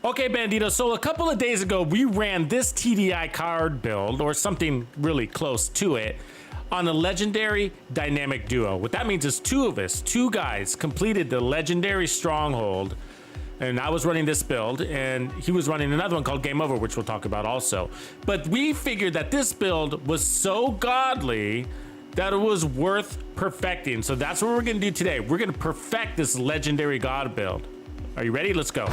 Okay, Bandito, so a couple of days ago, we ran this TDI card build, or something really close to it, on a legendary dynamic duo. What that means is two of us, two guys, completed the legendary stronghold, and I was running this build, and he was running another one called Game Over, which we'll talk about also. But we figured that this build was so godly that it was worth perfecting. So that's what we're gonna do today. We're gonna perfect this legendary god build. Are you ready? Let's go.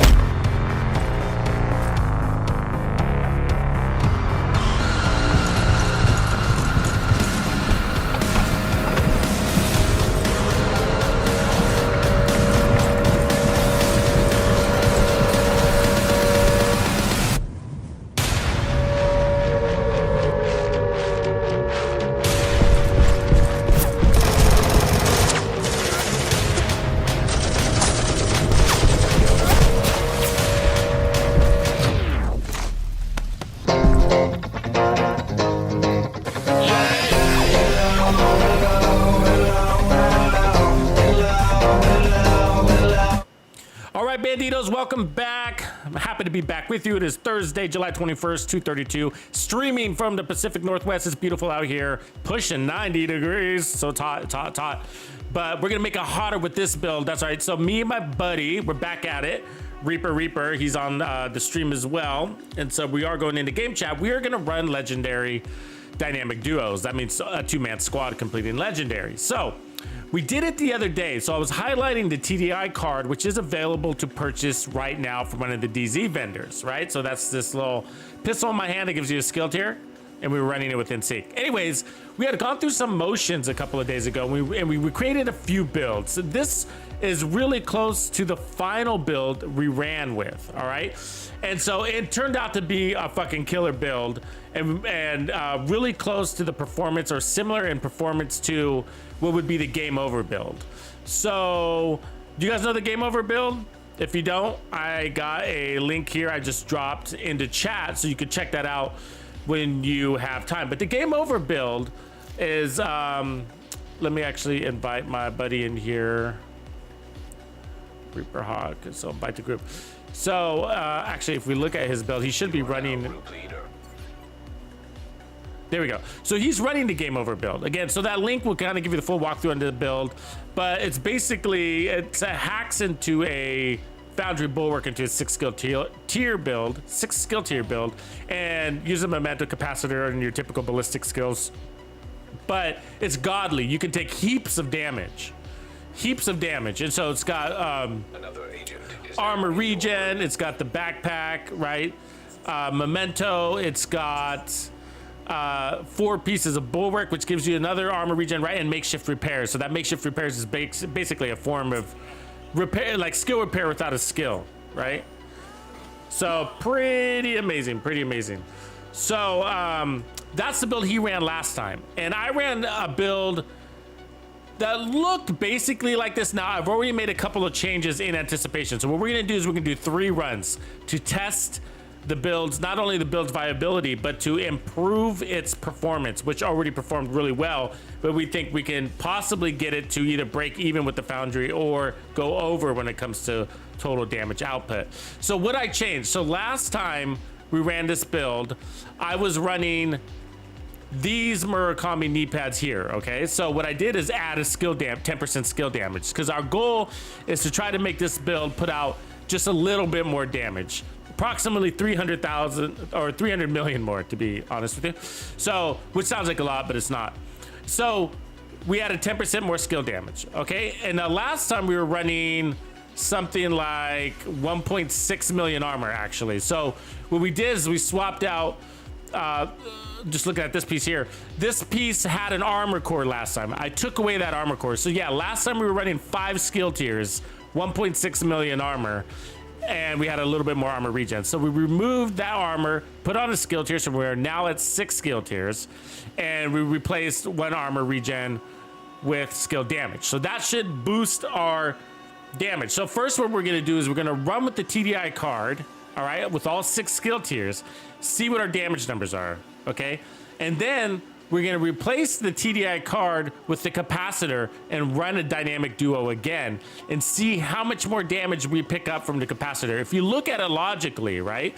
Banditos, welcome back. I'm happy to be back with you. It is Thursday, July 21st, 2:32, streaming from the Pacific Northwest. It's beautiful out here, pushing 90 degrees. So it's hot, it's hot, it's hot. But we're gonna make it hotter with this build. That's right. So me and my buddy, we're back at it. Reaper, he's on the stream as well. And so we are going into game chat. We are gonna run legendary dynamic duos. That means a two-man squad completing legendary. So we did it the other day, so I was highlighting the TDI card, which is available to purchase right now from one of the DZ vendors, right? So that's this little pistol in my hand that gives you a skill tier, and we were running it within sync. Anyways, we had gone through some motions a couple of days ago, and we created a few builds. So this is really close to the final build we ran with, all right? And so it turned out to be a fucking killer build, and really close to the performance, or similar in performance to what would be the Game Over build. So do you guys know the Game Over build? If you don't, I got a link here I just dropped into chat, so you could check that out when you have time. But the Game Over build is, let me actually invite my buddy in here, Reaper Hawk, so invite the group. So actually, if we look at his build, he should be running. There we go. So he's running the Game Over build again. So that link will kind of give you the full walkthrough on the build, but it's basically, it hacks into a Foundry Bulwark into a 6 skill tier build, and uses a memento capacitor and your typical ballistic skills. But it's godly. You can take heaps of damage. And so it's got armor regen. It's got the backpack, right? Memento. It's got 4 pieces of bulwark, which gives you another armor regen, right? And makeshift repairs. So that makeshift repairs is basically a form of repair, like skill repair without a skill, right? So pretty amazing. So that's the build he ran last time, and I ran a build that looked basically like this. Now I've already made a couple of changes in anticipation. So what we're gonna do is we're gonna do 3 runs to test the builds, not only the build's viability, but to improve its performance, which already performed really well, but we think we can possibly get it to either break even with the Foundry or go over when it comes to total damage output. So what I changed, so last time we ran this build, I was running these Murakami knee pads here, okay? So what I did is add a 10% skill damage, because our goal is to try to make this build put out just a little bit more damage. Approximately 300,000 or 300 million more, to be honest with you. So, which sounds like a lot, but it's not. So we added 10% more skill damage, okay? And the last time we were running something like 1.6 million armor, actually. So what we did is we swapped out, just looking at this piece here. This piece had an armor core last time. I took away that armor core. So yeah, last time we were running 5 skill tiers, 1.6 million armor, and we had a little bit more armor regen. So we removed that armor, put on a skill tier, so we're now at 6 skill tiers, and we replaced 1 armor regen with skill damage. So that should boost our damage. So first what we're gonna do is we're gonna run with the TDI card, all right, with all 6 skill tiers, see what our damage numbers are, okay? And then we're going to replace the TDI card with the capacitor and run a dynamic duo again and see how much more damage we pick up from the capacitor. If you look at it logically, right,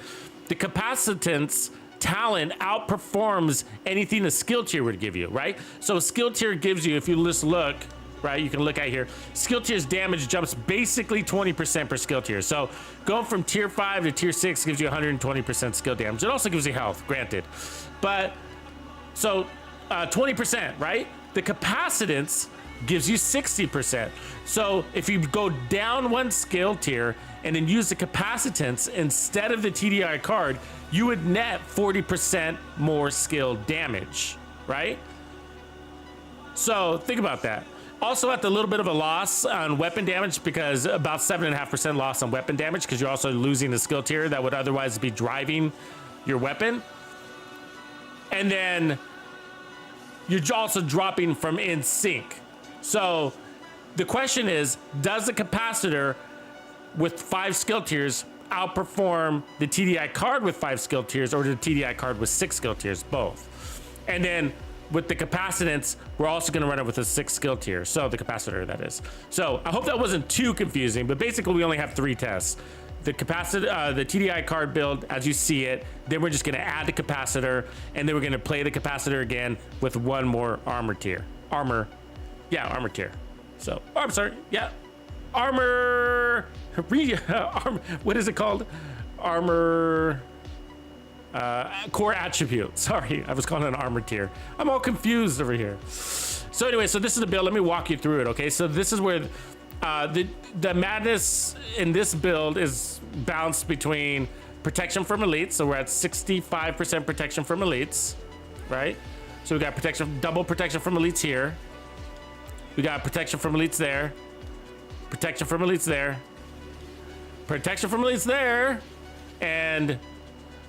the capacitance talent outperforms anything a skill tier would give you, right? So a skill tier gives you, if you just look, right, you can look at here, skill tier's damage jumps basically 20% per skill tier. So going from tier 5 to tier 6 gives you 120% skill damage. It also gives you health, granted. But so 20%, right? The capacitance gives you 60%. So if you go down one skill tier and then use the capacitance instead of the TDI card, you would net 40% more skill damage, right? So think about that. Also at a little bit of a loss on weapon damage, because about 7.5% loss on weapon damage, because you're also losing the skill tier that would otherwise be driving your weapon. And then you're also dropping from in sync. So the question is, does the capacitor with 5 skill tiers outperform the TDI card with 5 skill tiers, or the TDI card with 6 skill tiers? Both. And then with the capacitance, we're also going to run it with a 6 skill tier. So the capacitor, that is. So I hope that wasn't too confusing, but basically we only have 3 tests. The capacitor, the TDI card build as you see it, then we're just going to add the capacitor, and then we're going to play the capacitor again with 1 more armor tier. Armor tier. So, oh, I'm sorry, yeah, armor, what is it called? Armor, core attribute. Sorry, I was calling it an armor tier. I'm all confused over here. So anyway, so this is the build. Let me walk you through it, okay? So this is where the madness in this build is balanced between protection from elites. So we're at 65% protection from elites, right? So we got protection, double protection from elites here. We got protection from elites there. Protection from elites there. Protection from elites there. And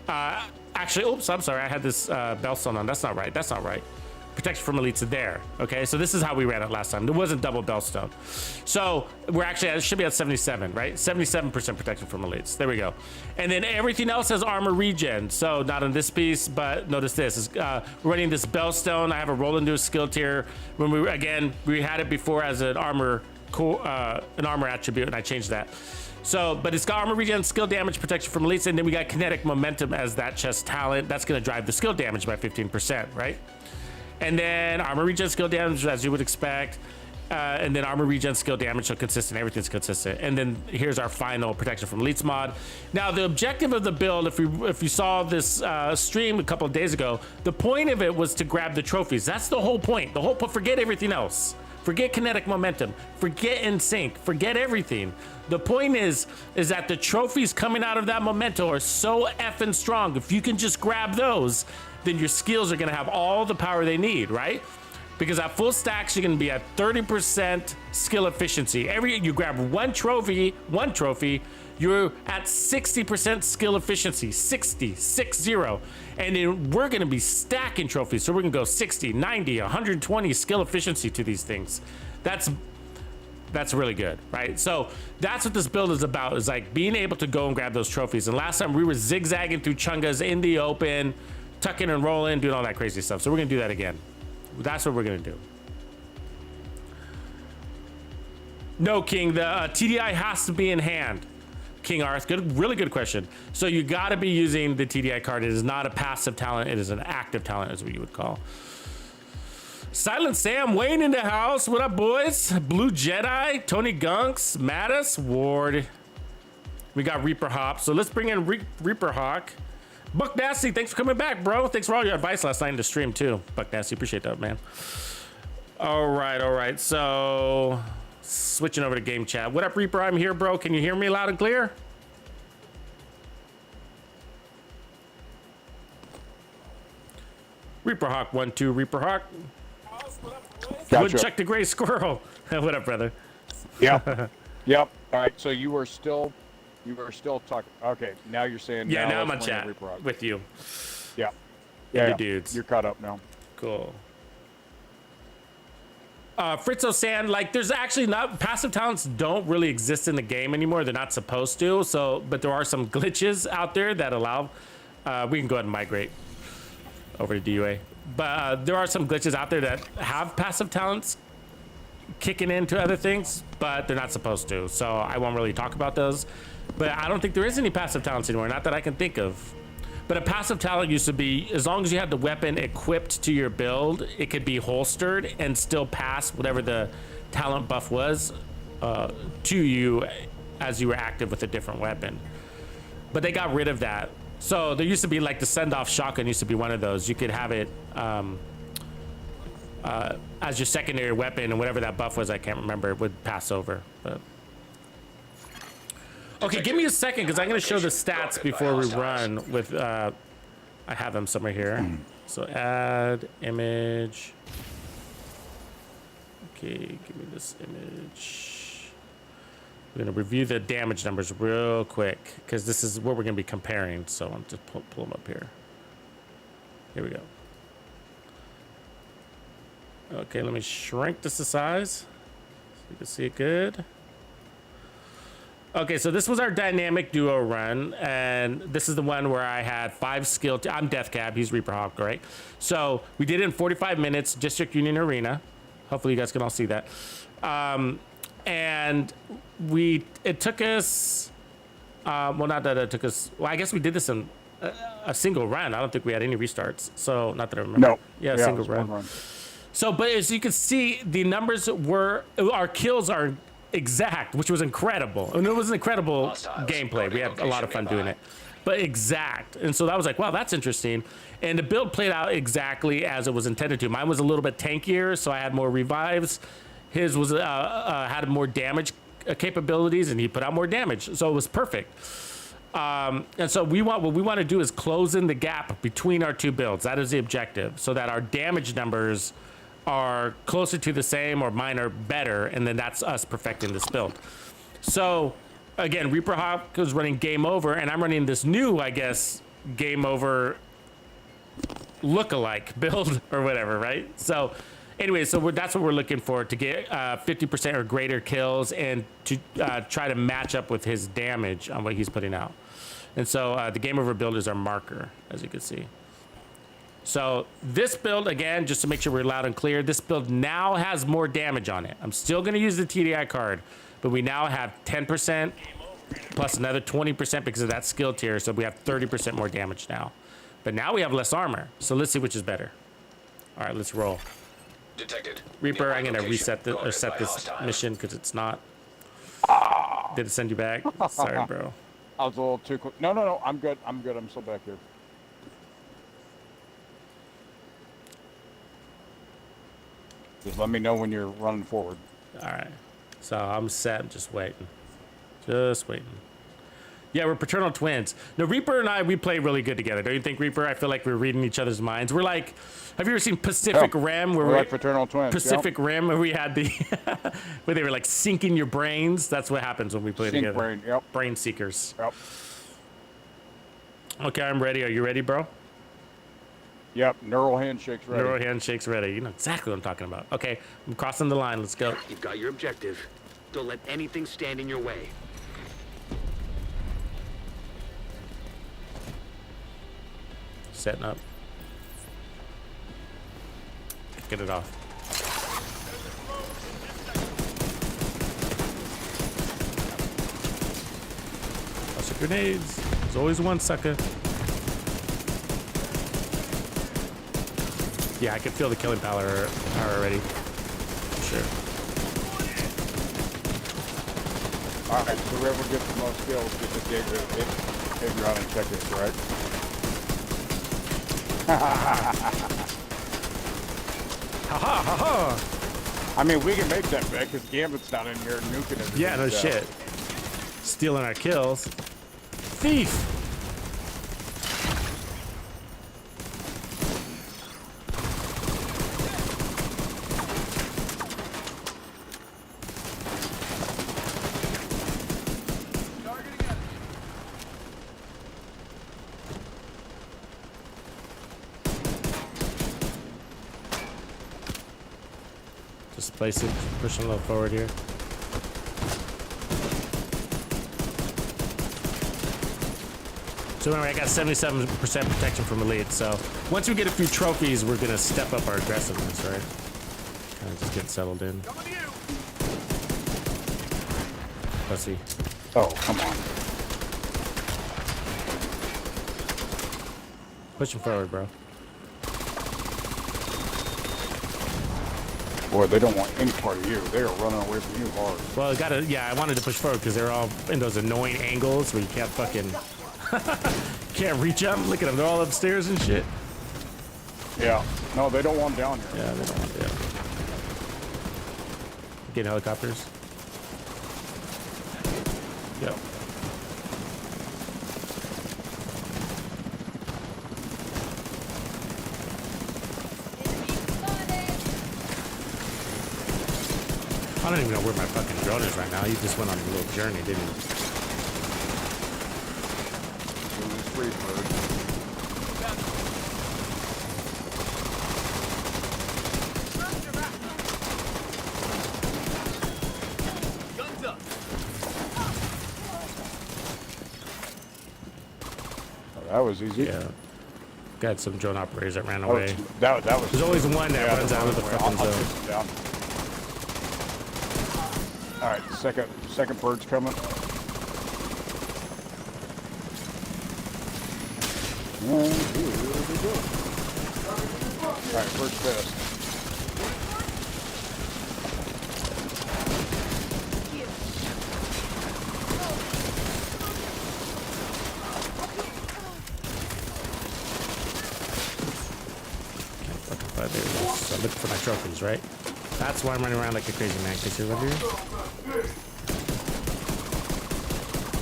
actually, oops, I'm sorry. I had this bellstone on. That's not right. That's not right. Protection from elites there. Okay, so this is how we ran it last time. There wasn't double bellstone. So we're actually it should be at 77, right? 77% protection from elites. There we go. And then everything else has armor regen. So not on this piece, but notice this. We're running this bellstone. I have a roll into a skill tier. When we had it before as an armor attribute, and I changed that. So, but it's got armor regen, skill damage, protection from elites, and then we got kinetic momentum as that chest talent. That's going to drive the skill damage by 15%, right? And then armor regen, skill damage, as you would expect. And then armor regen, skill damage, so consistent, everything's consistent. And then here's our final protection from elites mod. Now, the objective of the build, if you saw this stream a couple of days ago, the point of it was to grab the trophies. That's the whole point. The whole point, forget everything else. Forget kinetic momentum, forget in sync, forget everything. The point is that the trophies coming out of that memento are so effing strong. If you can just grab those, then your skills are gonna have all the power they need, right? Because at full stacks, you're gonna be at 30% skill efficiency. You grab one trophy, you're at 60% skill efficiency, 60. And then we're gonna be stacking trophies. So we're gonna go 60, 90, 120 skill efficiency to these things. That's really good, right? So that's what this build is about, is like being able to go and grab those trophies. And last time we were zigzagging through chungas in the open, tucking and rolling, doing all that crazy stuff. So we're gonna do that again. That's what we're gonna do. No, King, the TDI has to be in hand. King Arth, really good question. So you gotta be using the TDI card. It is not a passive talent, it is an active talent, is what you would call. Silent Sam, Wayne in the house. What up, boys? Blue Jedi, Tony Gunks, Mattis, Ward. We got Reaper Hop. So let's bring in Reaper Hawk. Buck Nasty, thanks for coming back, bro. Thanks for all your advice last night in the stream, too. Buck Nasty, appreciate that, man. All right. So switching over to game chat. What up, Reaper? I'm here, bro. Can you hear me loud and clear? Reaper Hawk 1-2, Reaper Hawk. Gotcha. Woodchuck the Gray Squirrel. What up, brother? Yep. Yep. All right. So you were still talking. Okay. Now you're saying. Yeah. Now I'm on chat with you. Yeah. Yeah. The dudes. You're caught up now. Cool. Fritzo Sand, like, there's actually not passive talents don't really exist in the game anymore. They're not supposed to. So, but there are some glitches out there that allow. We can go ahead and migrate over to DUA. But there are some glitches out there that have passive talents kicking into other things, but they're not supposed to. So I won't really talk about those. But I don't think there is any passive talents anymore, not that I can think of. But a passive talent used to be, as long as you had the weapon equipped to your build, it could be holstered and still pass whatever the talent buff was to you as you were active with a different weapon. But they got rid of that. So there used to be like the send-off shotgun used to be one of those. You could have it as your secondary weapon, and whatever that buff was, I can't remember, it would pass over. But okay, give me a second because I'm going to show the stats before we run with, I have them somewhere here. So add image. Okay, give me this image. We're going to review the damage numbers real quick because this is what we're going to be comparing. So I'll just pull them up here. Here we go. Okay, let me shrink this to size so you can see it good. Okay, so this was our dynamic duo run, and this is the one where I had 5 skill. I'm Death Cab, he's Reaper Hawk, right? So we did it in 45 minutes, District Union Arena. Hopefully you guys can all see that. And it took us, well, not that it took us, well, I guess we did this in a single run. I don't think we had any restarts. So not that I remember. No. Yeah, a single run. So, but as you can see, the numbers were, our kills are exact, which was incredible. And it was an incredible gameplay. We had a lot of fun doing it, but exact. And so that was like, wow, that's interesting. And the build played out exactly as it was intended to. Mine was a little bit tankier, so I had more revives. His was had more damage capabilities, and he put out more damage. So it was perfect. And so what we want to do is close in the gap between our two builds. That is the objective, so that our damage numbers are closer to the same or mine are better, and then that's us perfecting this build. So again, Reaper Hawk is running Game Over, and I'm running this new, I guess, Game Over look-alike build or whatever, right? So anyway, so that's what we're looking for, to get 50% or greater kills and to try to match up with his damage on what he's putting out. And so the Game Over build is our marker, as you can see. So this build, again, just to make sure we're loud and clear, this build now has more damage on it. I'm still going to use the TDI card, but we now have 10% plus another 20% because of that skill tier. So we have 30% more damage now. But now we have less armor. So let's see which is better. All right, let's roll. Detected. Reaper, I'm going to reset this or set this mission because it's not. Did it send you back? Sorry, bro. I was a little too quick. No. I'm good. I'm still back here. Just let me know when you're running forward. All right. So I'm set. I'm just waiting. Just waiting. Yeah, we're paternal twins. No, Reaper and I, we play really good together. Don't you think, Reaper? I feel like we're reading each other's minds. We're like, have you ever seen Pacific Rim? Where we're like paternal twins. Pacific Rim, where we had the, where they were like sinking your brains. That's what happens when we play together. Brain, yep. Brain seekers. Yep. Okay, I'm ready. Are you ready, bro? Yep, neural handshakes ready. Neural handshakes ready. You know exactly what I'm talking about. Okay, I'm crossing the line. Let's go. You've got your objective. Don't let anything stand in your way. Setting up. Get it off. Lots of grenades. There's always one sucker. Yeah, I can feel the killing power already. Sure. All right, so whoever gets the most kills gets a dig around and check this, right? Ha ha ha ha! I mean, we can make that bet because Gambit's down in here nuking everything. Yeah, no shit. Stealing our kills. Thief! Just place it, push a little forward here. So anyway, I got 77% protection from elite. So once we get a few trophies, we're gonna step up our aggressiveness, right? Kind of just get settled in. Pussy. Oh, come on. Pushing forward, bro. Boy, they don't want any part of you. They are running away from you hard. Well, I wanted to push forward because they're all in those annoying angles where you can't fucking can't reach them. Look at them, they're all upstairs and shit. Yeah. No, they don't want down here. Yeah, they don't want that. Getting helicopters. Yep. I don't even know where my fucking drone is right now. He just went on a little journey, didn't he? Free bird. Oh, that was easy. Yeah. Got some drone operators that ran Oh, away. that was. There's always one that runs out of the fucking I'll zone. chase him down. All right, second bird's coming. And here we go. All right, bird's fast. There it is. So I'm looking for my trophies, right? That's why I'm running around like a crazy man. Can you see over here?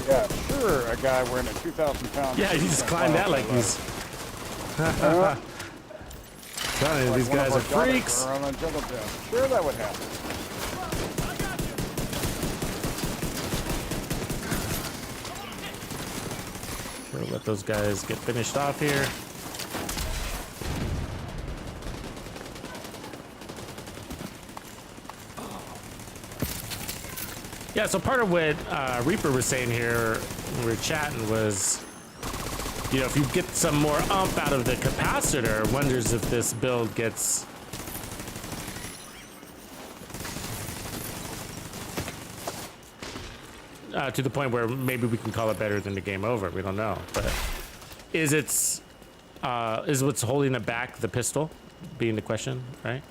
Yeah, sure. A guy wearing a 2,000 pound. Yeah, he just climbed out like he's. Telling you, these guys are freaks. On a jungle gym. Sure, that would happen. Sure, let those guys get finished off here. Yeah, so part of what Reaper was saying here when we were chatting was, you know, if you get some more ump out of the capacitor, wonders if this build gets to the point where maybe we can call it better than the game over. We don't know, but is what's holding it back the pistol being the question, right?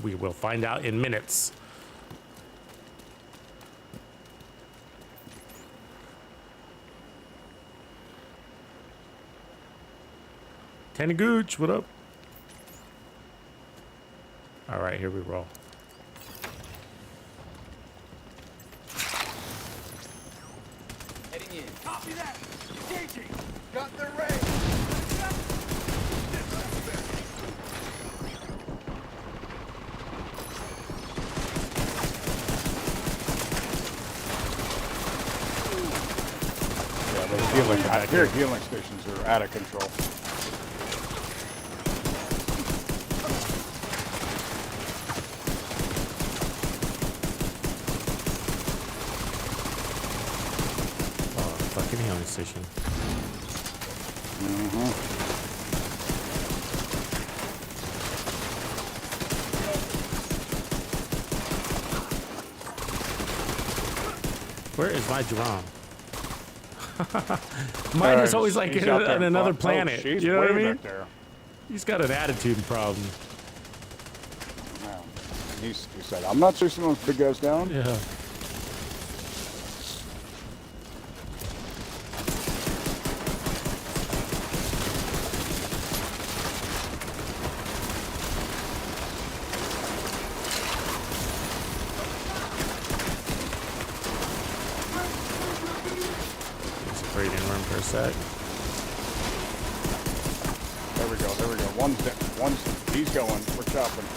We will find out in minutes. Tanny Gooch, what up? All right, here we roll. Heading in. Copy that. Engaging. Got the range. Their healing stations are out of control. Oh, fucking healing station. Where is my drone? Mine is always like He's in, out there on another front. planet. Oh, she's you know what I way mean? back there. He's got an attitude problem. Yeah. He said, I'm not chasing those big guys down. Yeah. Breathing room for a sec. There we go. He's going. We're chopping.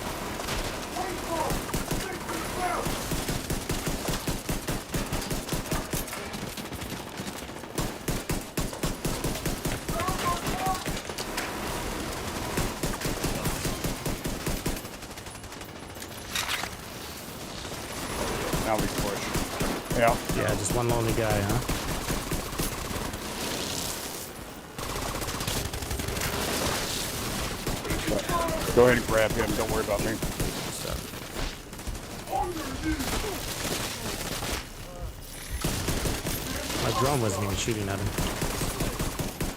Now we push. Yeah. Yeah, just one lonely guy, huh? Go ahead and grab him. Don't worry about me. My drone wasn't even shooting at him.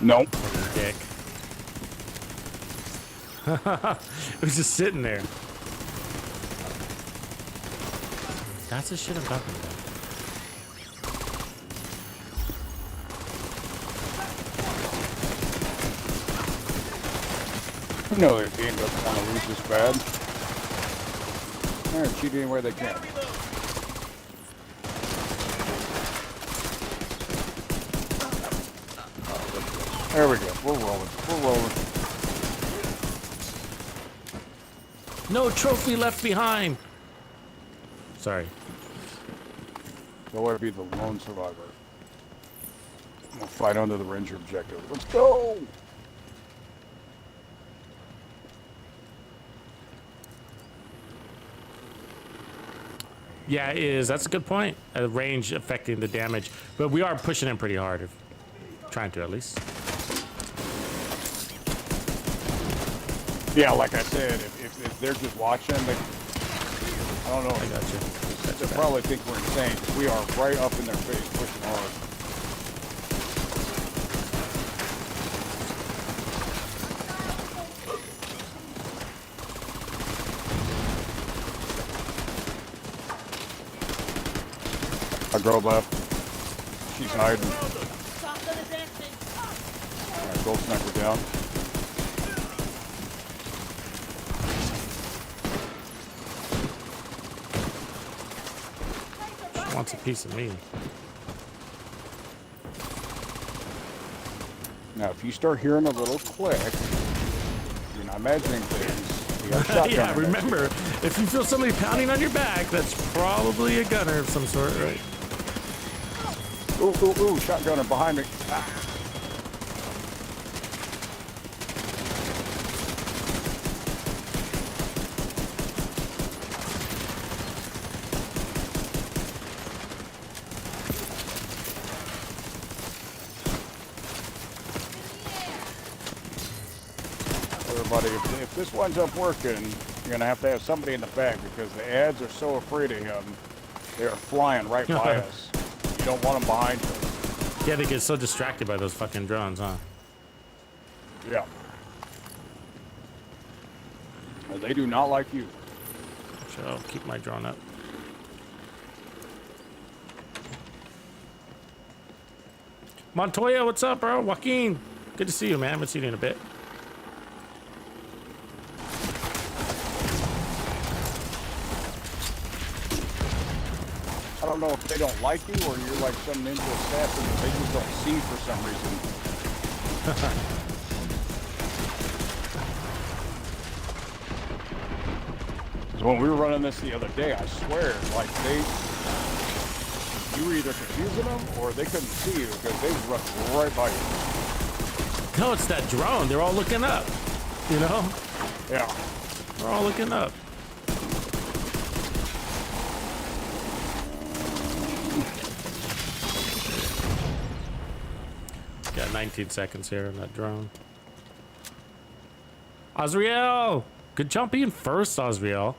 Nope. Fucking dick. It was just sitting there. That's the shit I'm talking about. You know their team doesn't want to lose this bad. They're cheating anywhere they can. There we go. We're rolling. We're rolling. No trophy left behind. Sorry. They'll ever be the lone survivor. We'll fight under the Ranger objective. Let's go! Yeah, it is. That's a good point. Range affecting the damage. But we are pushing him pretty hard. Trying to, at least. Yeah, like I said, if they're just watching, they, I don't know. I got you. They probably think we're insane. We are right up in their face, pushing hard. A girl left. She's hiding. Alright, gold sniper down. She wants a piece of me. Now, if you start hearing a little click, you're not imagining things. You got a shotgun Yeah, in there. remember, if you feel somebody pounding on your back, that's probably a gunner of some sort, right? Ooh, ooh, ooh, shotgunner behind me. Ah. Everybody, if this winds up working, you're gonna have to have somebody in the back because the ads are so afraid of him. They are flying right by us. You don't want them behind you. Yeah, they get so distracted by those fucking drones, huh? Yeah. Well, they do not like you. So I'll keep my drone up. Montoya, what's up, bro? Joaquin, good to see you, man. I haven't seen you in a bit. I don't know if they don't like you or you're like some ninja assassin that they just don't see for some reason. So when we were running this the other day, I swear, like you were either confusing them or they couldn't see you because they rushed right by you. No, it's that drone. They're all looking up. You know? Yeah. They're all looking up. Got 19 seconds here on that drone. Osriel! Good job being first, Osriel.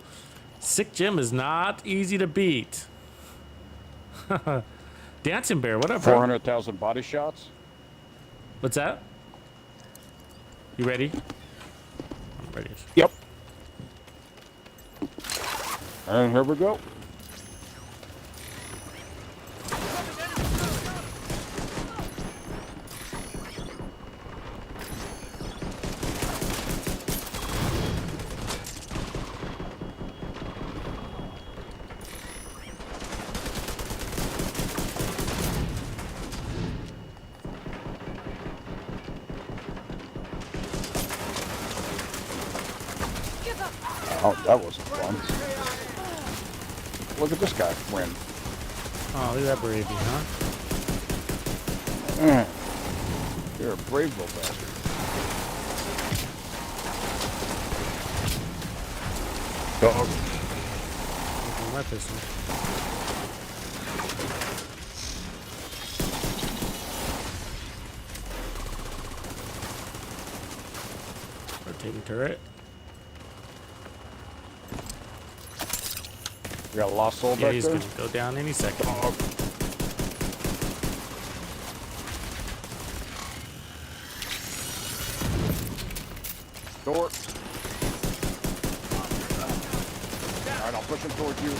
Sick Jim is not easy to beat. Dancing Bear, what up, bro? 400,000 body shots. What's that? You ready? I'm ready. Yep. And here we go. Oh, that wasn't fun. Look at this guy win. Oh, look at that bravey, huh? You're a brave little bastard. Dog. My pistol. Rotating turret. You got a lost soul Yeah, back he's there? gonna go down any second. Oh, okay. Door. Alright, I'll push him towards you.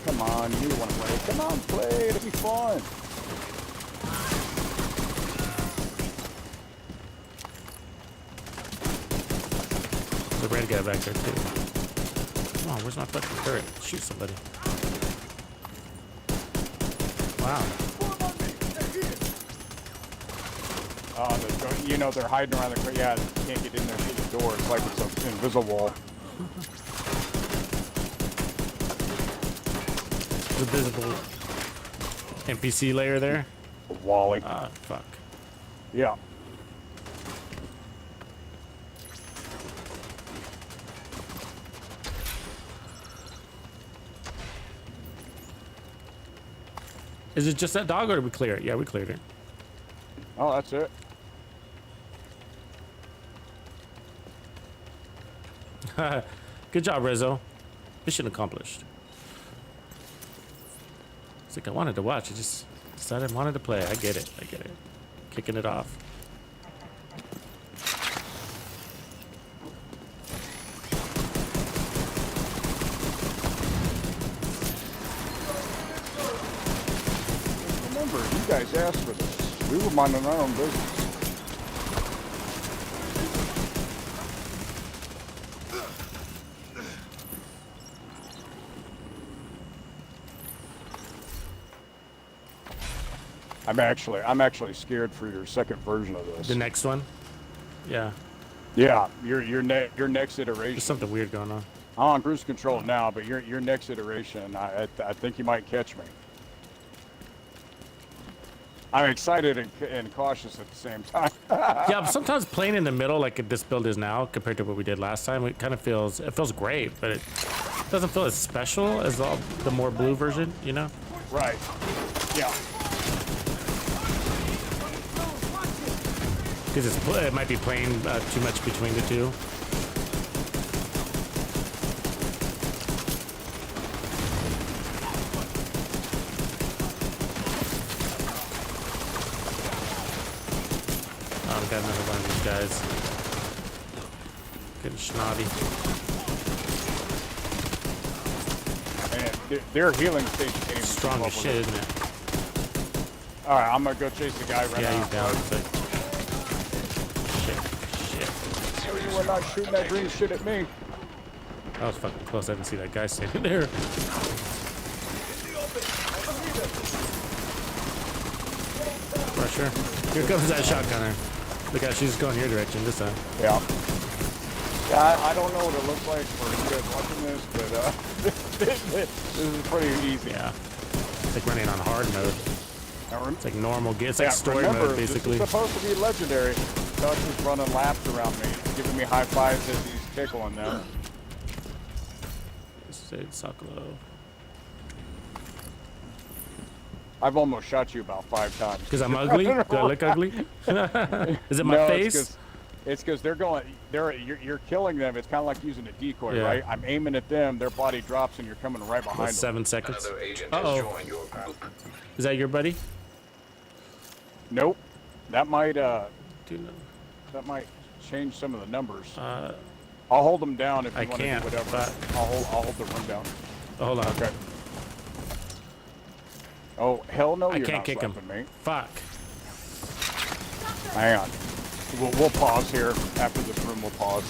Come on, you want to play. Come on, play. It'll be fun. The red guy back there too. Come on, where's my fucking turret? Shoot somebody. Wow. You know, they're hiding around the... Yeah, you can't get in there through the door. It's like it's an invisible wall. The visible NPC layer there. Wally. Ah, fuck. Yeah. Is it just that dog or did we clear it? Yeah, we cleared it. Oh, that's it. Good job, Rizzo. Mission accomplished. It's like I wanted to watch. I just decided I wanted to play. I get it. I get it. Kicking it off. Remember, you guys asked for this. We were minding our own business. I'm actually scared for your second version of this. The next one? Yeah. Yeah, your next iteration. There's something weird going on. I'm on cruise control now, but your next iteration, I think you might catch me. I'm excited and cautious at the same time. Yeah, but sometimes playing in the middle, like this build is now, compared to what we did last time, it kind of feels great, but it doesn't feel as special as the more blue version, you know? Right. Yeah. Because it might be playing too much between the two. Oh, we got another one of these guys. Getting snotty. Man, their healing station game is Strong as shit, isn't it? All right, I'm gonna go chase the guy right now. Yeah, he's down. It's like, shit. You are not shooting that green shit at me. That was fucking close. I didn't see that guy standing there. Pressure. Here comes that shotgunner. Look out, she's going your direction this time. Yeah. Yeah, I don't know what it looks like for you guys watching this, but this is pretty easy. Yeah. It's like running on hard mode. It's like normal. It's like story remember, mode, basically. This is supposed to be legendary. Tux is running laps around me, giving me high fives as he's tickling them. Say Socolo. I've almost shot you about 5 times. Because I'm ugly? Do I look ugly? Is it my No, face? It's because you're killing them. It's kind of like using a decoy, Yeah. right? I'm aiming at them, their body drops, and you're coming right behind Well, them. 7 seconds. Another agent Uh-oh. has joined your group. Is that your buddy? Nope. That might Dude, change some of the numbers. no. I'll hold them down if you I want to do can't, whatever. but- I'll hold the room down. Oh, hold on. Okay. Oh, hell no, I you're can't not kick him. slapping me. Fuck. Hang on. We'll pause here. After this room, we'll pause.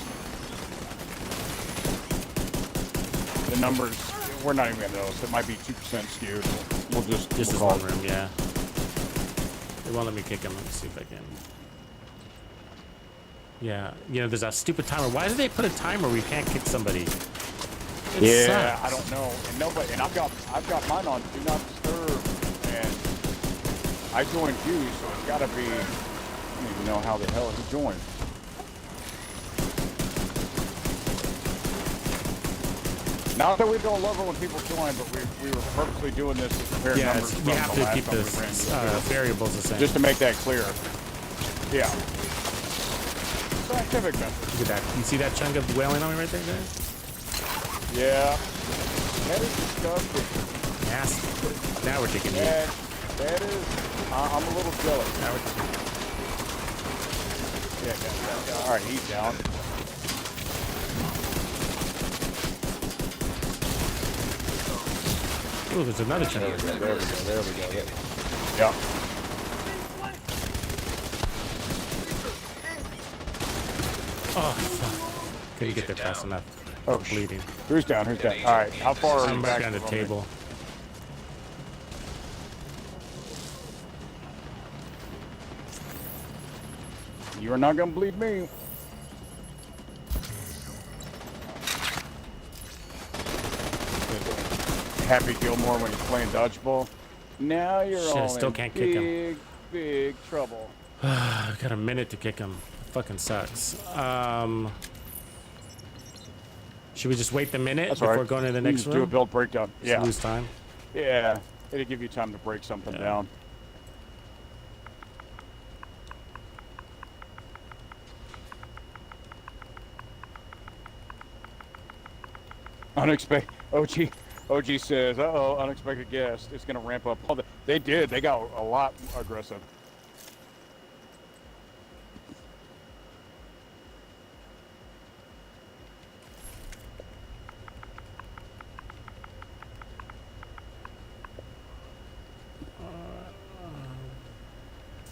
The numbers, we're not even going to notice. It might be 2% skewed. We'll just This is we'll one call room, yeah. They won't let me kick him. Let me see if I can. Yeah, you know, there's that stupid timer. Why did they put a timer where you can't kick somebody? It Yeah, sucks. I don't know. And nobody, and I've got mine on Do Not Disturb, and I joined you, so it's got to be. I don't even know how the hell he joined. Not that we don't love it when people join, but we were purposely doing this to compare Yeah, numbers we from have the to last keep time we the ran this. variables the same. Just to make that clear. Yeah. scientific method. Look at that. You see that chunk of wailing on me right there, guys? Yeah. That is disgusting. Nasty. Now we're taking meat. That is... I'm a little jealous. Now we're taking meat. Yeah. All right, he's down. Ooh, there's another chunk. There we go. Yeah. Oh, fuck. Couldn't get there fast enough. Oh, Bleeding. Who's down? All right, how far are I'm you back back on the from table. me? You are not gonna bleed me. Happy Gilmore when he's playing dodgeball. Now you're Shit, all still in can't kick him. big trouble. I've got a minute to kick him. It fucking sucks. Should we just wait the minute That's before right. going to the You next just room? do a build breakdown. Just Yeah. lose time. Yeah. It'll give you time to break something down. Unexpected. OG says, uh-oh, unexpected guest. It's going to ramp up. Oh, they did. They got a lot aggressive.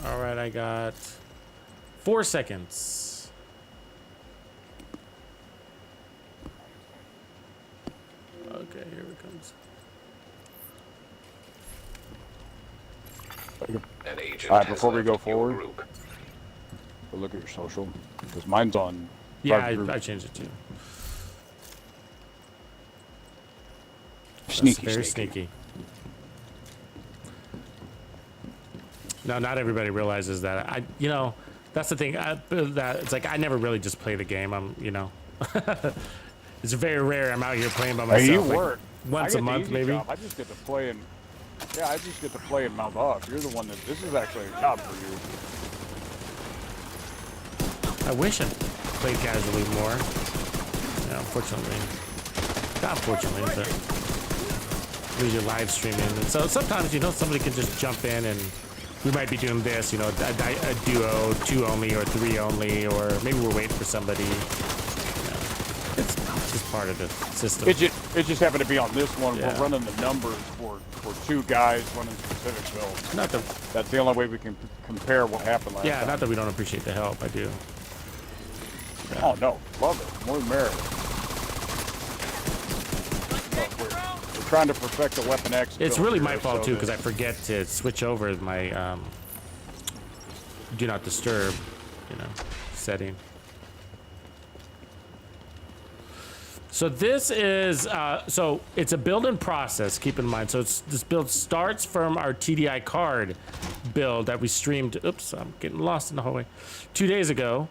All right, I got 4 seconds. Okay, here it comes. An agent All right, has before we left go your forward, group. we'll look at your social. Because mine's on. Yeah, private group. I changed it too. Sneaky, Very sneaky. No, not everybody realizes that. That's the thing. That it's like I never really just play the game. It's very rare I'm out here playing by myself. Hey, you like, work. once I a get the month, easy maybe. job. I just get to play and I just get to play and mouth off. You're the one that this is actually a job for you. I wish I played casually more. Unfortunately, not unfortunately, but usually live streaming. And so sometimes somebody can just jump in and we might be doing this, a duo, 2 only or 3 only, or maybe we're waiting for somebody. It's just part of the system. It just happened to be on this one. Yeah. We're running the numbers for 2 guys running specific builds. Not that, That's the only way we can compare what happened last time. not that we don't appreciate the help. I do. Oh no, love it. More the merrier. We're trying to perfect the Weapon X. It's build really here, my fault so too, that- because I forget to switch over my do not disturb, setting. So this is so it's a build in process. Keep in mind. So this build starts from our TDI card build that we streamed. Oops, I'm getting lost in the hallway. 2 days ago.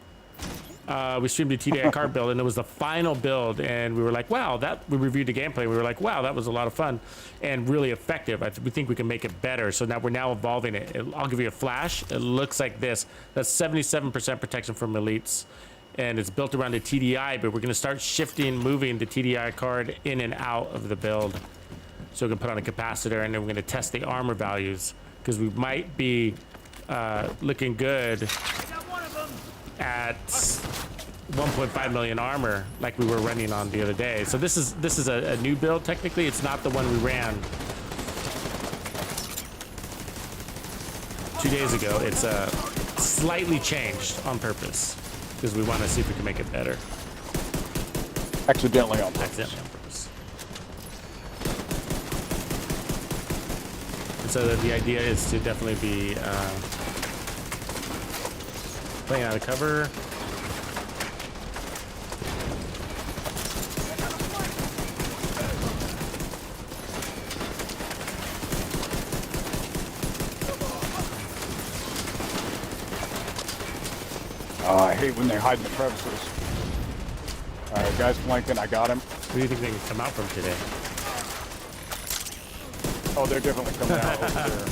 We streamed the TDI card build, and it was the final build, and we were like, wow, we reviewed the gameplay. We were like, wow, that was a lot of fun and really effective. We think we can make it better. So now we're evolving it. I'll give you a flash. It looks like this. That's 77% protection from elites, and it's built around the TDI, but we're going to start moving the TDI card in and out of the build. So we can put on a capacitor, and then we're going to test the armor values, because we might be looking good at 1.5 million armor like we were running on the other day. So this is a new build. Technically, it's not the one we ran 2 days ago. It's slightly changed on purpose because we want to see if we can make it better. Accidentally on purpose. Accidentally on purpose. And so the idea is to definitely be playing out of cover. I hate when they hide in the crevices. All right, guys flanking. I got him. Where do you think they can come out from today? Oh, they're definitely coming out over there.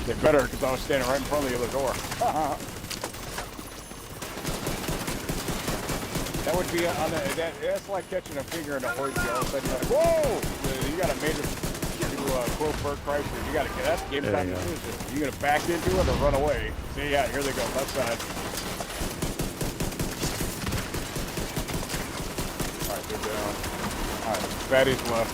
They better, because I was standing right in front of the other door. That would be on that's like catching a finger in a horseshoe. All of a sudden you're like, whoa! You got a major quote Bert Kreischer. You got to get that game time decision. You gonna back into it or run away? See, yeah, here they go, left side. All right, they're down. All right, fatty's left.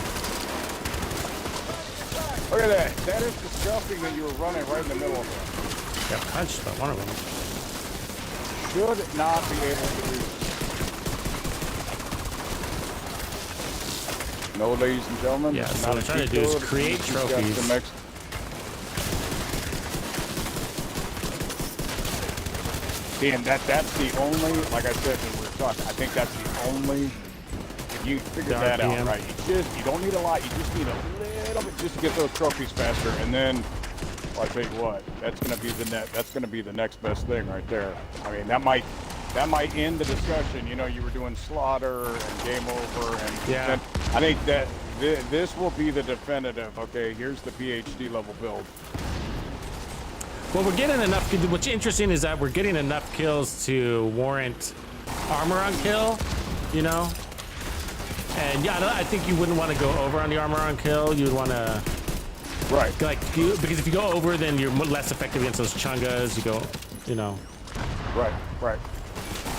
Look at that. That is disgusting that you were running right in the middle of it. Got punched by one of them. Should not be able to do this. No, ladies and gentlemen. Yeah, so what I'm trying to do is create trophies. See, and that's the only, like I said when we were talking, I think that's the only, if you figure that out, right? You don't need a lot, you just need a little bit just to get those trophies faster, and then, well, I'll tell you what, that's gonna be the next best thing right there. I mean, that might end the discussion. You know, you were doing slaughter and game over, and yeah. I think that this will be the definitive. Okay, here's the PhD level build. Well, we're getting enough. What's interesting is that we're getting enough kills to warrant armor on kill, you know. And yeah, I think you wouldn't want to go over on the armor on kill. You would want to, right? Because if you go over, then you're less effective against those chungas. You go, you know. Right.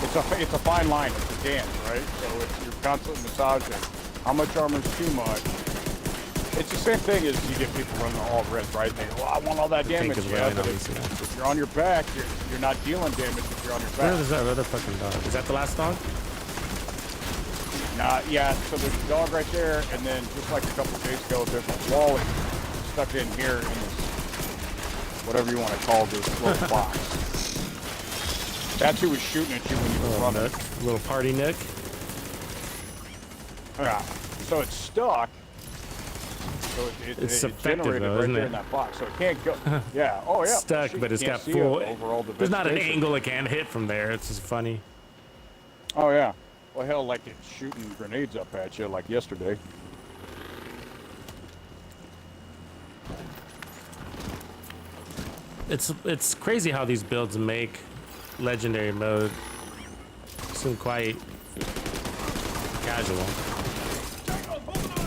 It's a fine line. It's a dance, right? So you're constantly massaging. How much armor is too much? It's the same thing as you get people running all red, right? They go, I want all that damage. Yeah, but if you're on your back, you're not dealing damage if you're on your back. Where is that other fucking dog? Is that the last dog? Nah, yeah, so there's a dog right there, and then just like a couple of days ago, there's a wall stuck in here in this, whatever you want to call this little box. That's who was shooting at you when you were running. Nick. Little party Nick. Yeah, so it's stuck. So it's effective generated though, right isn't there it? in that box, so it can't go. Yeah. Oh yeah. Stuck, but it's got full. There's not an vegetation. angle it can't hit from there. It's just funny. Oh yeah. Well, hell, like it's shooting grenades up at you like yesterday. It's crazy how these builds make legendary mode seem quite casual.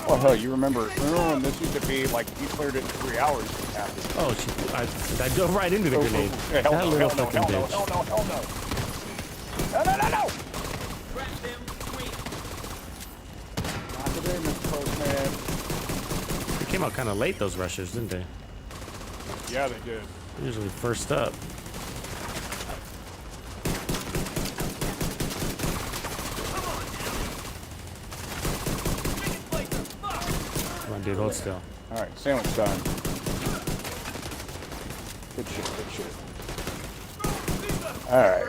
Oh hell, you remember? Oh, this used to be like you cleared it in 3 hours. Oh, I dove right into the grenade. Hell That no, little hell no, fucking hell no, bitch. hell no, hell no. No. Not today, Mr. Postman. They came out kind of late, those rushers, didn't they? Yeah, they did. Usually first up. Come on, dude, hold still. All right, sandwich time. Good shit. All right.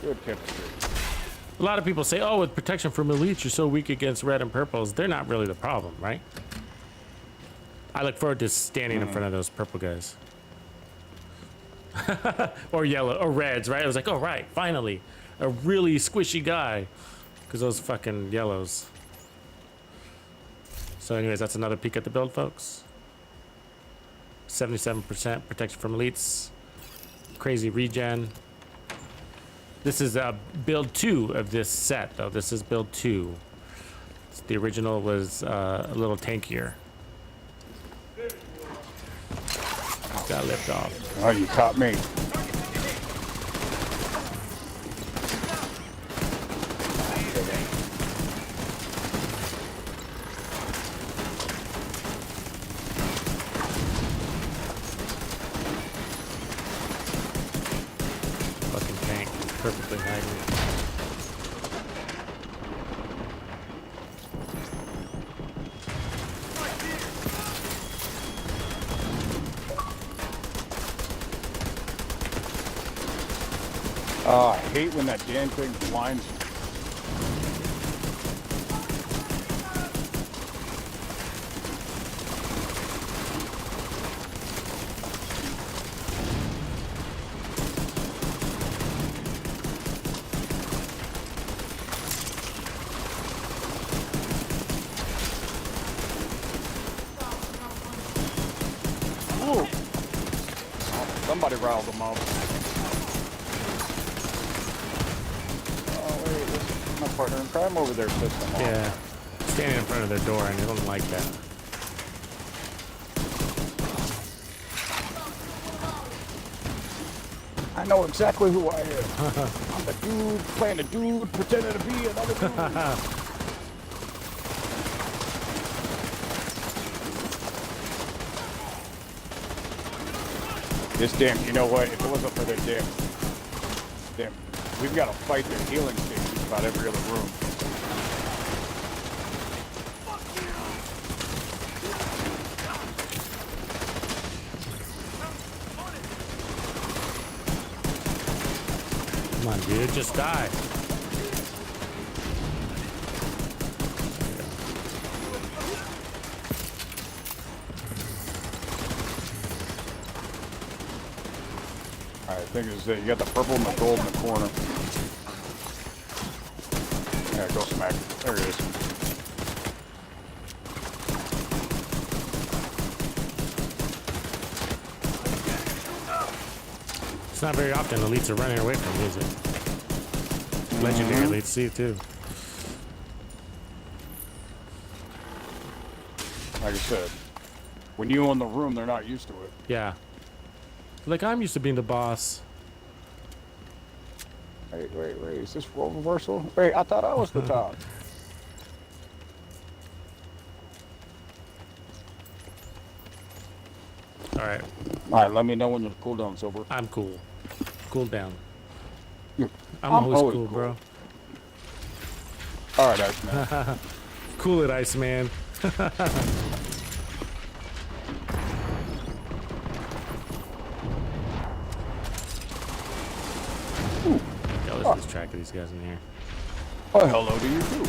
Good chemistry. A lot of people say, oh, with protection from elites, you're so weak against red and purples. They're not really the problem, right? I look forward to standing in front of those purple guys. Or yellow, or reds, right? I was like, oh, right, finally. A really squishy guy. Because those fucking yellows. So anyways, that's another peek at the build, folks. 77% protection from elites. Crazy regen. This is build 2 of this set, though. This is build 2. The original was a little tankier. Got lift off. Oh, you caught me. Fucking tank. Perfectly hiding. Oh, I hate when that damn thing blinds you. somebody riled them up. Oh wait, this is my partner in crime over there pissed them off. Yeah. Standing in front of their door and they don't like that. I know exactly who I am. I'm the dude playing a dude pretending to be another dude. This damn, you know what? If it wasn't for their damn, we've got to fight their healing stations about every other room. Come on, dude, just die. Alright, the thing is that you got the purple and the gold in the corner. Yeah, go smack it. There it is. It's not very often elites are running away from you, is it? Legendary elites, see it too. Like I said, when you own the room, they're not used to it. Yeah. Like, I'm used to being the boss. Wait, is this role reversal? Wait, I thought I was the top. Alright, Alright, let me know when your cooldown's over. I'm cool. Cool down. I'm I'm always cool, bro. Alright, Iceman. Cool it, Iceman. Yeah, let's lose track of these guys in here. Oh, hello to you too.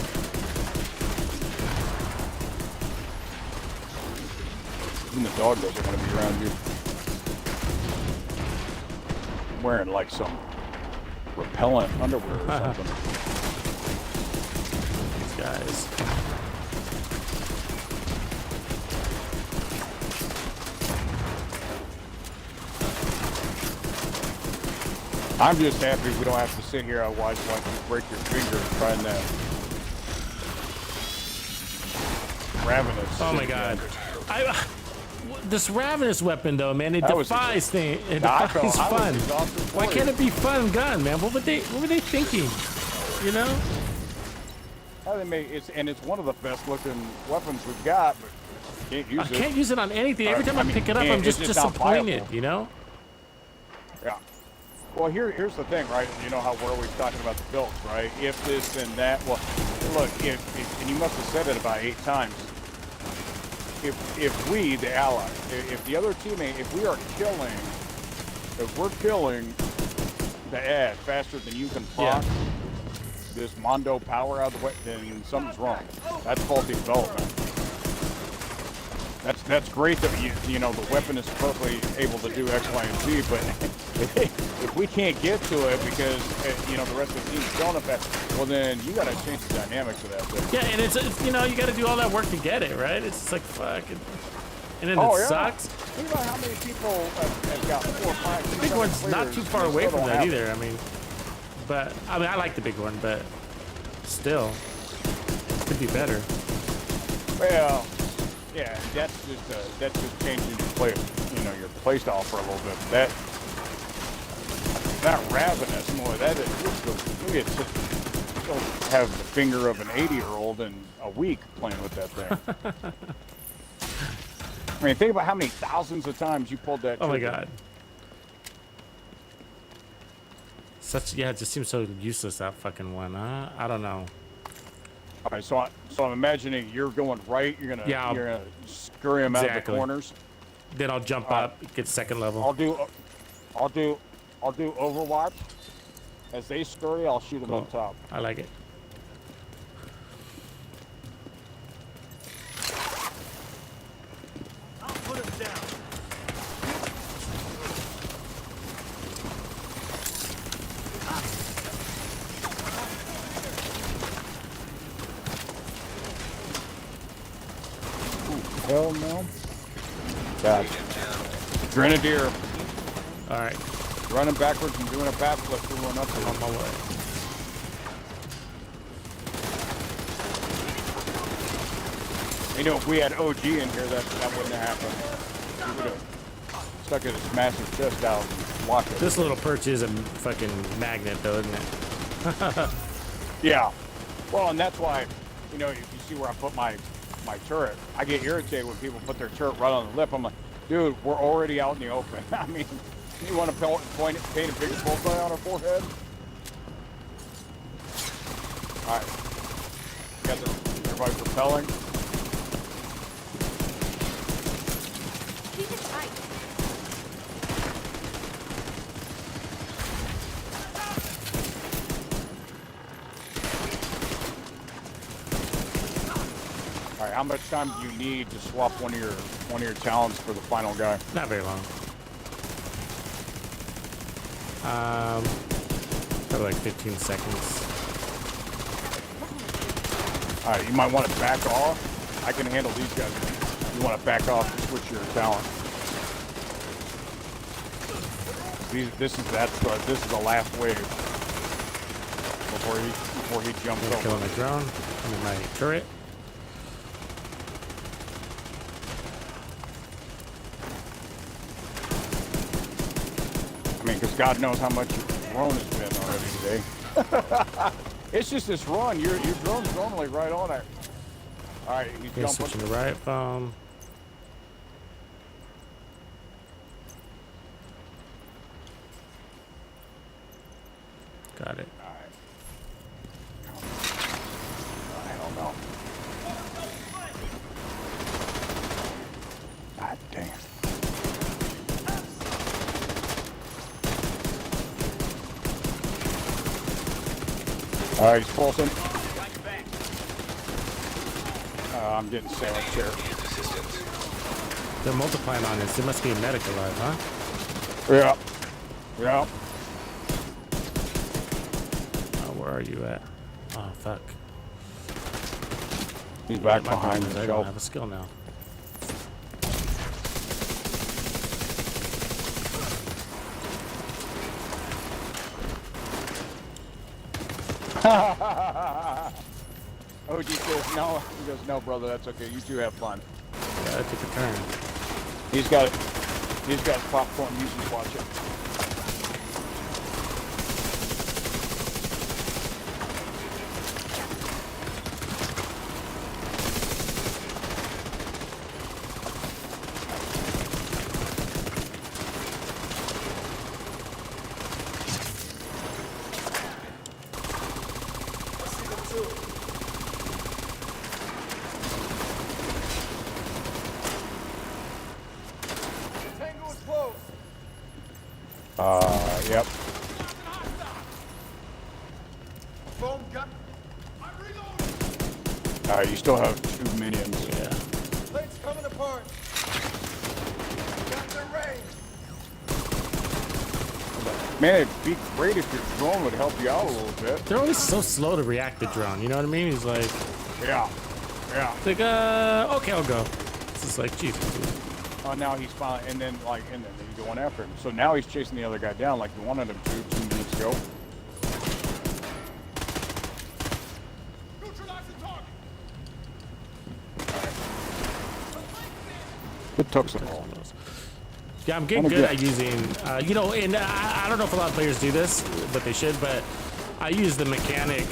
Even the dog doesn't want to be around you. I'm wearing like some repellent underwear or something. These guys. I'm just happy we don't have to sit here and watch like you break your finger trying that ravenous. Oh my god. This ravenous weapon though, man, it That was defies thing. It Nah, defies I was fun. exhausted for Why you. can't it be fun gun, man? What were they thinking? You know? How they make it's one of the best looking weapons we've got, but you can't use I it. can't use it on anything. Every time I mean, pick it up, yeah, I'm it's just just not disappointed, viable. you know? Yeah. Well, here's the thing, right? You know how we're always talking about the builds, right? If this and that. Well, look, if and you must have said it about 8 times. If we, the ally, if the other teammate, if we're killing the ad faster than you can proc this Mondo power out of the way, then something's wrong. That's faulty development. That's great that you know the weapon is perfectly able to do X, Y, and Z, but if we can't get to it because you know the rest of the team's going up that, well then you got to change the dynamics of that thing. Yeah, and it's you know, you got to do all that work to get it, right? It's just like fuck, and then Oh, it yeah. sucks. Think about how many people have got 4 or 5. The big one's not too far away from that either. I mean, I like the big one, but still, could be better. Well, yeah, that's just changing your play, you know, your play style for a little bit. That ravenous more. That is just you'll have the finger of an 80-year-old in a week playing with that thing. I mean, think about how many thousands of times you pulled that. Oh my trigger. god. It just seems so useless, that fucking one, huh? I don't know. All right, so I'm imagining you're going right. You're gonna scurry them out of the corners. Then I'll jump up, get second level. I'll do Overwatch. As they scurry, I'll shoot them Cool. up top. I like it. I'll put him down. Hell no. God. Grenadier. All right. Running backwards and doing a backflip through one up there. On my way. You know, if we had OG in here, that wouldn't have happened. He would have stuck his massive chest out and locked it. This little perch is a fucking magnet, though, isn't it? Yeah. Well, and that's why, you know, if you see where I put my turret, I get irritated when people put their turret right on the lip. I'm like, dude, we're already out in the open. I mean, you want to paint a big bullseye on our forehead? All right. Got everybody propelling. Keep it tight. All right. How much time do you need to swap one of your talents for the final guy? Not very long. Probably like 15 seconds. All right. You might want to back off. I can handle these guys. You want to back off to switch your talent. This is the last wave before he jumps over. Killing my drone. And my turret. I mean, because God knows how much your drone has been already today. It's just this run. Your drone's normally right on it. All right, he's Okay, jumping. switching to right bomb. Got it. All right. I don't know. God damn. All right, he's pulsing. I'm getting sandwiched here. They're multiplying on this. It must be a medic alive, huh? Yeah. Yeah. Oh, where are you at? Oh, fuck. He's back My behind problem is the I don't shelf. have a skill now. OG says no. He goes, no, brother, that's okay. You two have fun. Yeah, I took a turn. He's got popcorn music watching. Yep. Foam gun. You still have 2 minions. Yeah. Plane's coming apart. Got their range. Man, it'd be great if your drone would help you out a little bit. They're always so slow to react to drone. You know what I mean? He's like, Yeah. Yeah. it's like, okay, I'll go. It's just like, Jesus. Now he's fine, and then he's going after him. So now he's chasing the other guy down like you wanted him to 2 minutes ago. Neutralize the target. Good tuxedo. Yeah, I'm getting good at using, you know, and I don't know if a lot of players do this, but they should, but I use the mechanic,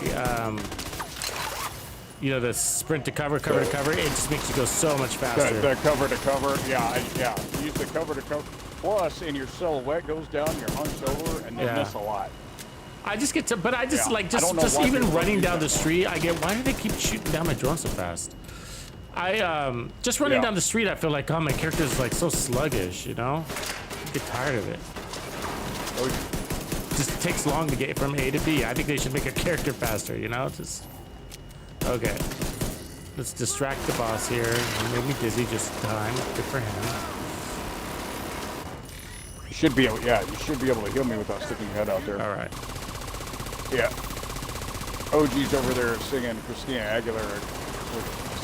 you know, the sprint to cover, cover to cover. It just makes you go so much faster. The cover to cover, yeah. Use the cover to cover. Plus, and your silhouette goes down, you're hunched over, and they miss a lot. I just get to, but I just like, I don't know just why even people running do down that. the street, I get, why do they keep shooting down my drone so fast? Just running down the street, I feel like, oh, my character's like so sluggish, you know? I get tired of it. Just takes long to get from A to B. I think they should make a character faster, you know? Just, okay. Let's distract the boss here. He made me dizzy just in time. Good for him. You should be able, you should be able to heal me without sticking your head out there. All right. Yeah. OG's over there singing Christina Aguilera,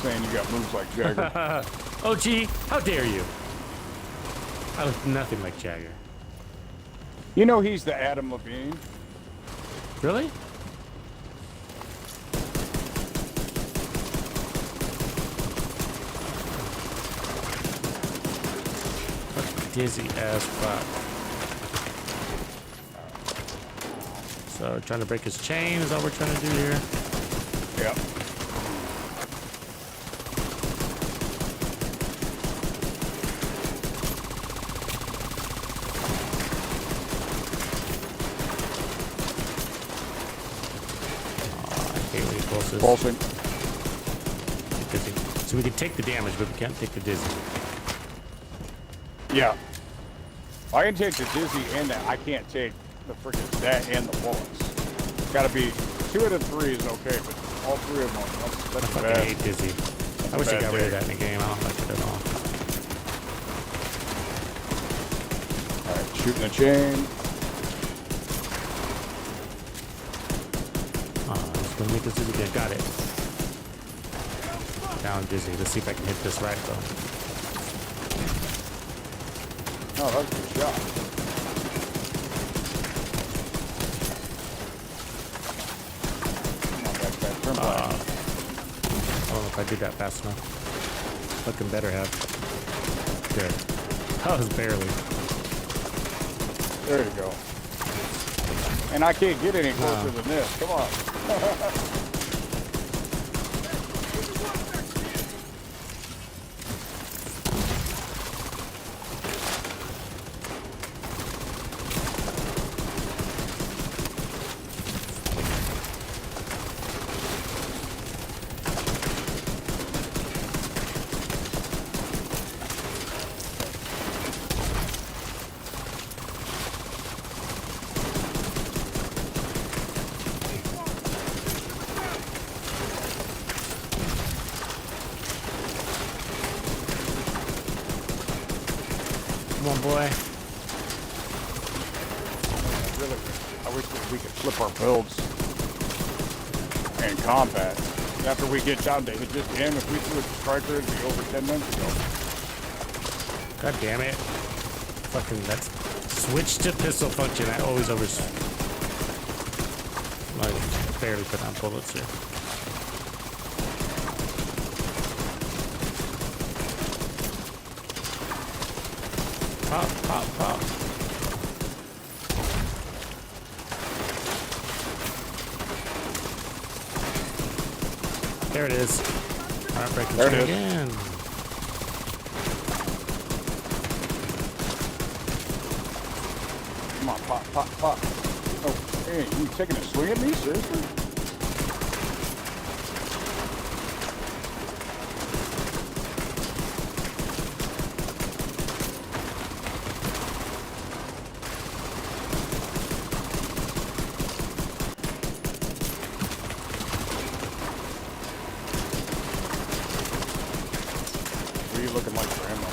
saying you got moves like Jagger. OG, how dare you? I look nothing like Jagger. You know he's the Adam Levine. Really? Dizzy as fuck. So trying to break his chain is all we're trying to do here. Yep. I hate when he pulses. Pulsing. Dizzy. So we can take the damage, but we can't take the dizzy. Yeah. I can take the dizzy and that. I can't take the freaking that and the bullets. Gotta be 2 out of 3 is okay, but all 3 of them. That's I fucking bad. hate dizzy. I wish they got rid of that in the game. I don't like it at all. All right, shooting the chain. Oh, I'm just gonna make this dizzy again. Got it. Down dizzy. Let's see if I can hit this right though. Oh, that was a good shot. Come on, back. Turn back. I don't know if I did that fast enough. Fucking better have. Good. That was barely. There you go. And I can't get any closer than this. Come on. Come on, boy. I wish that we could flip our builds in combat. After we get down to just him, if we threw a striker, it'd be over 10 minutes ago. God damn it. Fucking, that's switch to pistol function. I always like, barely put on bullets here. Pop, pop, pop. There it is. Heartbreaking There it is. again. Come on, pop, pop, pop. Oh, hey, you taking a swing at me? Seriously? What are you looking like for ammo?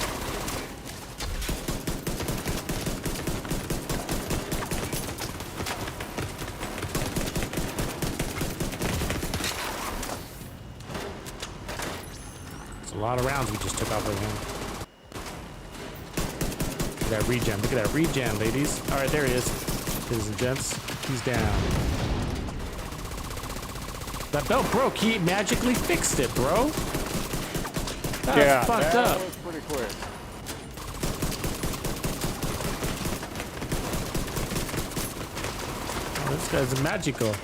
It's a lot of rounds we just took off of him. Look at that regen. Look at that regen, ladies. All right, there he is. Ladies and gents, he's down. That belt broke. He magically fixed it, bro. That's fucked that up. was pretty quick. Oh, this guy's magical.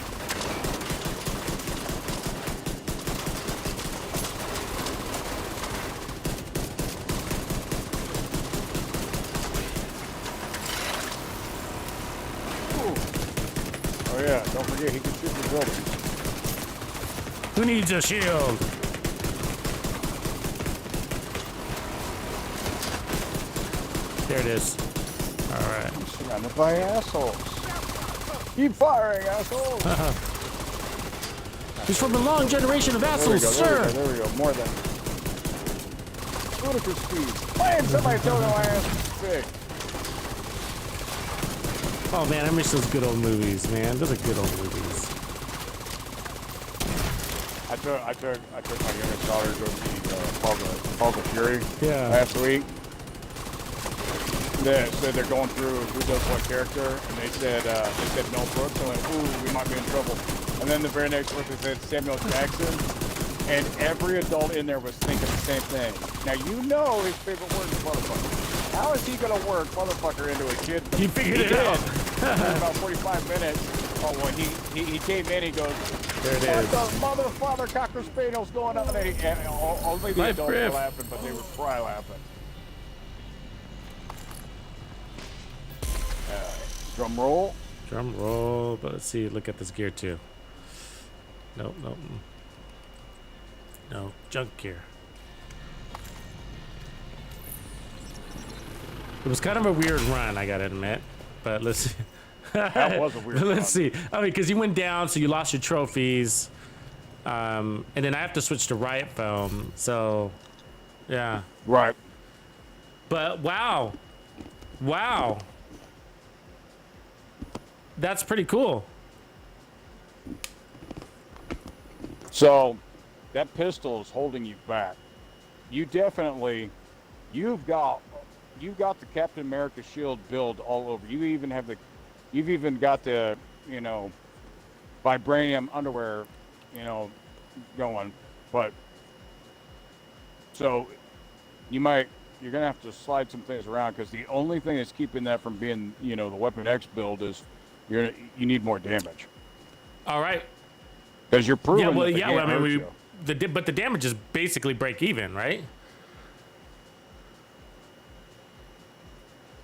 Oh yeah, don't forget he can shoot the buildings. Who needs a shield? There it is. All right. I'm surrounded by assholes. Keep firing, assholes! He's from a long generation of There we assholes, go, sir. there we go, more than ludicrous speed. Man, somebody tell me my ass is big. Oh man, I miss those good old movies, man. Those are good old movies. I took my youngest daughter to go see Falls of Fury Yeah. last week. So they're going through who does what character, and they said Mel Brooks. I went, ooh, we might be in trouble. And then the very next one they said Samuel Jackson, and every adult in there was thinking the same thing. Now you know his favorite word is motherfucker. How is he gonna work motherfucker into a kid? He figured it out. In about 45 minutes. Oh, when he came in, he goes, there it what is. the mother father cocker spaniel's going on? And only the adults were laughing, but they were probably laughing. Drum roll. Drum roll, but let's see, look at this gear too. Nope. No, junk gear. It was kind of a weird run, I gotta admit, but let's see. That was a weird run. Let's see. I mean, because you went down, so you lost your trophies. And then I have to switch to riot foam, so yeah. Right. But wow. That's pretty cool. So that pistol is holding you back. You've got the Captain America shield build all over. You've even got the, vibranium underwear, going. But so you're gonna have to slide some things around, because the only thing that's keeping that from being, the Weapon X build is you need more damage. All right. Because you're proving. But the damage is basically break even, right?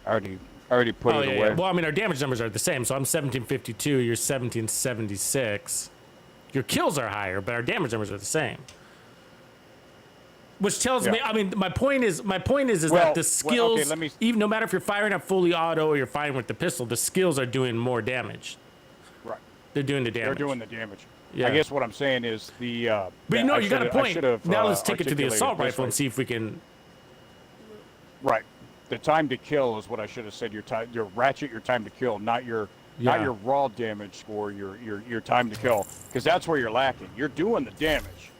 I already put it away. Yeah. Well, I mean, our damage numbers are the same, so I'm 1752, you're 1776. Your kills are higher, but our damage numbers are the same. Which tells me, I mean, my point is that the skills, even no matter if you're firing at fully auto or you're firing with the pistol, the skills are doing more damage. Right. They're doing the damage. They're doing the damage. Yeah. I guess what I'm saying is the. But you got a point. Now let's take it to the assault rifle and see if we can. Right. The time to kill is what I should have said. Your ratchet, your time to kill, not your raw damage score. Your time to kill, because that's where you're lacking. You're doing the damage.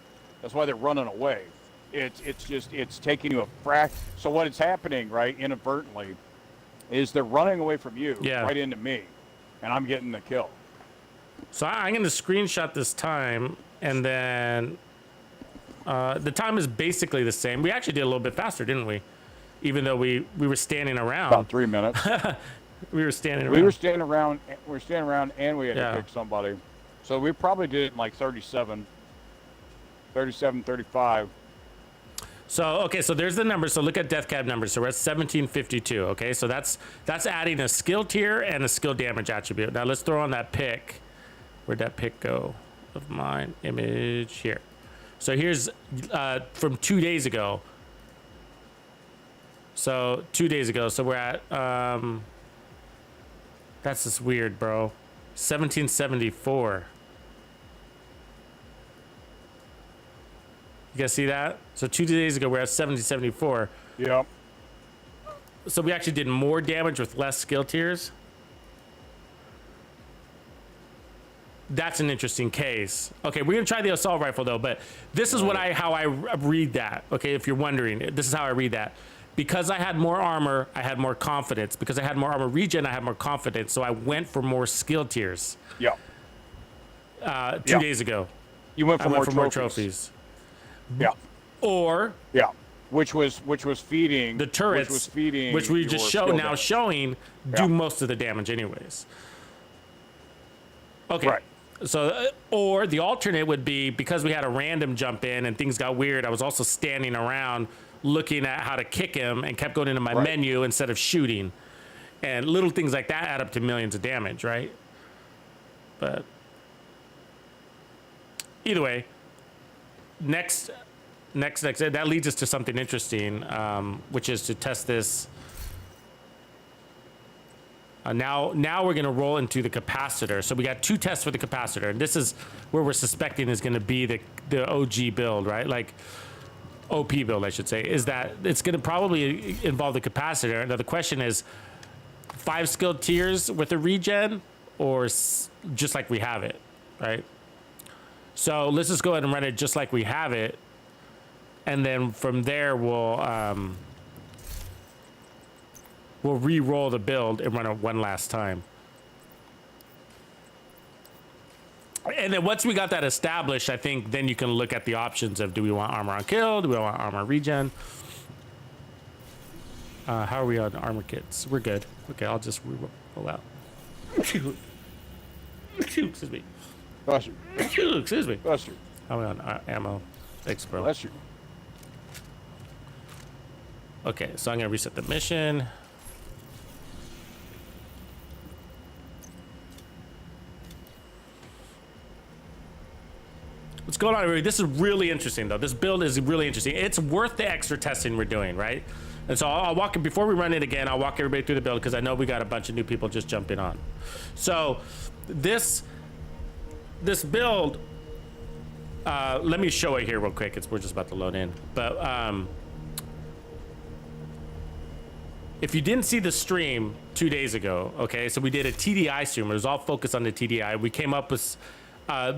That's why they're running away. It's taking you a fraction. So what is happening, right, inadvertently, is they're running away from you right into me, and I'm getting the kill. So I'm going to screenshot this time, and then the time is basically the same. We actually did a little bit faster, didn't we? Even though we were standing around. About 3 minutes. We were standing around. We were standing around, and we had to pick somebody. So we probably did it in like 37, 35. So, okay, so there's the numbers. So look at death cab numbers. So we're at 1752, okay? So that's adding a skill tier and a skill damage attribute. Now let's throw on that pick. Where'd that pick go of mine? Image here. So here's from 2 days ago. So 2 days ago. So we're at, that's just weird, bro. 1774. You guys see that? So 2 days ago, we're at 1774. Yep. So we actually did more damage with less skill tiers. That's an interesting case. Okay, we're gonna try the assault rifle though, but this is how I read that. Okay, if you're wondering, this is how I read that. Because I had more armor, I had more confidence. Because I had more armor regen, I had more confidence. So I went for more skill tiers. Yeah. 2 days ago. You went for more trophies. Yeah. Or which was feeding the turrets, which we just showing do most of the damage anyways. Okay. Right. So, or the alternate would be, because we had a random jump in and things got weird, I was also standing around looking at how to kick him and kept going into my menu instead of shooting. And little things like that add up to millions of damage, right? But either way, next, that leads us to something interesting, which is to test this. Now we're going to roll into the capacitor. So we got 2 tests for the capacitor, and this is where we're suspecting is going to be the OG build, right? Like OP build, I should say, is that it's going to probably involve the capacitor. Now the question is 5 skill tiers with a regen, or just like we have it, right? So let's just go ahead and run it just like we have it. And then from there, we'll we'll re-roll the build and run it one last time. And then once we got that established, I think then you can look at the options of, do we want armor on kill? Do we want armor regen? How are we on armor kits? We're good. Okay, I'll just roll out. Excuse me. Bless you. Excuse me. Bless you. How are we on ammo? Thanks, bro. Bless you. Okay, so I'm gonna reset the mission. What's going on, everybody? This is really interesting, though. This build is really interesting. It's worth the extra testing we're doing, right? And so I'll walk it, before we run it again, I'll walk everybody through the build because I know we got a bunch of new people just jumping on. So this build, let me show it here real quick. We're just about to load in. But if you didn't see the stream 2 days ago, okay, so we did a TDI stream. It was all focused on the TDI. We came up with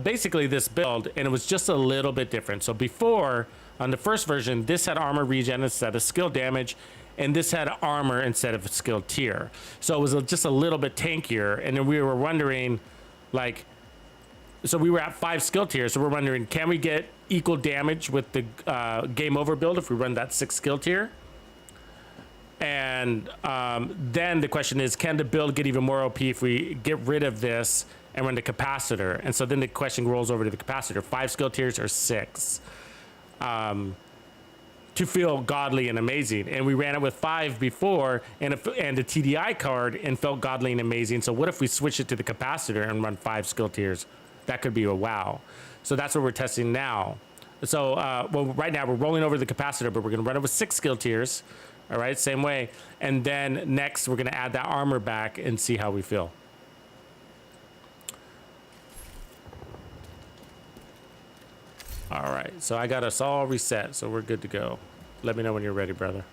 basically this build, and it was just a little bit different. So before, on the first version, this had armor regen instead of skill damage, and this had armor instead of skill tier. So it was just a little bit tankier, and then we were wondering, like, so we were at 5 skill tiers, so we're wondering, can we get equal damage with the game over build if we run that 6 skill tier? And then the question is, can the build get even more OP if we get rid of this and run the capacitor? And so then the question rolls over to the capacitor, 5 skill tiers or 6, to feel godly and amazing. And we ran it with 5 before and the TDI card and felt godly and amazing. So what if we switch it to the capacitor and run 5 skill tiers? That could be a wow. So that's what we're testing now. So well, right now we're rolling over the capacitor, but we're gonna run it with 6 skill tiers. All right, same way. And then next we're gonna add that armor back and see how we feel. All right, so I got us all reset, so we're good to go. Let me know when you're ready, brother.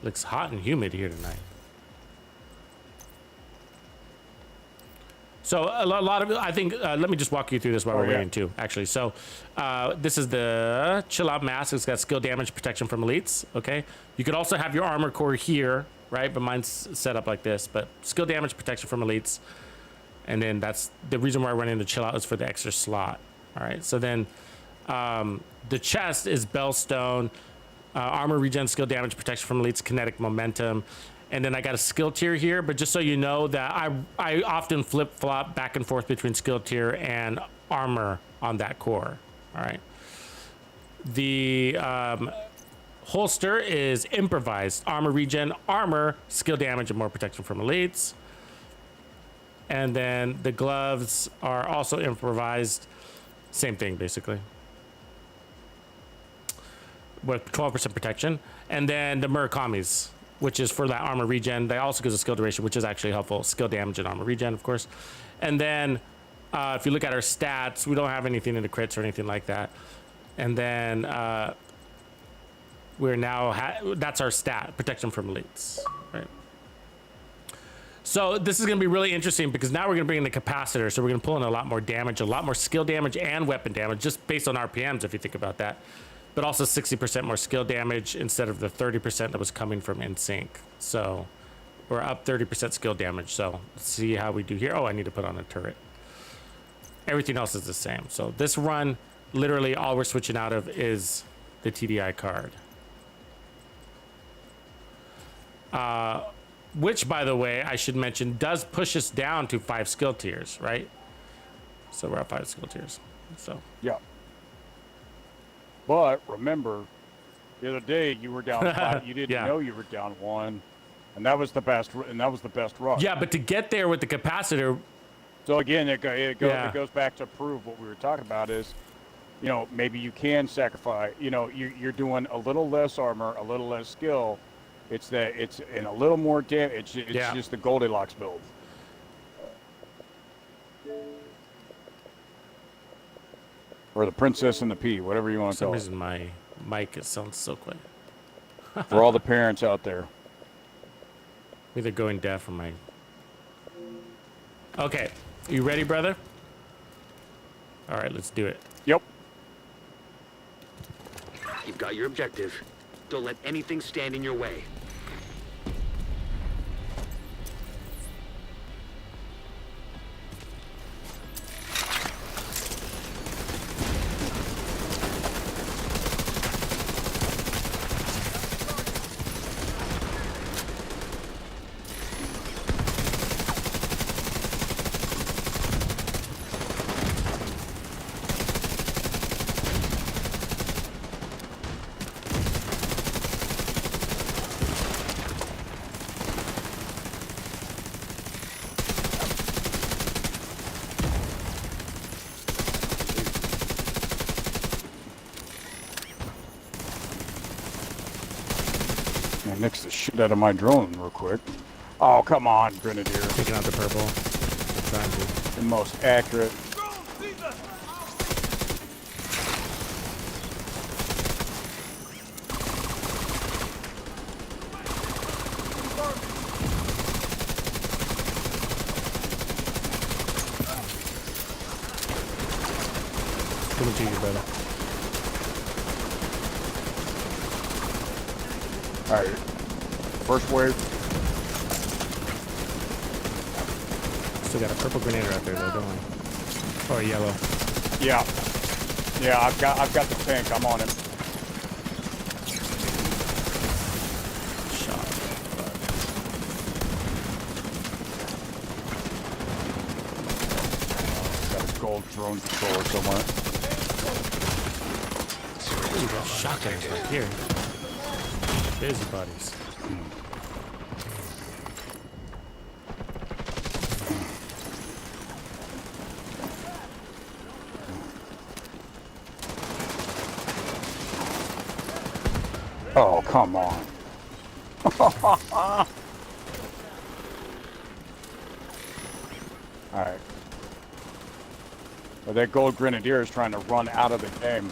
Looks hot and humid here tonight. So a lot of, I think, let me just walk you through this while we're waiting too, actually. So this is the chill out mask. It's got skill damage protection from elites, okay? You could also have your armor core here, right? But mine's set up like this, but skill damage protection from elites. And then that's the reason why we're running the chill out is for the extra slot. All right, so then the chest is Bellstone, armor regen, skill damage protection from elites, kinetic momentum. And then I got a skill tier here, but just so you know that I often flip-flop back and forth between skill tier and armor on that core, all right? The holster is improvised, armor regen, armor, skill damage, and more protection from elites. And then the gloves are also improvised, same thing basically, with 12% protection. And then the Murakamis, which is for that armor regen. That also gives a skill duration, which is actually helpful. Skill damage and armor regen, of course. And then if you look at our stats, we don't have anything in the crits or anything like that. And then we're now, that's our stat, protection from elites, right? So this is gonna be really interesting because now we're gonna bring in the capacitor. So we're gonna pull in a lot more damage, a lot more skill damage and weapon damage, just based on RPMs, if you think about that. But also 60% more skill damage instead of the 30% that was coming from InSync. So we're up 30% skill damage. So let's see how we do here. Oh, I need to put on a turret. Everything else is the same. So this run, literally all we're switching out of is the TDI card. Which, by the way, I should mention, does push us down to 5 skill tiers, right? So we're at 5 skill tiers. So yeah. But remember, the other day you were down 5. You didn't know you were down 1, and that was the best. And that was the best run. Yeah, but to get there with the capacitor. So again, it goes back to prove what we were talking about is, you know, maybe you can sacrifice. You know, you're doing a little less armor, a little less skill. It's in a little more damage. It's just the Goldilocks build. Or the Princess and the Pea, whatever you want to call it. For some reason, my mic sounds so quiet. For all the parents out there. Either going deaf or my... Okay, you ready, brother? All right, let's do it. Yep. You've got your objective. Don't let anything stand in your way. Nix the shit out of my drone real quick. Oh, come on, Grenadier. Taking out the purple. I'm trying to. The most accurate. Coming to you, brother. Alright. First wave. Still got a purple grenadier out there though, don't we? Or a yellow. Yeah. Yeah, I've got the tank. I'm on him. Shot. Got a gold drone controller somewhere. Ooh, got shotguns right here. Busybodies. Oh, come on. Alright. Well, that gold grenadier is trying to run out of the game.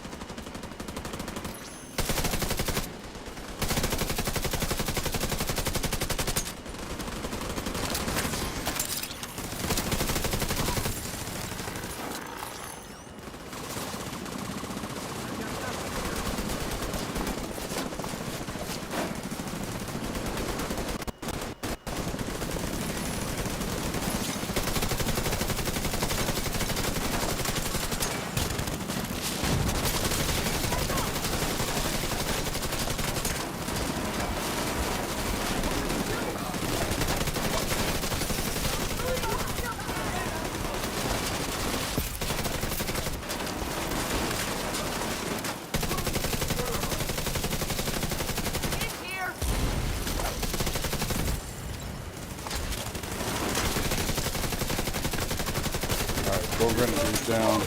Gold grenadier's down.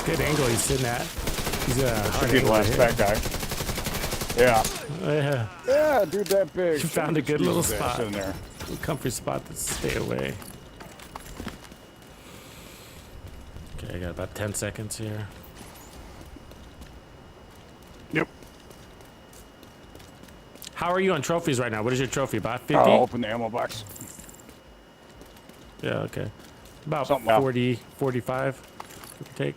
Good angle he's sitting at. He's Should be the last fat guy. Yeah. Yeah. Yeah, dude, that big. You found a good little spot. In there. A comfy spot to stay away. Okay, I got about 10 seconds here. Yep. How are you on trophies right now? What is your trophy? About 50? I'll open the ammo box. Yeah, okay. About Something 40, 45, give or take.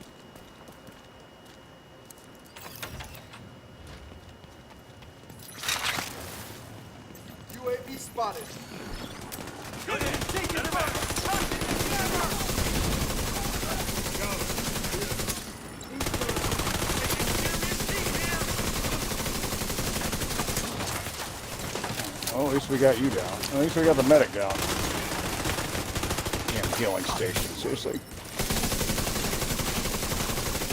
UAV spotted. Oh, at least we got you down. At least we got the medic down. Damn healing station, seriously.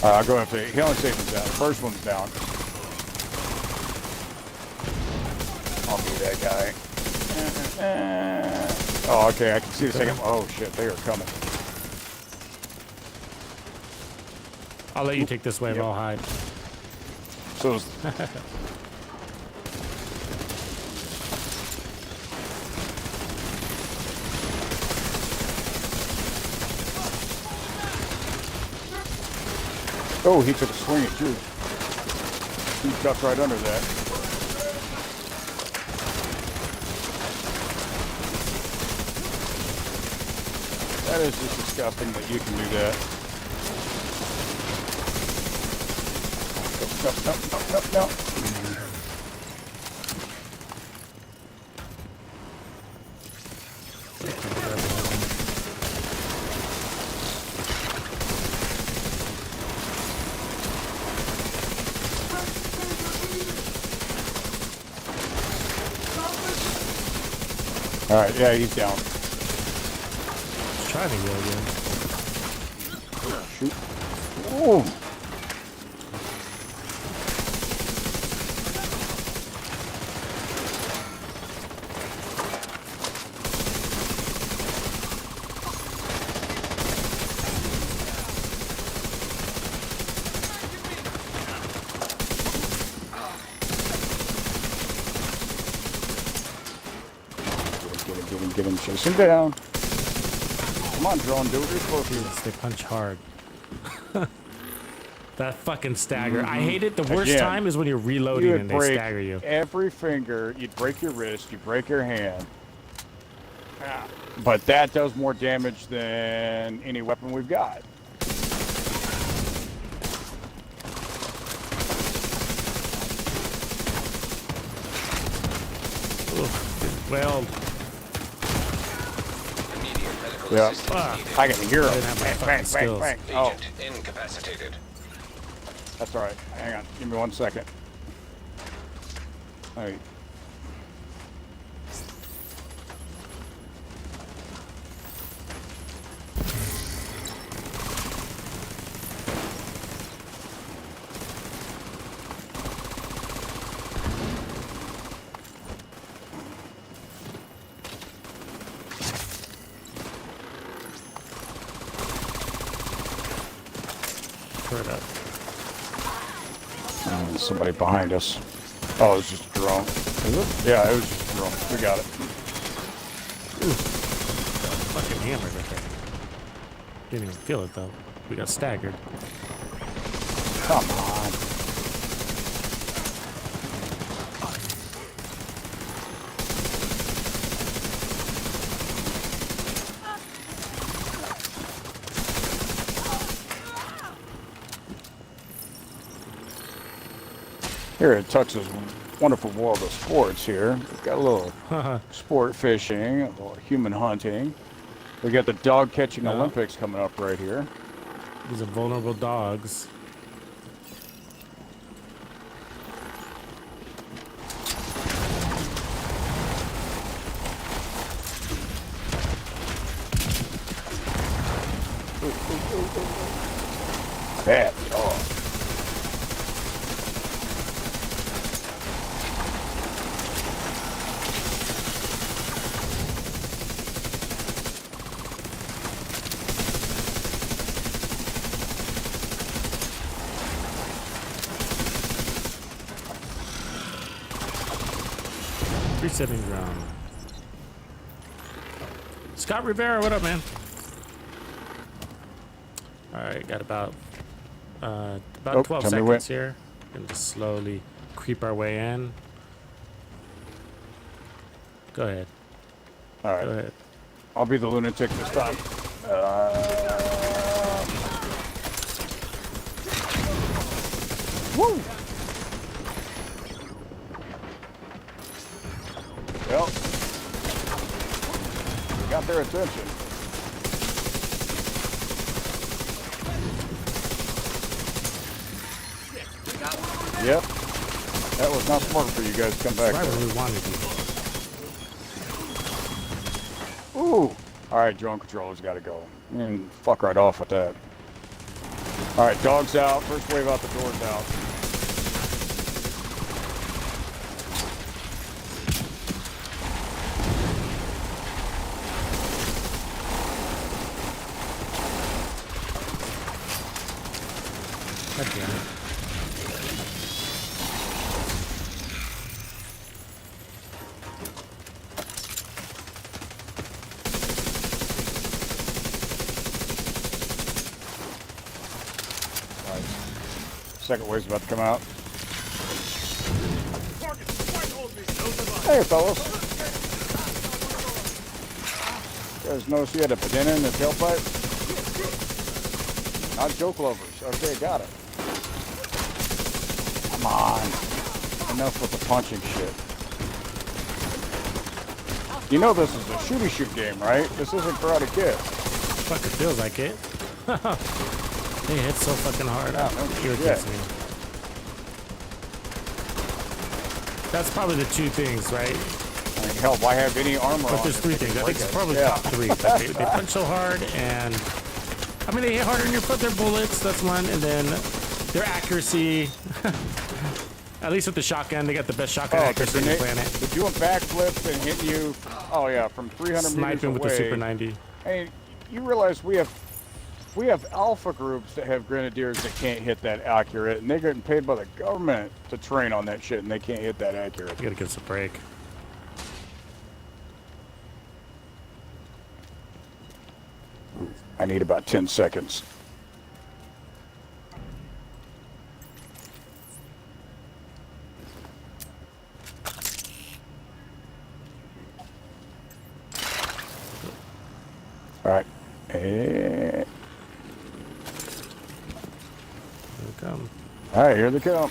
I'll go after the healing station's down. First one's down. I'll be that guy. Oh, okay, I can see the second. Oh shit, they are coming. I'll let you take this wave, Yep. I'll hide. So oh, he took a swing at you. He ducked right under that. That is just disgusting that you can do that. No. All right, yeah, he's down. Just trying to go again. Shoot. Ooh. Get him, chase him down. Come on, drone, do what you're supposed to. Yes, they punch hard. That fucking stagger. I hate it. The worst Again, time is when you're reloading You and would they break stagger you. every finger, you'd break your wrist, you'd break your hand. But that does more damage than any weapon we've got. Well, Yeah, fuck. I can hear I him. didn't have my Bang, fucking bang, bang, skills. bang. Oh, Agent incapacitated. that's all right. Hang on, give me 1 second. All right. Turn up. Oh, somebody behind us. Oh, it was just a drone. Is it? Yeah, it was just a drone. We got it. Fucking hammer right there. Didn't even feel it though. We got staggered. Come on. Here at Tux's wonderful world of sports here, we've got a little sport fishing, a little human hunting. We got the dog catching Olympics coming up right here. These are vulnerable dogs. Bad dog. Resetting ground. Scott Rivera, what up, man? All right, got about 12 tell me seconds when. here. Gonna just slowly creep our way in. Go ahead. All right. Go ahead. I'll be the lunatic this time. Woo! Well, we got their attention. Yep. That was not smart for you guys to come back Right there. where we wanted you. Ooh. All right, drone controller's got to go. And fuck right off with that. All right, dogs out. First wave out the door's out. God damn it. Second wave's about to come out. Hey, fellas. You guys notice you had a banana in the tailpipe? Not joke lovers. Okay, got it. Come on. Enough with the punching shit. You know this is a shooty shoot game, right? This isn't Karate Kid. Fuck, it feels like it. They hit so fucking hard. Yeah, no It irritates me. That's probably the two things, right? I mean, hell, why have any armor on? But there's three things. I think it's probably Yeah. top three. Like they punch so hard, and I mean they hit harder than your foot. Their bullets. That's one, and then their accuracy. At least with the shotgun, they got the best shotgun accuracy on the planet. They're doing backflips and hitting you. Oh yeah, from 300 meters away. Sniping with the Super 90. Hey, you realize we have alpha groups that have grenadiers that can't hit that accurate, and they're getting paid by the government to train on that shit, and they can't hit that accurate. You gotta give us a break. I need about 10 seconds. All right. Here we come. All right, here they come.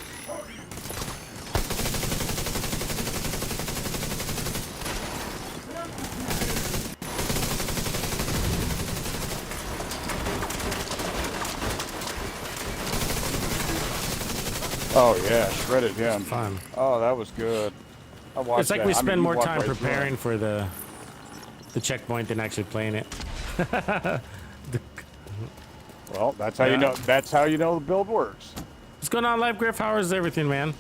Oh yeah, shredded him. Fun. Oh, that was good. I watched It's like that. we I mean, spend you more walked time right through it. preparing for the checkpoint than actually playing it. Well, that's how you know. That's how you know the build works. What's going on, Live Griff? How is everything, man?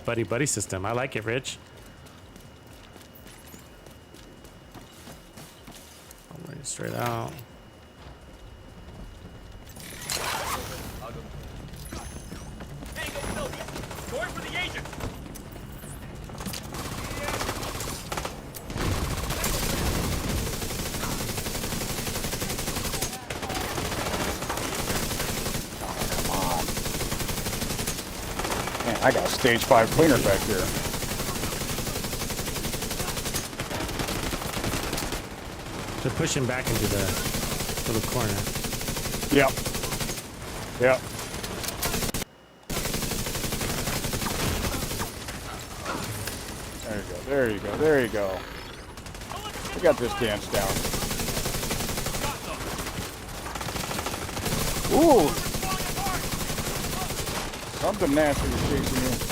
buddy system. I like it, Rich. I'm ready straight out. Going for the agent. Man, I got a stage 5 cleaner back here. They're pushing back into the little corner. Yep. Yep. There you go. There you go. There you go. We got this dance down. Ooh. Something nasty is chasing you.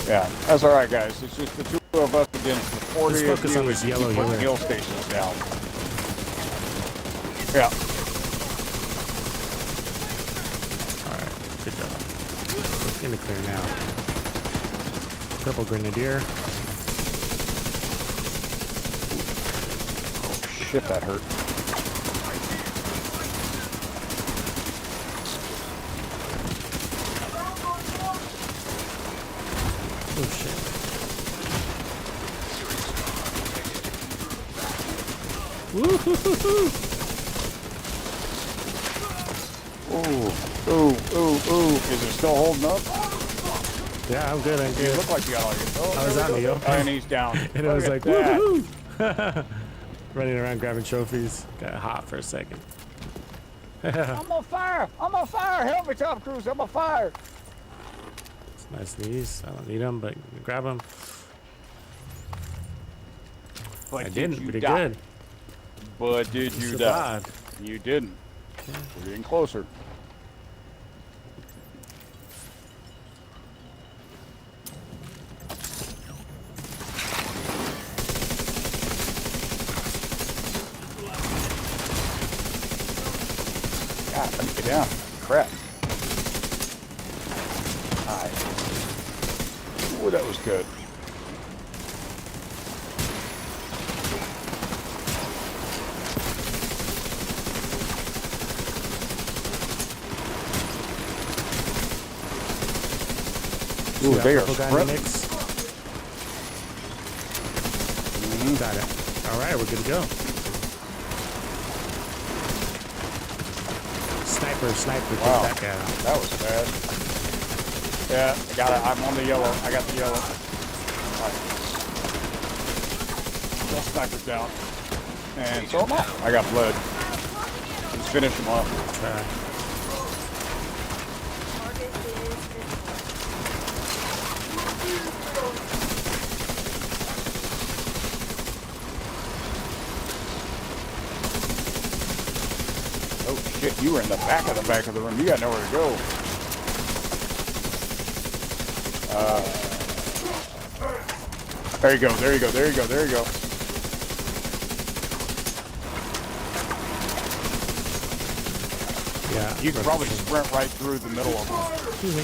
Yeah, that's all right, guys. It's just the two of us against the 40 Let's of focus you on this and yellow keep putting here. heal stations down. Yeah. Alright, good job. It's gonna clear now. Purple Grenadier. Shit, that hurt. Oh shit. Woo-hoo-hoo-hoo. Ooh. Is it still holding up? Yeah, I'm good. I'm You good. look like you got all your... Oh, I was there on we it, go. yo. And he's down. And I was like, Look at that. woohoo! Running around grabbing trophies. Got hot for a second. I'm on fire! I'm on fire! Help me, Tom Cruise! I'm on fire! It's nice knees. I don't need them, but grab them. But I didn't. you Pretty die? good. But did you die? Survived. You didn't. We're getting closer. God, let me get down. Crap. Alright. Ooh, that was good. Ooh, Yeah, they are purple guy in the sprint. mix. Got it. All right, we're good to go. Sniper, Wow. take that guy out. That was bad. Yeah, I got it. I'm on the yellow. I got the yellow. All right. That sniper's down. And so am I. I got blood. Let's finish him off. Okay. Oh shit, you were in the back of the room. You got nowhere to go. There you go, there you go, there you go, there you go. Yeah. You can probably sprint right through the middle of them. Excuse me.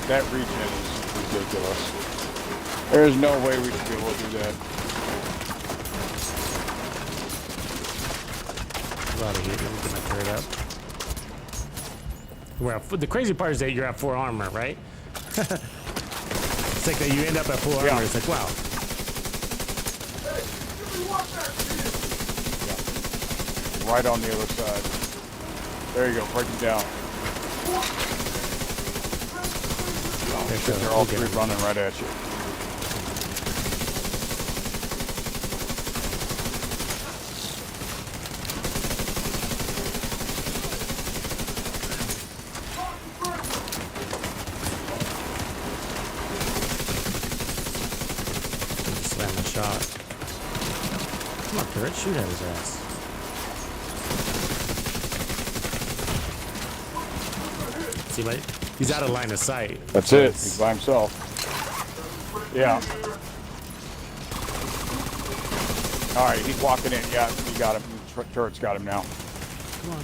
That regen is ridiculous. There's no way we should be able to do that. A lot of heat. Let me get my turret up. Well, the crazy part is that you're at 4 armor, right? It's like that you end up at full armor. Yeah. It's like, wow. Yeah. Right on the other side. There you go, break him down. They're all three running right at you. Slam a shot. Come on, turret, shoot at his ass. See, like, he's out of line of sight. That's it. He's by himself. Yeah. All right, he's walking in. Yeah, you got him. Turret's got him now. Come on.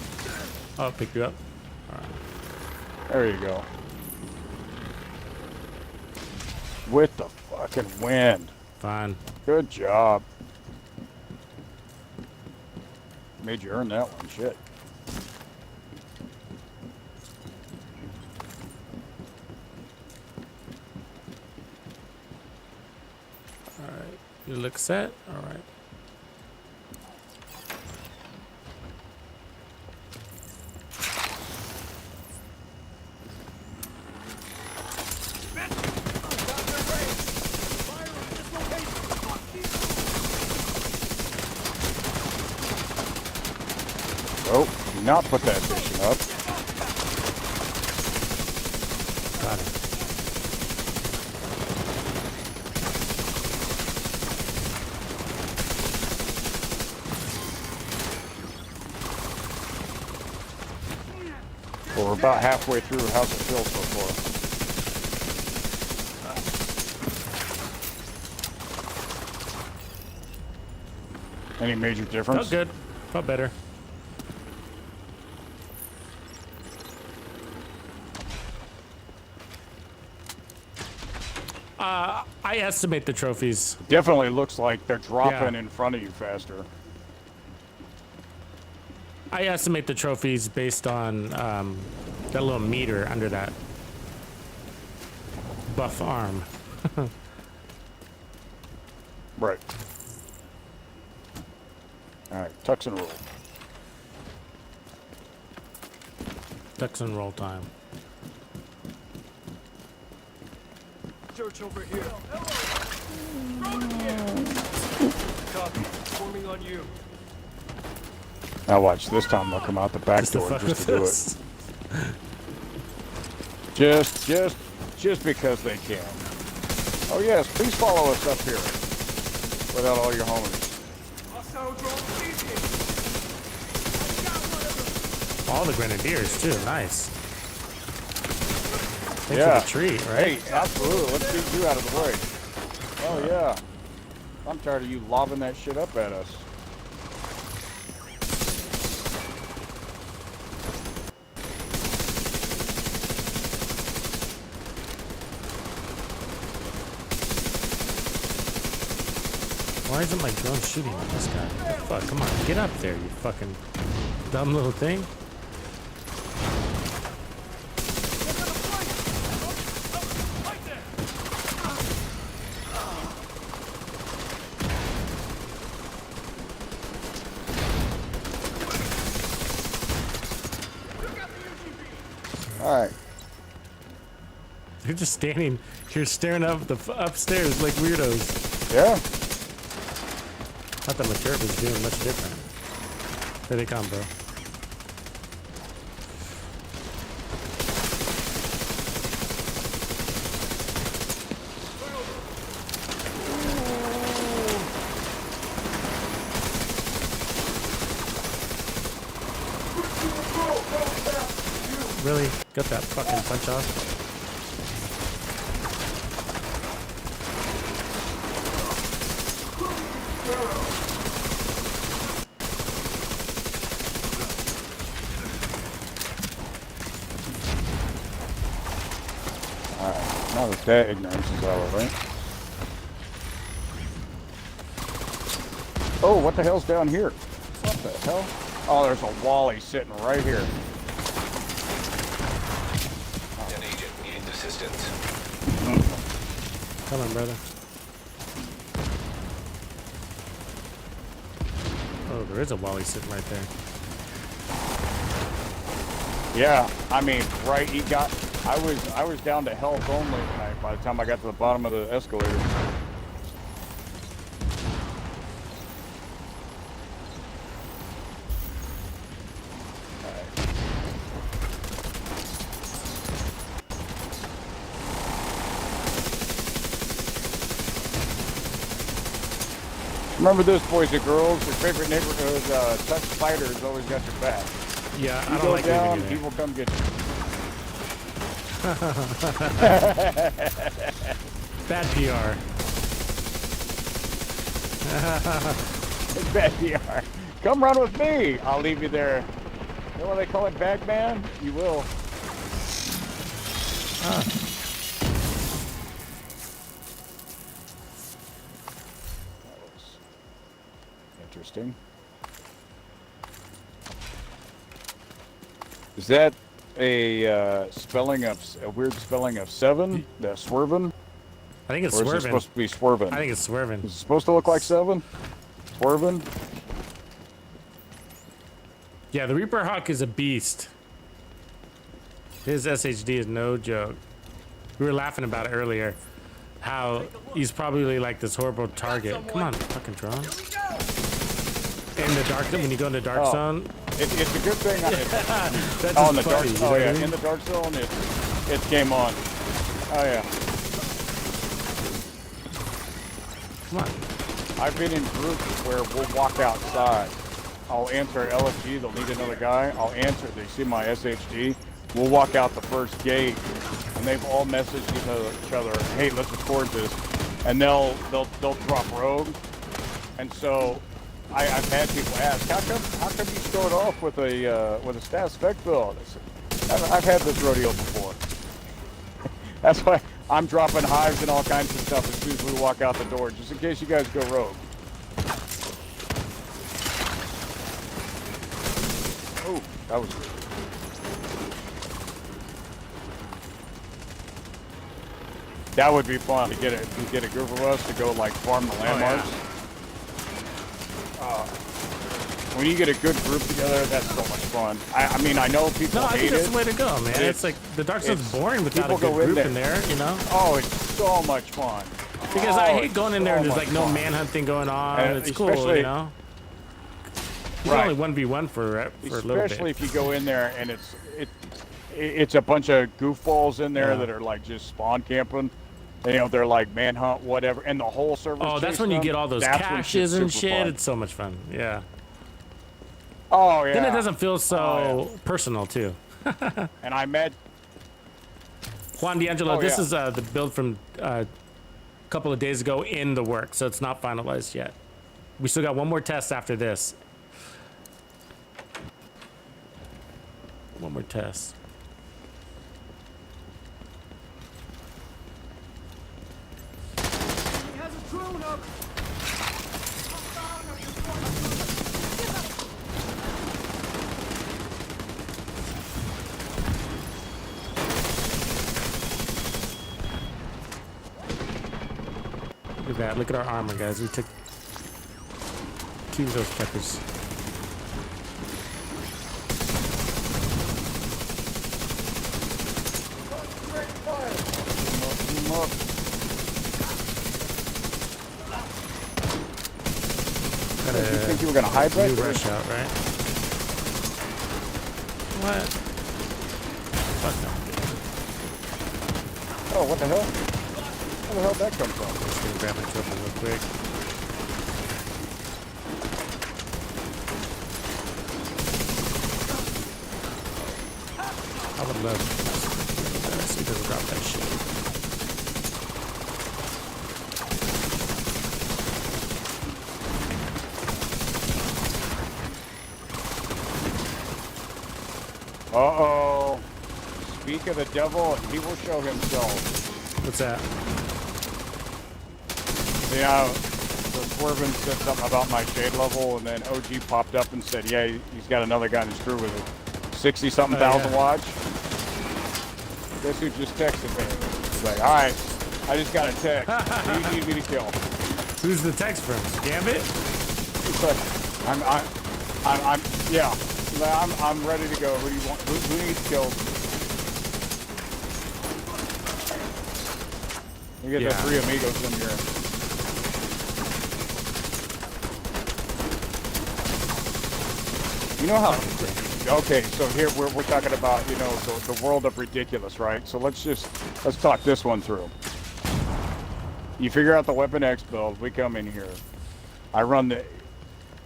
I'll pick you up. All right. There you go. With the fucking wind. Fine. Good job. Made you earn that one. Shit. All right. You look set? All right. Oh, do not put that station up. Got it. Well, we're about halfway through House of Phil so far. Any major difference? Felt good. Felt better. I estimate the trophies. Definitely looks like they're dropping Yeah. in front of you faster. I estimate the trophies based on that little meter under that buff arm. Right. All right, tux and roll. Ducks and roll time. Search over here. Copy. Forming on you. Now watch, this time they'll come out the back Just to door fuck just with to do us. it. Just because they can. Oh yes, please follow us up here. Without all your homies. Hostile drone seizing. All the grenadiers too. Nice. Thanks Yeah. for the treat, right? Hey, absolutely. Let's get you out of the way. Oh yeah. I'm tired of you lobbing that shit up at us. Why isn't my drone shooting at this guy? What the fuck? Come on, get up there, you fucking dumb little thing. All right. They're just standing here staring up the upstairs like weirdos. Yeah. Not that my turret is doing much different. There they come, bro. Really? Got that fucking punch off? Alright, now that ignorance is out, right? Oh, what the hell's down here? What the hell? Oh, there's a Wally sitting right here. An agent needing assistance. Come on, brother. Oh, there is a Wally sitting right there. Yeah, I mean, right, he got... I was down to health only tonight by the time I got to the bottom of the escalator. Remember this, boys and girls. Your favorite neighborhood Tux Fighter's always got your back. Yeah, You I don't go like down, leaving he you will come get you. Bad PR. It's bad PR. Come run with me. I'll leave you there. You know what they call it, Bagman? You will. That was interesting. Is that a spelling of a weird spelling of 7? The swerving? I think it's Or is it swerving. supposed to be swerving? I think it's swerving. Is it supposed to look like 7? Swerving? Yeah, the Reaper Hawk is a beast. His SHD is no joke. We were laughing about it earlier. How he's probably like this horrible target. Come on, fucking drone. In the dark zone, when you go in the dark zone. It's a good thing. That's Oh, in the just dark funny, you zone. know Oh, yeah. what I mean? In the dark zone, it came on. Oh, yeah. Come on. I've been in groups where we'll walk outside. I'll answer LFG. They'll need another guy. I'll answer. They see my SHD. We'll walk out the first gate, and they've all messaged each other. Hey, let's record this, and they'll drop rogue. And so I've had people ask, how come you start off with a stat spec build? I said, I've had this rodeo before. That's why I'm dropping hives and all kinds of stuff as soon as we walk out the door, just in case you guys go rogue. Oh, that was good. That would be fun to get a group of us to go like farm the landmarks. When you get a good group together, that's so much fun. I mean, I know people No, I hate think that's it. the way to go, man. It's like the dark zone's boring without a people good go in group there. in there, you know? Oh, it's so much fun. Because I hate going in there and there's like no manhunting going on. It's cool, especially- you know? You Right. can only 1v1 for a little bit. Especially if you go in there and it's a bunch of goofballs in there Yeah. that are like just spawn camping. You know, they're like manhunt, whatever, and the whole server. Oh, that's when you get all those caches and shit. It's so much fun. Yeah. Oh yeah. Then it doesn't feel so personal too. And I met Juan D'Angelo, Oh, this yeah. is the build from a couple of days ago in the work, so it's not finalized yet. We still got one more test after this. One more test. He has a drone up. Look at that. Look at our armor, guys. We took 2 of those fuckers. got You a think you were gonna hide new right there? rush out, right? What? Fuck no. Oh, what the hell? Where the hell did that come from? I'm just gonna grab my trophy real quick. I would love to see if he doesn't drop that shit. Uh-oh. Speak of the devil, he will show himself. What's that? Yeah, so Swervin said something about my shade level, and then OG popped up and said, yeah, he's got another guy in his crew with a 60-something thousand watch. Guess who just texted me? He's like, all right, I just got a text. Who do you need me to kill? Who's the text from? Gambit? He's like, yeah. He's like, I'm ready to go. Who do you want? Who needs killed? You get the three amigos in here. You know how? Okay, so here we're talking about, you know, the world of ridiculous, right? So let's talk this one through. You figure out the Weapon X build. We come in here. I run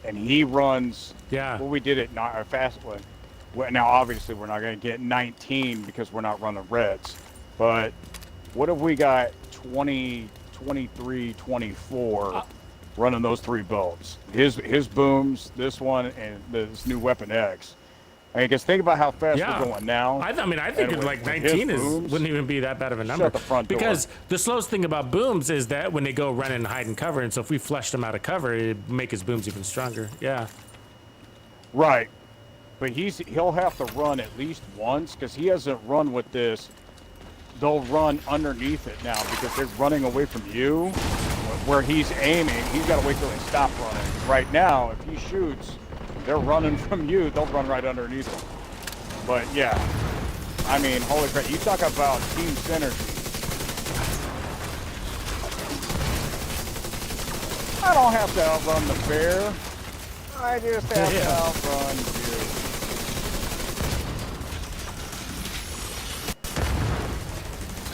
and he runs. Yeah. Well, we did it not a fast one. Well, now obviously we're not going to get 19 because we're not running reds. But what if we got 20, 23, 24 running those three builds? His booms, this one, and this new Weapon X. I guess think about how fast we're going now. I think with, like 19 wouldn't even be that bad of a number. Shut the front door. Because the slowest thing about booms is that when they go run and hide and cover, and so if we flush them out of cover, it'd make his booms even stronger. Yeah. Right. But he'll have to run at least once because he hasn't run with this. They'll run underneath it now because they're running away from you. Where he's aiming, he's got to wait till they stop running. Right now, if he shoots, they're running from you, they'll run right underneath him. But yeah, I mean, holy crap, you talk about team synergy. I don't have to outrun the bear. I just have to outrun you.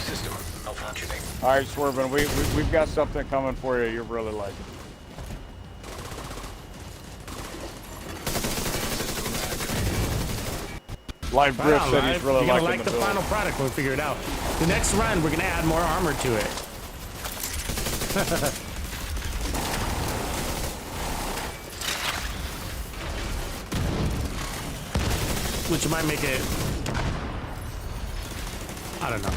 System malfunctioning. All right, Swervin, we've got something coming for you. You're really liking. Live Griff said he's really You're gonna liking like the build. final product when we figure it out. The next run, we're gonna add more armor to it. Which might make it, I don't know.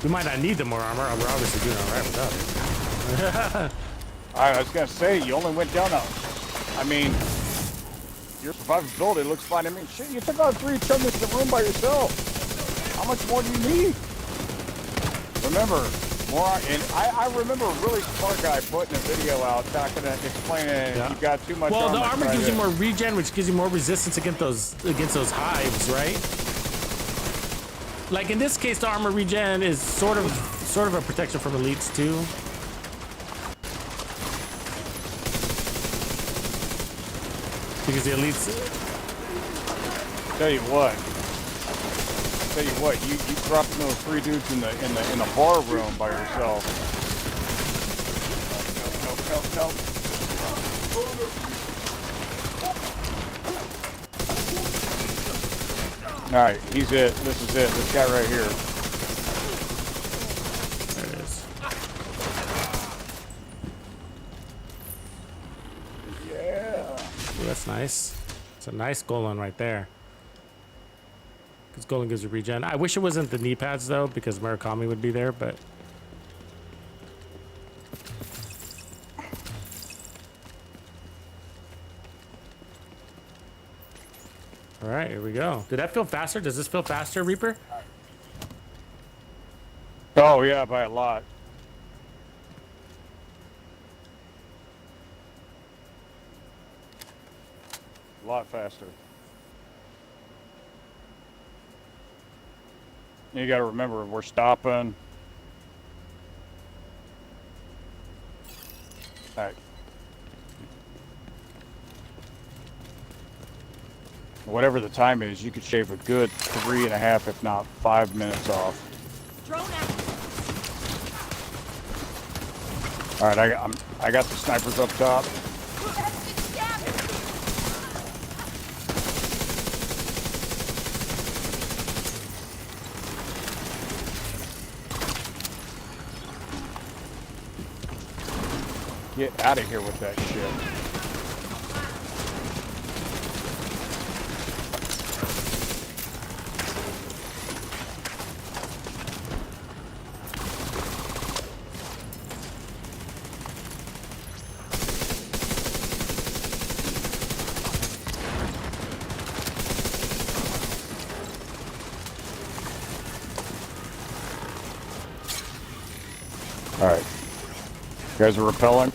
We might not need the more armor. We're obviously doing all right without it. I was gonna say you only went down I mean, your survivability looks fine. I mean, shit, you took out 3 chunks in the room by yourself. How much more do you need? Remember, and I remember a really smart guy putting a video out talking, explaining you got too much armor. Well, the armor gives you more regen, which gives you more resistance against those hives, right? Like in this case, the armor regen is sort of a protection from elites too. Because the elites. Tell you what, you dropped those 3 dudes in the bar room by yourself. No. All right, he's it. This is it. This guy right here. There it is. Yeah. Ooh, that's nice. It's a nice Golan right there. Because Golan gives you regen. I wish it wasn't the knee pads though, because Murakami would be there, but. All right, here we go. Did that feel faster? Does this feel faster, Reaper? Oh yeah, by a lot. A lot faster. You got to remember, we're stopping. All right. Whatever the time is, you could shave a good 3.5, if not 5 minutes off. Drone out. All right, I got the snipers up top. Get out of here with that shit. All right. You guys are repelling.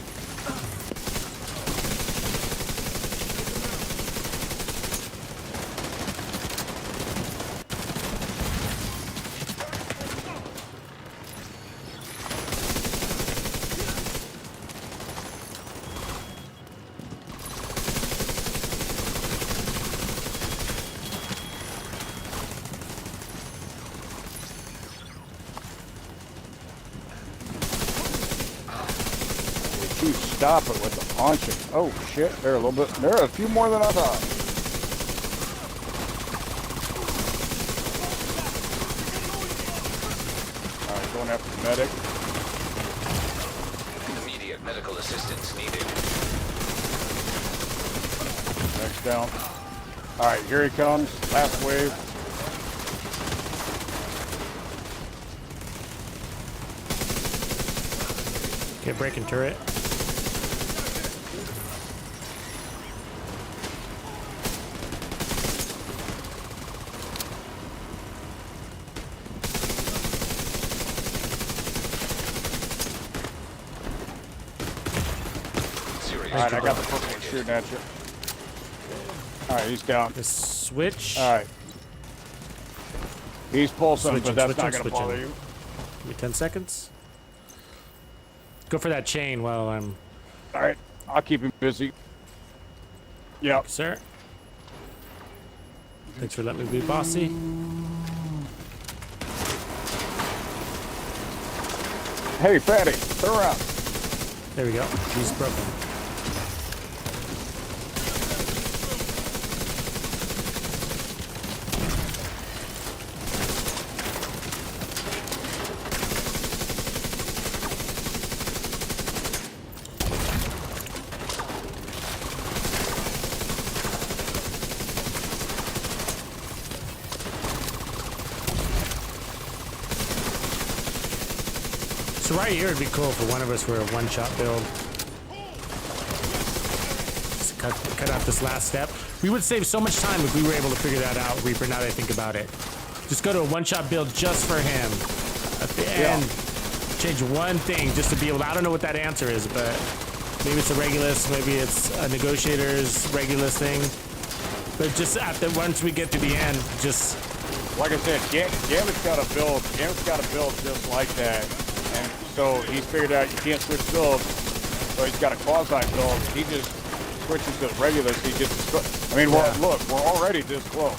You stop it with the punching. Oh shit, they're a little bit, they're a few more than I thought. Alright, going after the medic. Immediate medical assistance needed. Next down. Alright, here he comes. Last wave. Okay, breaking turret. Alright, I got the purple one shooting at you. Alright, he's down. The switch. Alright. He's pulsing, Switching, but that's switching, not going to switching. bother you. Give me 10 seconds. Go for that chain while I'm... Alright, I'll keep him busy. Yep. Sir. Thanks for letting me be bossy. Hey, fatty, turn around. There we go. He's broken. So right here it'd be cool for one of us were a one-shot build. Just cut out this last step. We would save so much time if we were able to figure that out, Reaper, now that I think about it. Just go to a one-shot build just for him. At the end, change one thing just to be able to, I don't know what that answer is, but maybe it's a Regulus, maybe it's a Negotiator's Regulus thing. But just at the, once we get to the end, just... Like I said, Gambit's got a build just like that. And so he's figured out you can't switch builds, so he's got a quasi build. He just switches to regular, so he gets. I mean, look, we're already this close,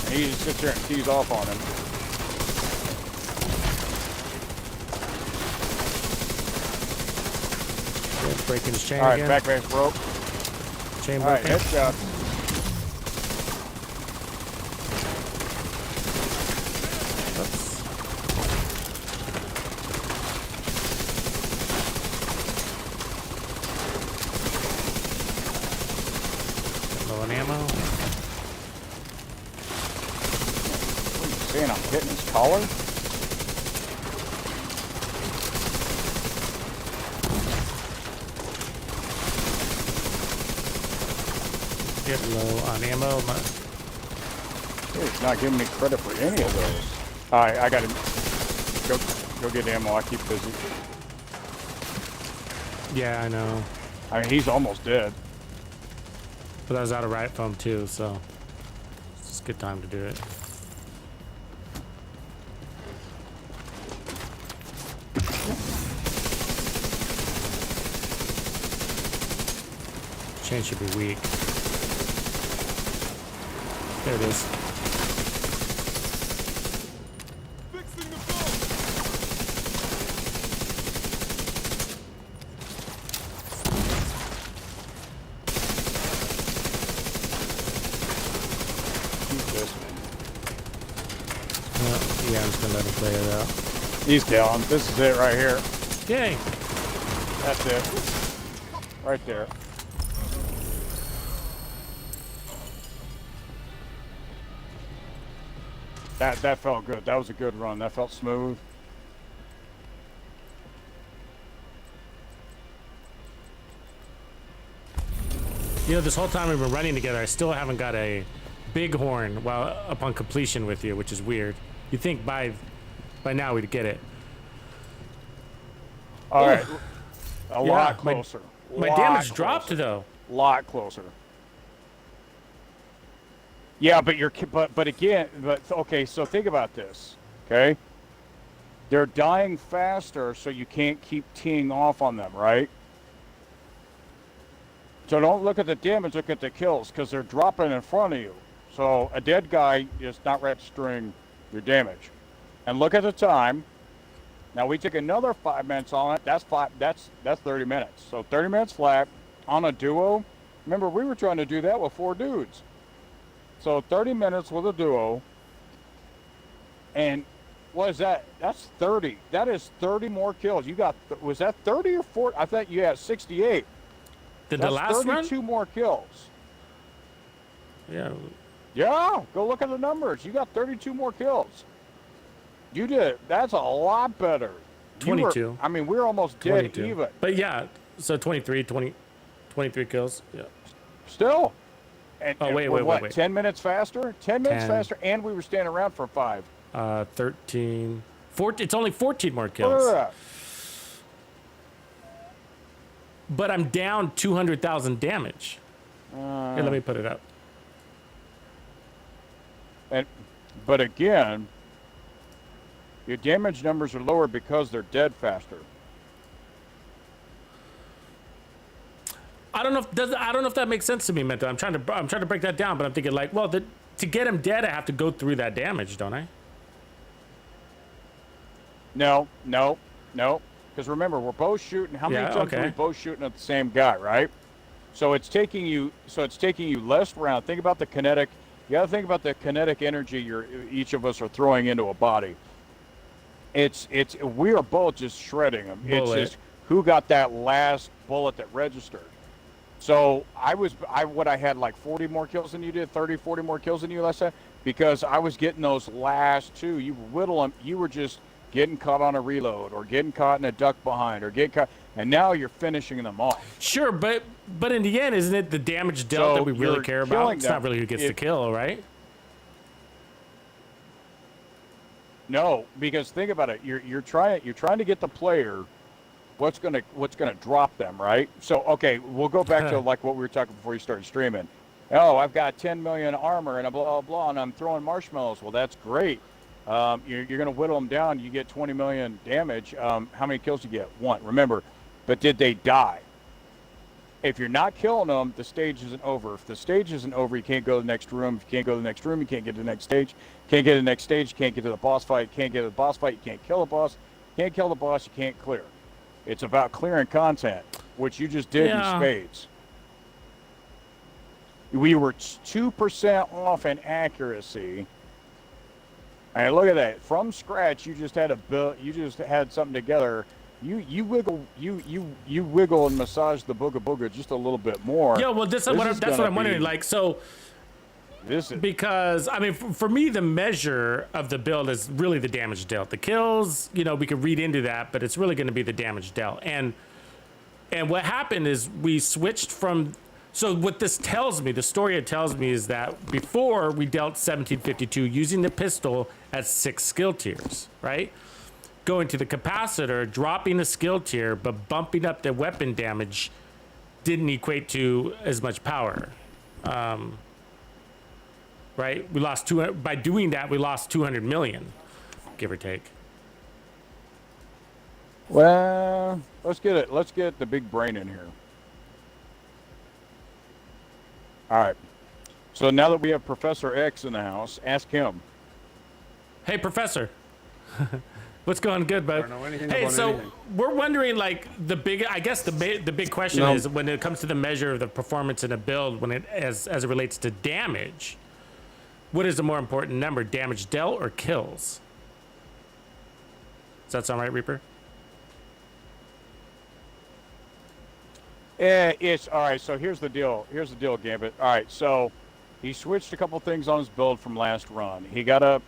and he just sits there and tees off on him. Yeah, breaking his chain All right, again. backpack's broke. Chain All right, breaking. headshot. Low on ammo. What are you saying? I'm hitting his collar? Get low on ammo. He's not giving me credit for any of those. All right, I got to go get ammo. I keep busy. Yeah, I know. I mean, he's almost dead. But I was out of riot foam too, so it's just a good time to do it. chain should be weak. There it is. Fixing the boat. Keep this. Yeah, I'm just gonna let him play it out. He's killing. This is it right here. Yay! That's it. Right there. That felt good. That was a good run. That felt smooth. You know, this whole time we've been running together, I still haven't got a bighorn while upon completion with you, which is weird. You think by now we'd get it. All right. A Yeah, lot closer. My Lot damage dropped closer. though. Lot closer. Yeah, but again, okay, so think about this, okay? They're dying faster, so you can't keep teeing off on them, right? So don't look at the damage, look at the kills, because they're dropping in front of you. So a dead guy is not registering your damage. And look at the time. Now we took another 5 minutes on it. That's 30 minutes. So 30 minutes flat on a duo. Remember, we were trying to do that with 4 dudes. So 30 minutes with a duo. And what is that? That's 30. That is 30 more kills. You got, was that 30 or 40? I thought you had 68. Did That's the last 32 run? more kills. Yeah. Yeah, go look at the numbers. You got 32 more kills. You did. That's a lot better. 22. I mean, we're almost dead 22. even. But yeah, so 23 kills. Yeah. Still. And, Oh, wait, we're wait. 10 minutes faster? 10 minutes 10. faster, and we were standing around for 5. 13, 14. It's only 14 more Look kills. at that. But I'm down 200,000 damage. Here, let me put it up. But again, your damage numbers are lower because they're dead faster. I don't know if that makes sense to me, Mento. I'm trying to break that down, but I'm thinking like, well, to get him dead, I have to go through that damage, don't I? No. Because remember, we're both shooting. How many times are we both shooting at the same guy, right? So it's taking you less round. Think about the kinetic. You got to think about the kinetic energy each of us are throwing into a body. We are both just shredding them. It's just who got that last bullet that registered. So I had like 40 more kills than you did, 30, 40 more kills than you last time, because I was getting those last 2. You whittle them. You were just getting caught on a reload or getting caught in a duck behind or getting caught, and now you're finishing them off. Sure, but in the end, isn't it the damage dealt that we really care about? It's not really who gets the kill, right? No, because think about it. You're trying to get the player what's gonna drop them, right? So okay, we'll go back to like what we were talking before you started streaming. Oh, I've got 10 million armor and a blah blah blah, and I'm throwing marshmallows. Well, that's great. You're gonna whittle them down. You get 20 million damage. How many kills do you get? 1. Remember, but did they die? If you're not killing them, the stage isn't over. If the stage isn't over, you can't go to the next room. If you can't go to the next room, you can't get to the next stage. Can't get to the next stage, you can't get to the boss fight. Can't get to the boss fight, you can't kill the boss. Can't kill the boss, you can't clear. It's about clearing content, which you just did in spades. We were 2% off in accuracy. And look at that. From scratch, you just had something together. You wiggle and massage the booga booga just a little bit more. Yeah, well, that's what I'm wondering. Like, so because I mean, for me, the measure of the build is really the damage dealt. The kills, we could read into that, but it's really going to be the damage dealt. And what happened is we switched from. So what this tells me, the story it tells me, is that before we dealt 1752 using the pistol at 6 skill tiers, right? Going to the capacitor, dropping the skill tier, but bumping up the weapon damage didn't equate to as much power. Right? We lost 200, by doing that, we lost 200 million, give or take. Well, let's get the big brain in here. All right. So now that we have Professor X in the house, ask him. Hey, Professor. What's going good, bud? I don't know anything Hey, about so anything. we're wondering, like, I guess the big question No. is when it comes to the measure of the performance in a build, when it as it relates to damage, what is the more important number, damage dealt or kills? Does that sound right, Reaper? It's all right. So here's the deal. Gambit. All right. So he switched a couple things on his build from last run. He got up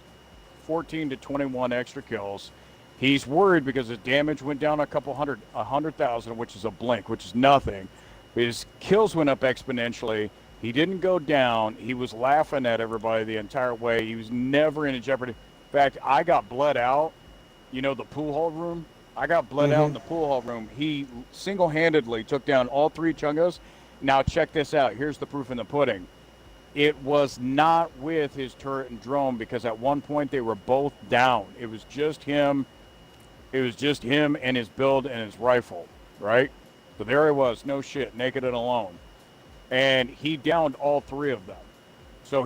14 to 21 extra kills. He's worried because his damage went down a couple 100,000, which is a blink, which is nothing. But his kills went up exponentially. He didn't go down. He was laughing at everybody the entire way. He was never in a jeopardy. In fact, I got bled out. You know, the pool hall room? I got bled out in the pool hall room. He single-handedly took down all 3 chungas. Now check this out. Here's the proof in the pudding. It was not with his turret and drone because at one point they were both down. It was just him. It was just him and his build and his rifle, right? So there he was, no shit, naked and alone. And he downed all 3 of them. So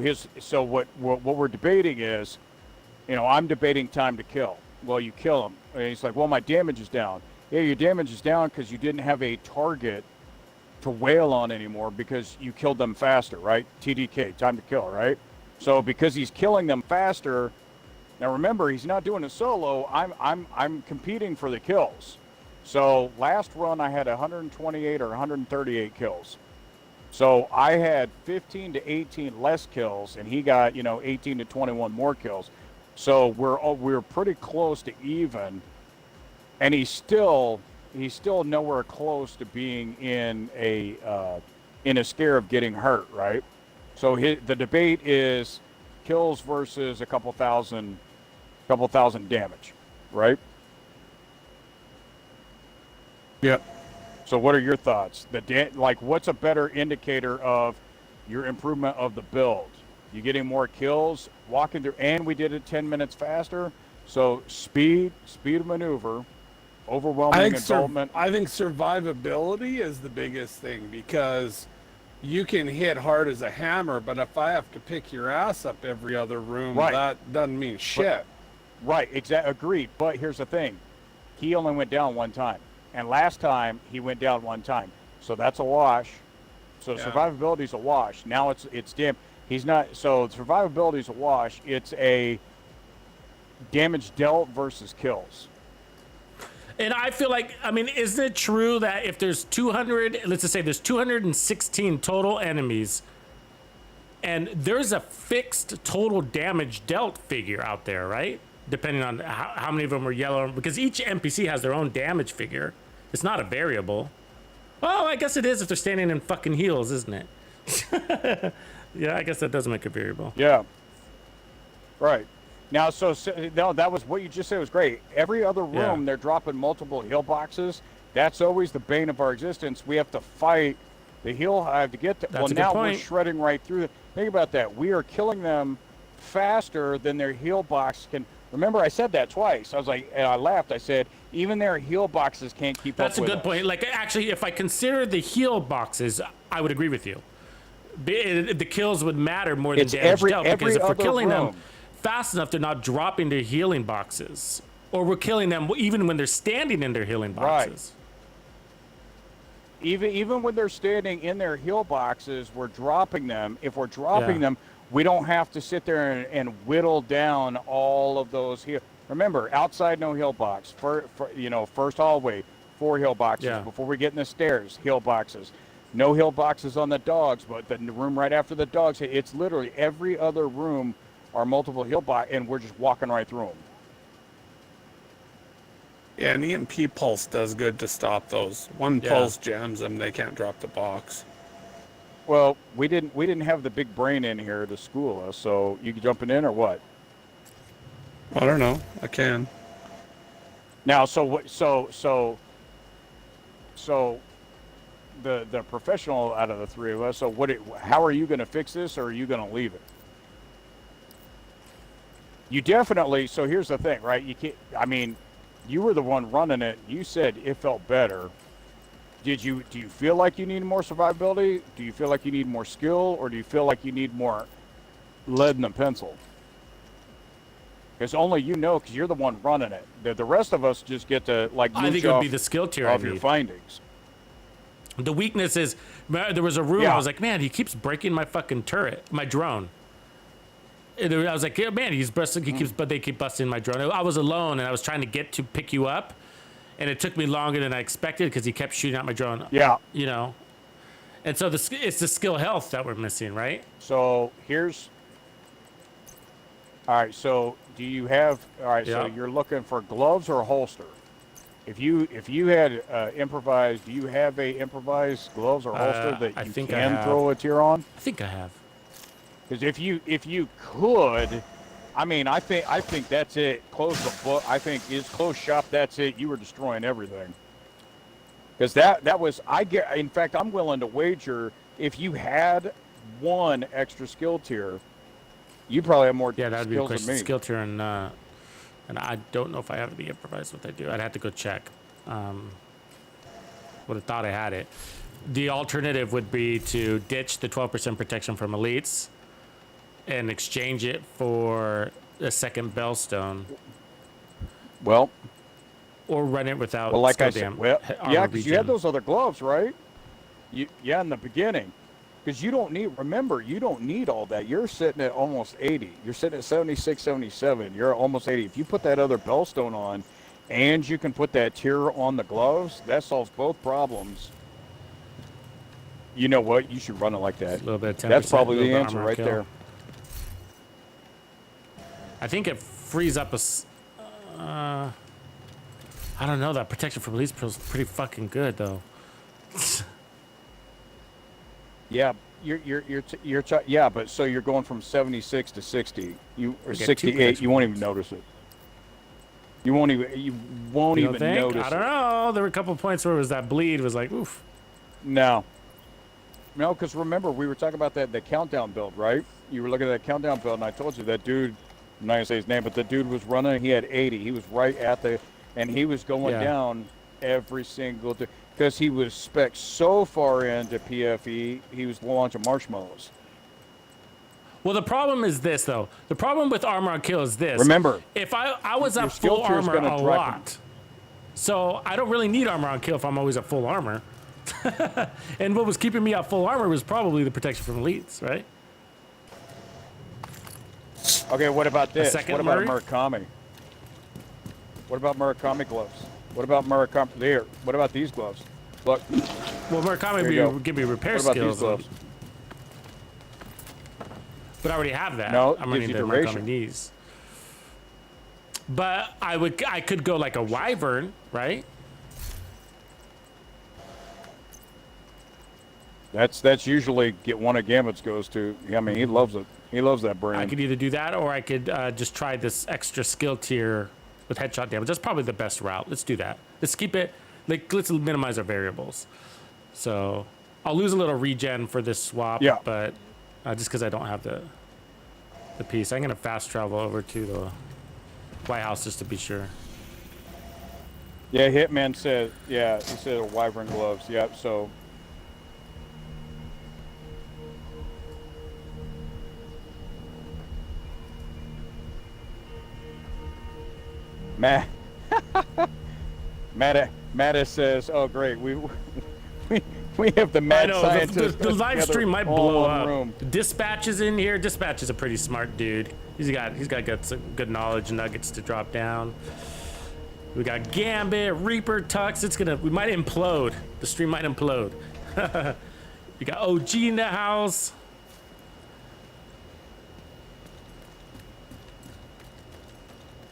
what we're debating is, you know, I'm debating time to kill. Well, you kill him. And he's like, well, my damage is down. Yeah, your damage is down because you didn't have a target to wail on anymore because you killed them faster, right? TDK, time to kill, right? So because he's killing them faster, now remember, he's not doing it solo. I'm competing for the kills. So last run I had 128 or 138 kills. So I had 15 to 18 less kills, and he got, you know, 18 to 21 more kills. So we're pretty close to even, and he's still nowhere close to being in a scare of getting hurt, right? So the debate is kills versus a couple thousand damage, right? Yep. So what are your thoughts? Like, what's a better indicator of your improvement of the build? You getting more kills, walking through, and we did it 10 minutes faster. So speed of maneuver, overwhelming involvement. I think survivability is the biggest thing because you can hit hard as a hammer, but if I have to pick your ass up every other room, Right. that doesn't mean shit. Right, exactly. Agreed. But here's the thing. He only went down one time. And last time, he went down one time. So that's a wash. So survivability is a wash. Now it's damn. He's not. So survivability is a wash. It's a damage dealt versus kills. And I feel like, I mean, isn't it true that if there's 200, let's just say there's 216 total enemies, and there's a fixed total damage dealt figure out there, right? Depending on how many of them are yellow, because each NPC has their own damage figure. It's not a variable. Well, I guess it is if they're standing in fucking heels, isn't it? Yeah, I guess that does make a variable. Yeah. Right. Now, no, that was what you just said was great. Every other room, they're dropping multiple heal boxes. That's always the bane of our existence. We have to fight the heal hive to get to. That's well, a good now point. we're shredding right through it. Think about that. We are killing them faster than their heal box can. Remember, I said that twice. I was like, and I laughed. I said, even their heal boxes can't keep up with us. That's a good point. Like, actually, if I consider the heal boxes, I would agree with you. The kills would matter more than damage dealt, because if we're killing them fast enough, they're not dropping their healing boxes, or we're killing them even when they're standing in their healing boxes. Right. Even when they're standing in their heal boxes, we're dropping them. If we're dropping them, we don't have to sit there and whittle down all of those heal. Remember, outside no heal box. First hallway, 4 heal boxes. Before we get in the stairs, heal boxes. No heal boxes on the dogs, but the room right after the dogs, it's literally every other room are multiple heal boxes, and we're just walking right through them. Yeah, an EMP pulse does good to stop those. One pulse jams them, they can't drop the box. Well, we didn't have the big brain in here to school us, so you jumping in or what? I don't know. I can. Now, the professional out of the 3 of us. So how are you going to fix this, or are you going to leave it? You definitely. So here's the thing, right? You can't. I mean, you were the one running it. You said it felt better. do you feel like you need more survivability? Do you feel like you need more skill, or do you feel like you need more lead in the pencil? Because only you know, because you're the one running it. The rest of us just get to like I think it would be the skill tier of your findings. The weakness is there was a room. Yeah. I was like, man, he keeps breaking my fucking turret, my drone. And I was like, yeah, man, he's busting. But they keep busting my drone. I was alone, and I was trying to get to pick you up, and it took me longer than I expected because he kept shooting at my drone. Yeah. You know, and so it's the skill health that we're missing, right? So here's. All right. So do you have? All right. Yeah. So you're looking for gloves or a holster. If you had improvised, do you have a improvised gloves or holster that you can throw a tier on? I think I have. Because if you could, I mean, I think that's it. Close the book. I think is close shop. That's it. You were destroying everything. Because that was in fact, I'm willing to wager if you had one extra skill tier, you probably have more Yeah, that would be a skills than question. me. Skill tier and I don't know if I have the improvised what I do. I'd have to go check. Would have thought I had it. The alternative would be to ditch the 12% protection from elites and exchange it for a second bellstone, Well, or run it without. like skill I said, dam- well, armor yeah, because you had regen. those other gloves, right? Yeah, in the beginning. Because you don't need, remember, you don't need all that. You're sitting at almost 80. You're sitting at 76, 77. You're almost 80. If you put that other bellstone on and you can put that tier on the gloves, that solves both problems. You know what? You should run it like that. A little bit of 10%, That's probably little the bit answer armor right kill. there. I think it frees up I don't know. That protection from elites is pretty fucking good though. Yeah, yeah, but so you're going from 76 to 60. Or get 68. You won't even notice it. You won't even You don't even think? notice I don't it. know. There were a couple of points where it was that bleed was like, oof. No, because remember we were talking about the countdown build, right? You were looking at that countdown build, and I told you that dude. I'm not gonna say his name, but the dude was running. He had 80. He was right at and he was going Yeah. down every single day because he was spec'd so far into PFE. He was launching marshmallows. Well, the problem is this, though. The problem with armor on kill is this. Remember, if I was your at skill full tier is armor gonna a drive lot, so I don't really need armor on kill if I'm always at full armor. And what was keeping me at full armor was probably the protection from elites, right? Okay, what about this? second What about Murray? Murakami? What about Murakami gloves? What about Murakami? There. What about these gloves? Look. Well, Murakami There you go. would give me repair What about these skills, gloves? but I already have that. No, it I'm gives running you the duration. Murakami knees. But I could go like a wyvern, right? That's usually get one of Gambit's goes to. I mean, he loves it. He loves that brand. I could either do that or I could just try this extra skill tier with headshot damage. That's probably the best route. Let's do that. Let's keep it, like, let's minimize our variables. So I'll lose a little regen for this swap, Yeah. but just because I don't have the piece. I'm going to fast travel over to the White House just to be sure. Yeah, Hitman said. Yeah, he said wyvern gloves. Yep. So. Matta says, "Oh, great, we have the mad I know, scientist." the live together stream might all blow in one up. room. Dispatch is in here. Dispatch is a pretty smart dude. He's got some good knowledge nuggets to drop down. We got Gambit, Reaper, Tux. We might implode. The stream might implode. We got OG in the house.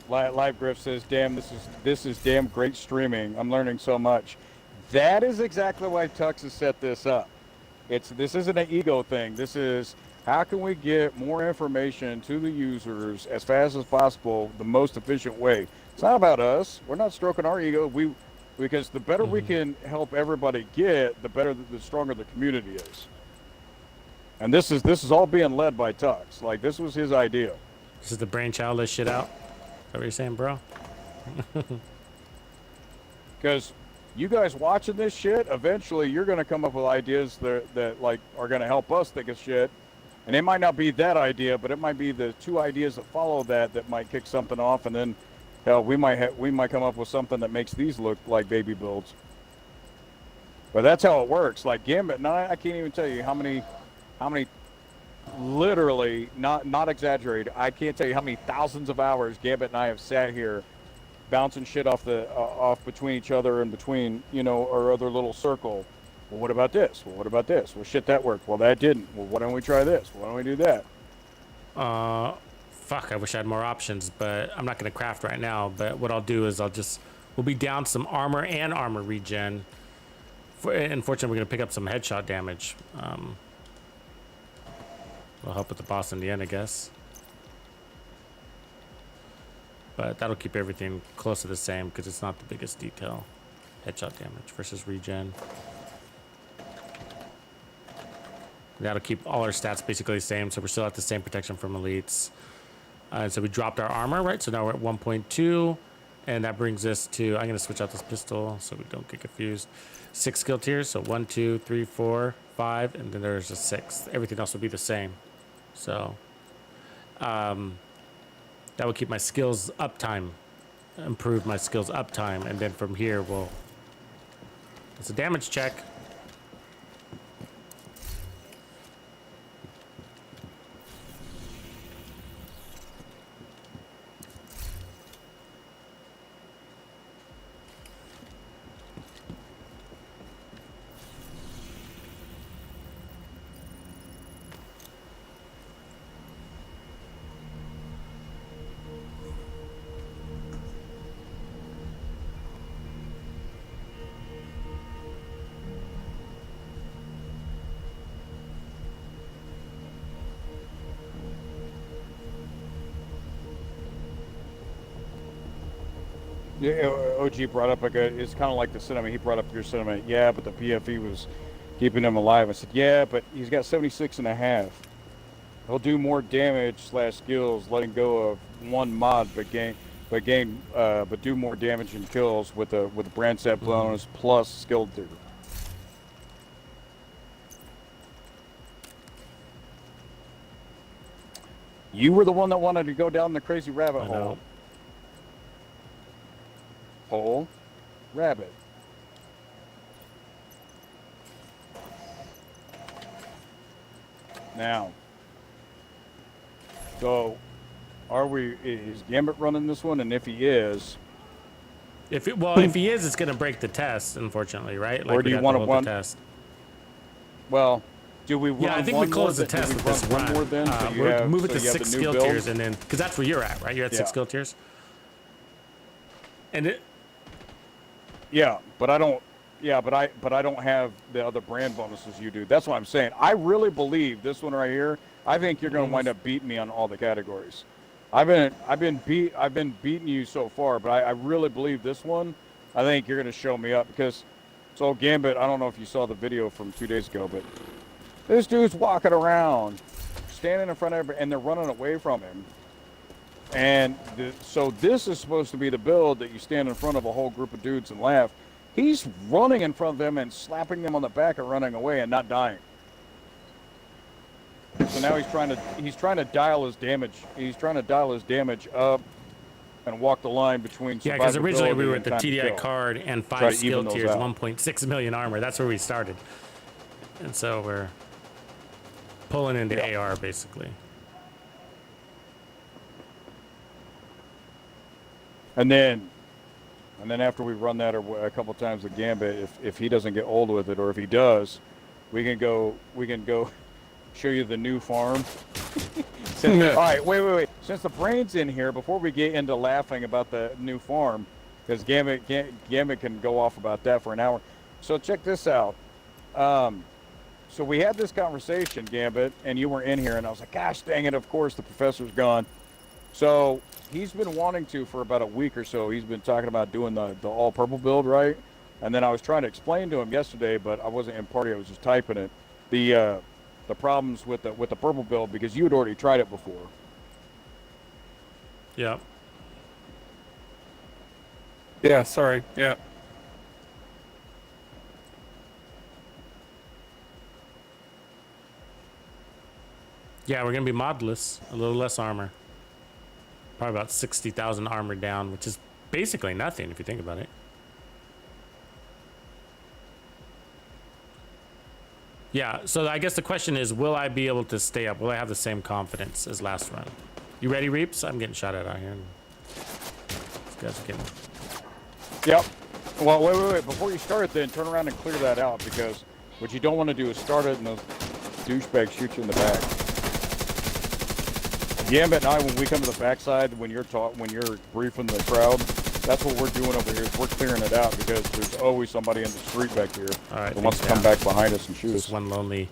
Live Griff says, "Damn, this is damn great streaming. I'm learning so much." That is exactly why Tux has set this up. This isn't an ego thing. This is how can we get more information to the users as fast as possible, the most efficient way. It's not about us. We're not stroking our ego. Because the better we can help everybody get, the better, the stronger the community is. And this is all being led by Tux. Like, this was his idea. This is the brainchild. Let's shit out. Is that what you're saying, bro? Because you guys watching this shit, eventually you're going to come up with ideas that like are going to help us think of shit. And it might not be that idea, but it might be the two ideas that follow that might kick something off, and then hell, we might come up with something that makes these look like baby builds. But that's how it works. Like Gambit and I can't even tell you how many literally, not exaggerated, I can't tell you how many thousands of hours Gambit and I have sat here bouncing shit off between each other and between, you know, our other little circle. Well, what about this? Well, what about this? Well, shit, that worked. Well, that didn't. Well, why don't we try this? Why don't we do that? Fuck, I wish I had more options, but I'm not going to craft right now. But what I'll do is we'll be down some armor and armor regen. Unfortunately, we're going to pick up some headshot damage. Will help with the boss in the end, I guess. But that'll keep everything close to the same because it's not the biggest detail. Headshot damage versus regen. That'll keep all our stats basically the same, so we're still at the same protection from elites. So we dropped our armor, right? So now we're at 1.2, and that brings us to, I'm going to switch out this pistol so we don't get confused. 6 skill tiers, so 1, 2, 3, 4, 5, and then there's a 6th. Everything else will be the same. So that will keep my skills uptime, improve my skills uptime, and then from here it's a damage check. Yeah, OG brought up it's kind of like the sentiment. He brought up your sentiment. Yeah, but the PFE was keeping him alive. I said, yeah, but he's got 76 and a half. He'll do more damage / skills letting go of one mod, but do more damage and kills with the brand set bonus plus skill tier. You were the one that wanted to go down the crazy rabbit hole. Hole, rabbit. Now, so is Gambit running this one? And if he is, if he is, it's going to break the test, unfortunately, right? Like, or do you want to run the test? Well, do we run? Yeah, I think we close the test with this run. More then, we'll move it to 6 skill tiers, and then because that's where you're at, right? You're at 6 skill tiers. And yeah, but I don't. Yeah, but I don't have the other brand bonuses you do. That's what I'm saying. I really believe this one right here. I think you're going to wind up beating me on all the categories. I've been beating you so far, but I really believe this one. I think you're going to show me up because. So Gambit, I don't know if you saw the video from 2 days ago, but this dude's walking around, standing in front of everybody, and they're running away from him. And so this is supposed to be the build that you stand in front of a whole group of dudes and laugh. He's running in front of them and slapping them on the back and running away and not dying. So now he's trying to dial his damage. He's trying to dial his damage up and walk the line between. Yeah, because originally we were at the TDI card and 5 skill tiers, 1.6 million armor. That's where we started, and so we're pulling into AR basically. And then after we run that a couple times with Gambit, if he doesn't get old with it, or if he does, we can go show you the new farm. All right, wait. Since the brain's in here, before we get into laughing about the new farm, because Gambit can go off about that for an hour. So check this out. So we had this conversation, Gambit, and you were in here, and I was like, gosh dang it, of course the professor's gone. So he's been wanting to for about a week or so. He's been talking about doing the all purple build, right? And then I was trying to explain to him yesterday, but I wasn't in party. I was just typing it. The problems with the purple build because you had already tried it before. Yeah. Yeah. Sorry. Yeah. Yeah, we're gonna be modless, a little less armor. Probably about 60,000 armor down, which is basically nothing if you think about it. Yeah, so I guess the question is, will I be able to stay up? Will I have the same confidence as last run? You ready, Reaps? I'm getting shot at out here. These guys are getting... Yep. Well, wait. Before you start it, then turn around and clear that out, because what you don't want to do is start it and those douchebags shoot you in the back. Gambit and I, when we come to the backside, when you're briefing the crowd, that's what we're doing over here. Is we're clearing it out, because there's always somebody in the street back here that wants to come back behind us and shoot us. Just one lonely.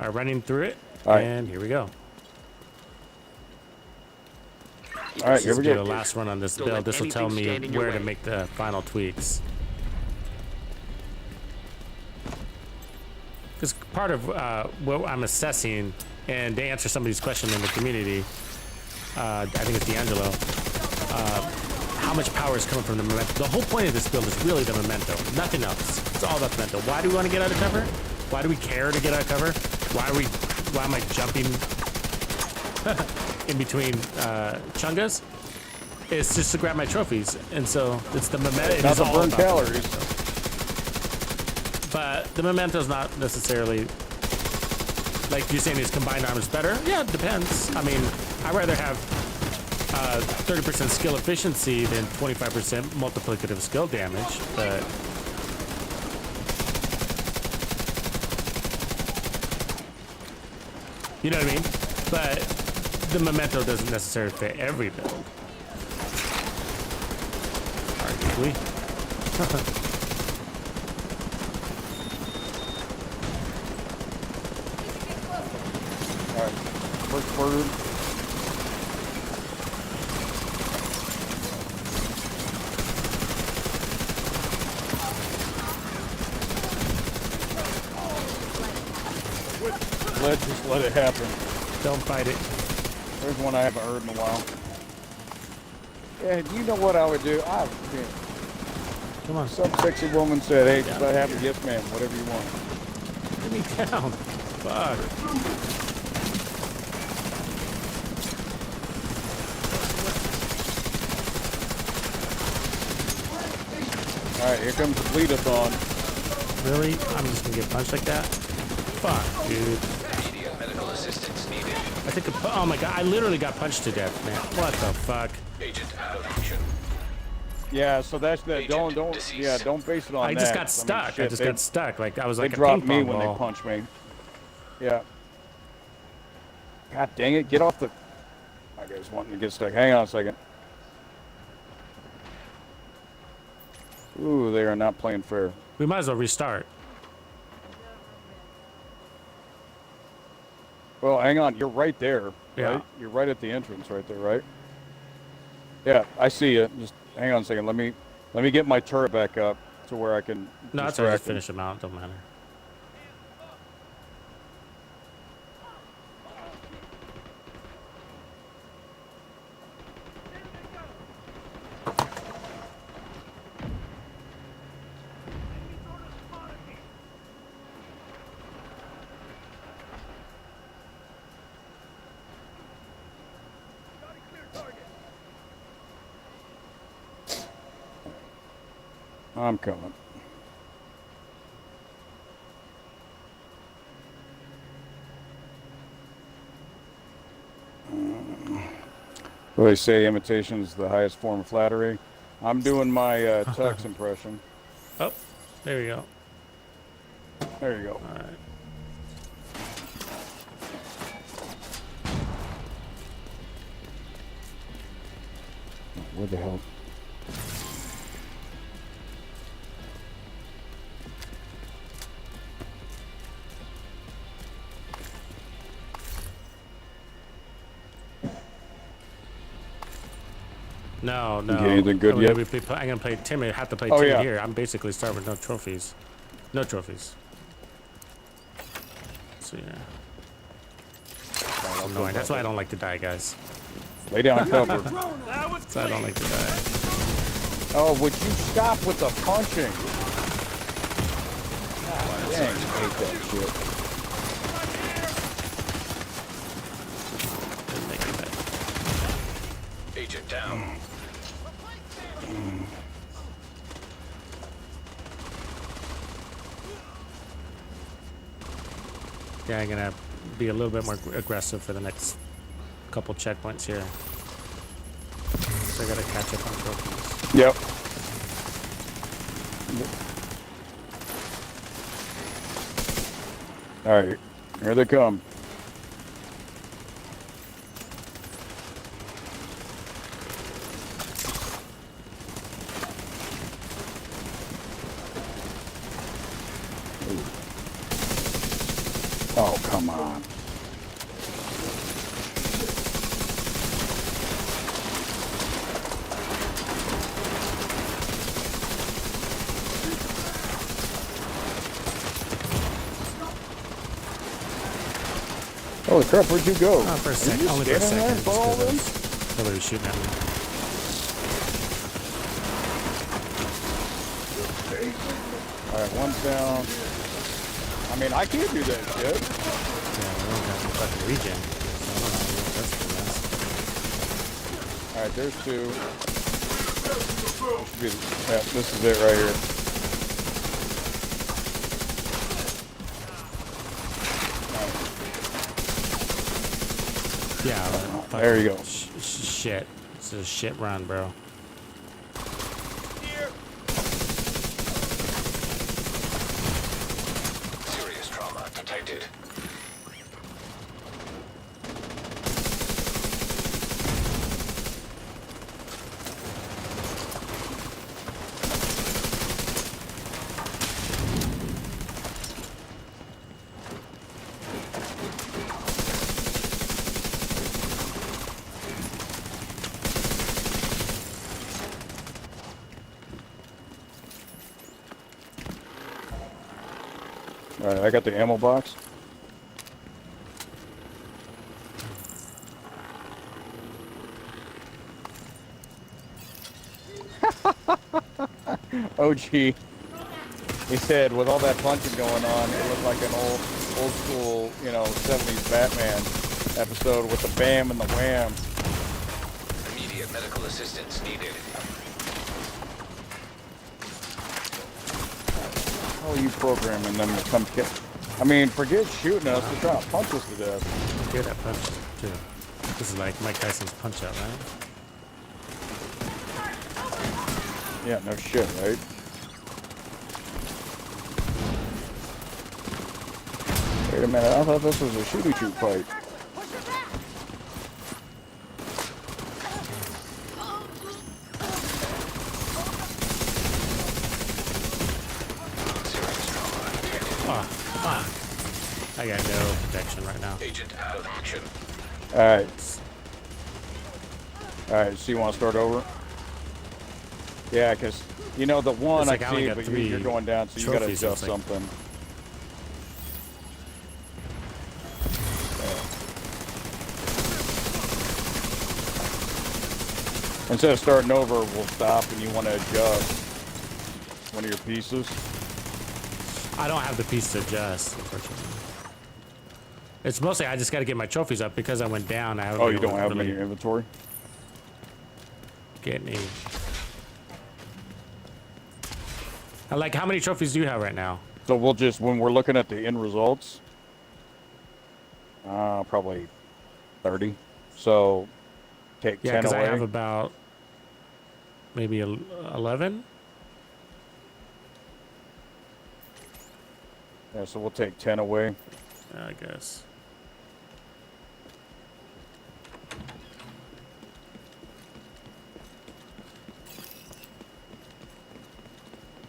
All right, running through it, right. And here we go. All right, here we do go. the last run on this build. This will tell me where to make the final tweaks. Because part of what I'm assessing, and to answer somebody's question in the community, I think it's D'Angelo, how much power is coming from the memento. The whole point of this build is really the memento, nothing else. It's all about the memento. Why do we want to get out of cover? Why do we care to get out of cover? Why am I jumping in between chungas? It's just to grab my trophies, and so it's the memento. It not is to all burn about calories. But the memento is not necessarily, like you're saying, is combined armors better? Yeah, it depends. I mean, I'd rather have 30% skill efficiency than 25% multiplicative skill damage, but you know what I mean? But the memento doesn't necessarily fit every build. Arguably. Alright, first bird. Just let it happen. Don't fight it. There's one I haven't heard in a while. Yeah, you know what I would do? Come on. Some sexy woman said, hey, just let it happen. Yes, ma'am. Whatever you want. Get me down. Fuck. Alright, here comes the bleed-a-thon. Really? I'm just gonna get punched like that? Fuck, dude. Immediate medical assistance needed. I think, oh my god, I literally got punched to death, man. What the fuck? Agent location. Yeah, so that's the don't base it on that. I just got stuck. Shit, I just got stuck. Like I was like they a dropped ping me pong when ball. they punched me. Yeah. God dang it! Get off the. My guy's wanting to get stuck. Hang on a second. Ooh, they are not playing fair. We might as well restart. Well, hang on. You're right there. Yeah. Right? You're right at the entrance, right there, right? Yeah, I see you. Just hang on a second. Let me get my turret back up to where I can. No, that's all right. Just finish them out. Don't matter. I'm coming. Well, they say imitation is the highest form of flattery. I'm doing my Tux impression. Oh, there we go. There you go. All right. Where the hell? No. You get anything good yet? I'm gonna play timid. Have to play Oh, timid yeah. here. I'm basically starting with no trophies. No trophies. So yeah. Annoying. That's why I don't like to die, guys. Lay down cover. That's why I don't like to die. Oh, would you stop with the punching? God dang, I hate that shit. Agent down. Yeah, I'm gonna be a little bit more aggressive for the next couple checkpoints here. So I gotta catch up on trophies. Yep. All right, here they come. Oh, come on. Holy crap, where'd you go? Oh, for a Were second. you Only for a standing there second. for all Just this? because nobody was shooting at me. Alright, one's down. I mean, I can't do that shit. Yeah, we don't have any fucking regen. So I don't know what that's for us. Alright, there's two. Yeah, this is it right here. Yeah, there you go. Shit. It's a shit run, bro. Serious trauma detected. Alright, I got the ammo box. OG. He said, with all that punching going on, it looked like an old school, you know, 70s Batman episode with the bam and the wham. Immediate medical assistance needed. How are you programming them to come kill? I mean, forget shooting us, they're trying to punch us to death. Get that punch, too. This is like Mike Tyson's punch out, right? Yeah, no shit, right? Wait a minute, I thought this was a shooty-shoot fight. Oh, fuck. I got no protection right now. Agent out of action. Alright. Alright, so you want to start over? Yeah, because, you know, the one It's like I I only see, got but 3 you're going down, so you got to trophies, so adjust it's like- something. Instead of starting over, we'll stop and you want to adjust one of your pieces. I don't have the piece to adjust, unfortunately. It's mostly I just got to get my trophies up because I went down. I Oh, you don't have them in your inventory? Get any. Like, how many trophies do you have right now? So we'll just, when we're looking at the end results, probably 30. So take 10 Yeah, because away. I have about maybe 11. Yeah, so we'll take 10 away. I guess.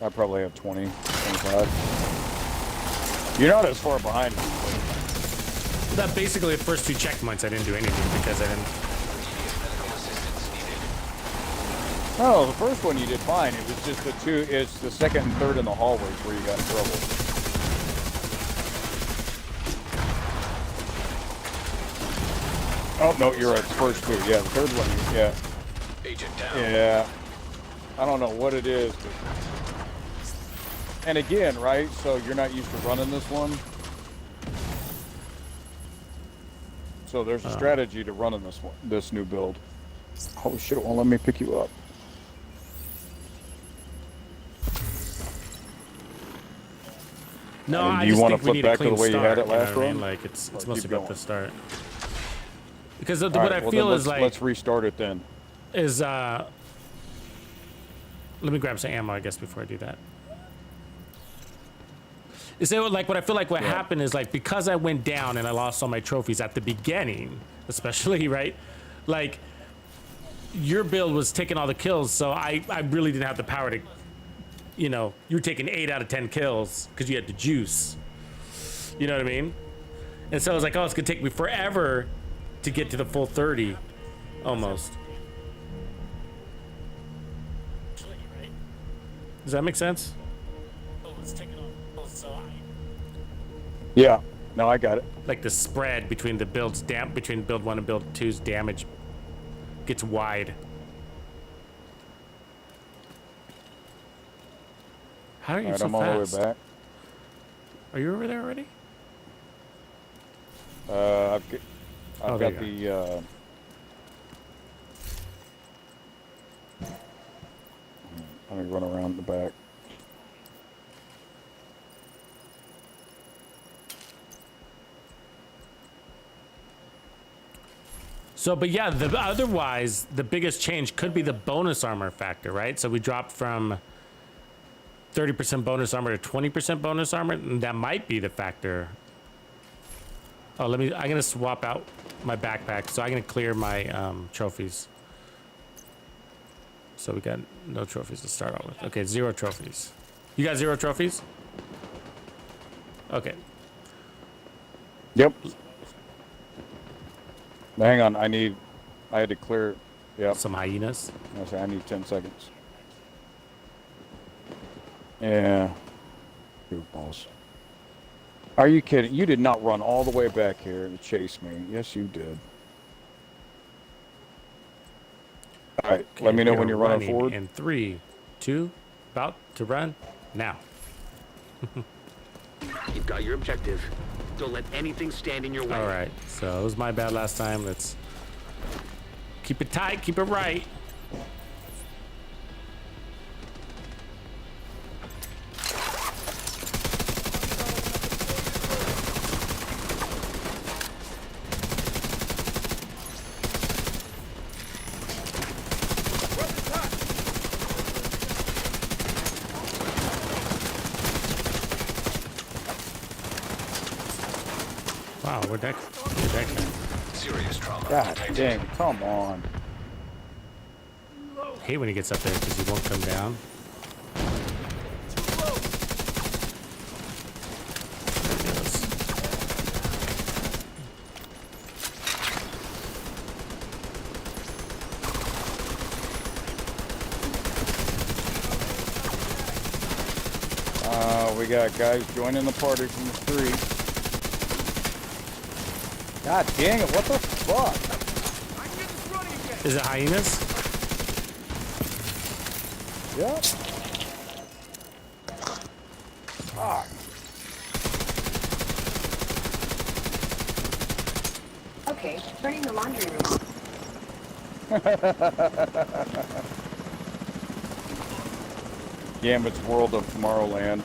I probably have 20, 25. You're not as far behind me. That basically the first 2 checkpoints I didn't do anything because I didn't. Medical assistance needed. No, the first one you did fine. It was just it's the second and third in the hallways where you got in trouble. Oh, no, you're right. The first 2. Yeah, the third one, yeah. Agent down. Yeah. I don't know what it is, but... And again, right? So you're not used to running this one. So there's a strategy to running this new build. Holy shit, it won't let me pick you up. No, I mean, I you just wanna think we flip need back a to clean the way you start. had it You know last what I mean? run? Like it's Or mostly keep about the going? start. Because what Alright, I well, feel then is like let's restart it then. is let me grab some ammo, I guess, before I do that. Is it like what I feel like what happened is like because I went down and I lost all my trophies at the beginning, especially, right? Like your build was taking all the kills, so I really didn't have the power to, you know, you were taking 8 out of 10 kills because you had the juice. You know what I mean? And so I was like, oh, it's gonna take me forever to get to the full 30, almost. Does that make sense? Yeah, no, I got it. Like the spread between the builds, between build 1 and build 2's damage gets wide. How are you Alright, so I'm all the fast? way back. Are you over there already? I've Oh, there got you the let me run around the back. So, but yeah, otherwise, the biggest change could be the bonus armor factor, right? So we dropped from 30% bonus armor to 20% bonus armor, and that might be the factor. Oh, I'm gonna swap out my backpack, so I'm gonna clear my trophies. So we got no trophies to start out with. Okay, 0 trophies. You got 0 trophies? Okay. Yep. Now, hang on, I had to clear. Yep. Some hyenas. I need 10 seconds. Yeah. Goofballs. Are you kidding? You did not run all the way back here to chase me. Yes, you did. All right, Okay, let me know we when are you're running forward. In 3, 2, about to run now. You've got your objective. Don't let anything stand in your way. All right, so it was my bad last time. Let's keep it tight, keep it right. Wow, where'd that go? Serious trauma. God detected. dang, come on. I hate when he gets up there because he won't come down. There he goes. We got guys joining the party from the street. God dang it, what the fuck? Is it hyenas? Yep. Fuck. Okay, turning the laundry room on. Gambit's World of Tomorrowland.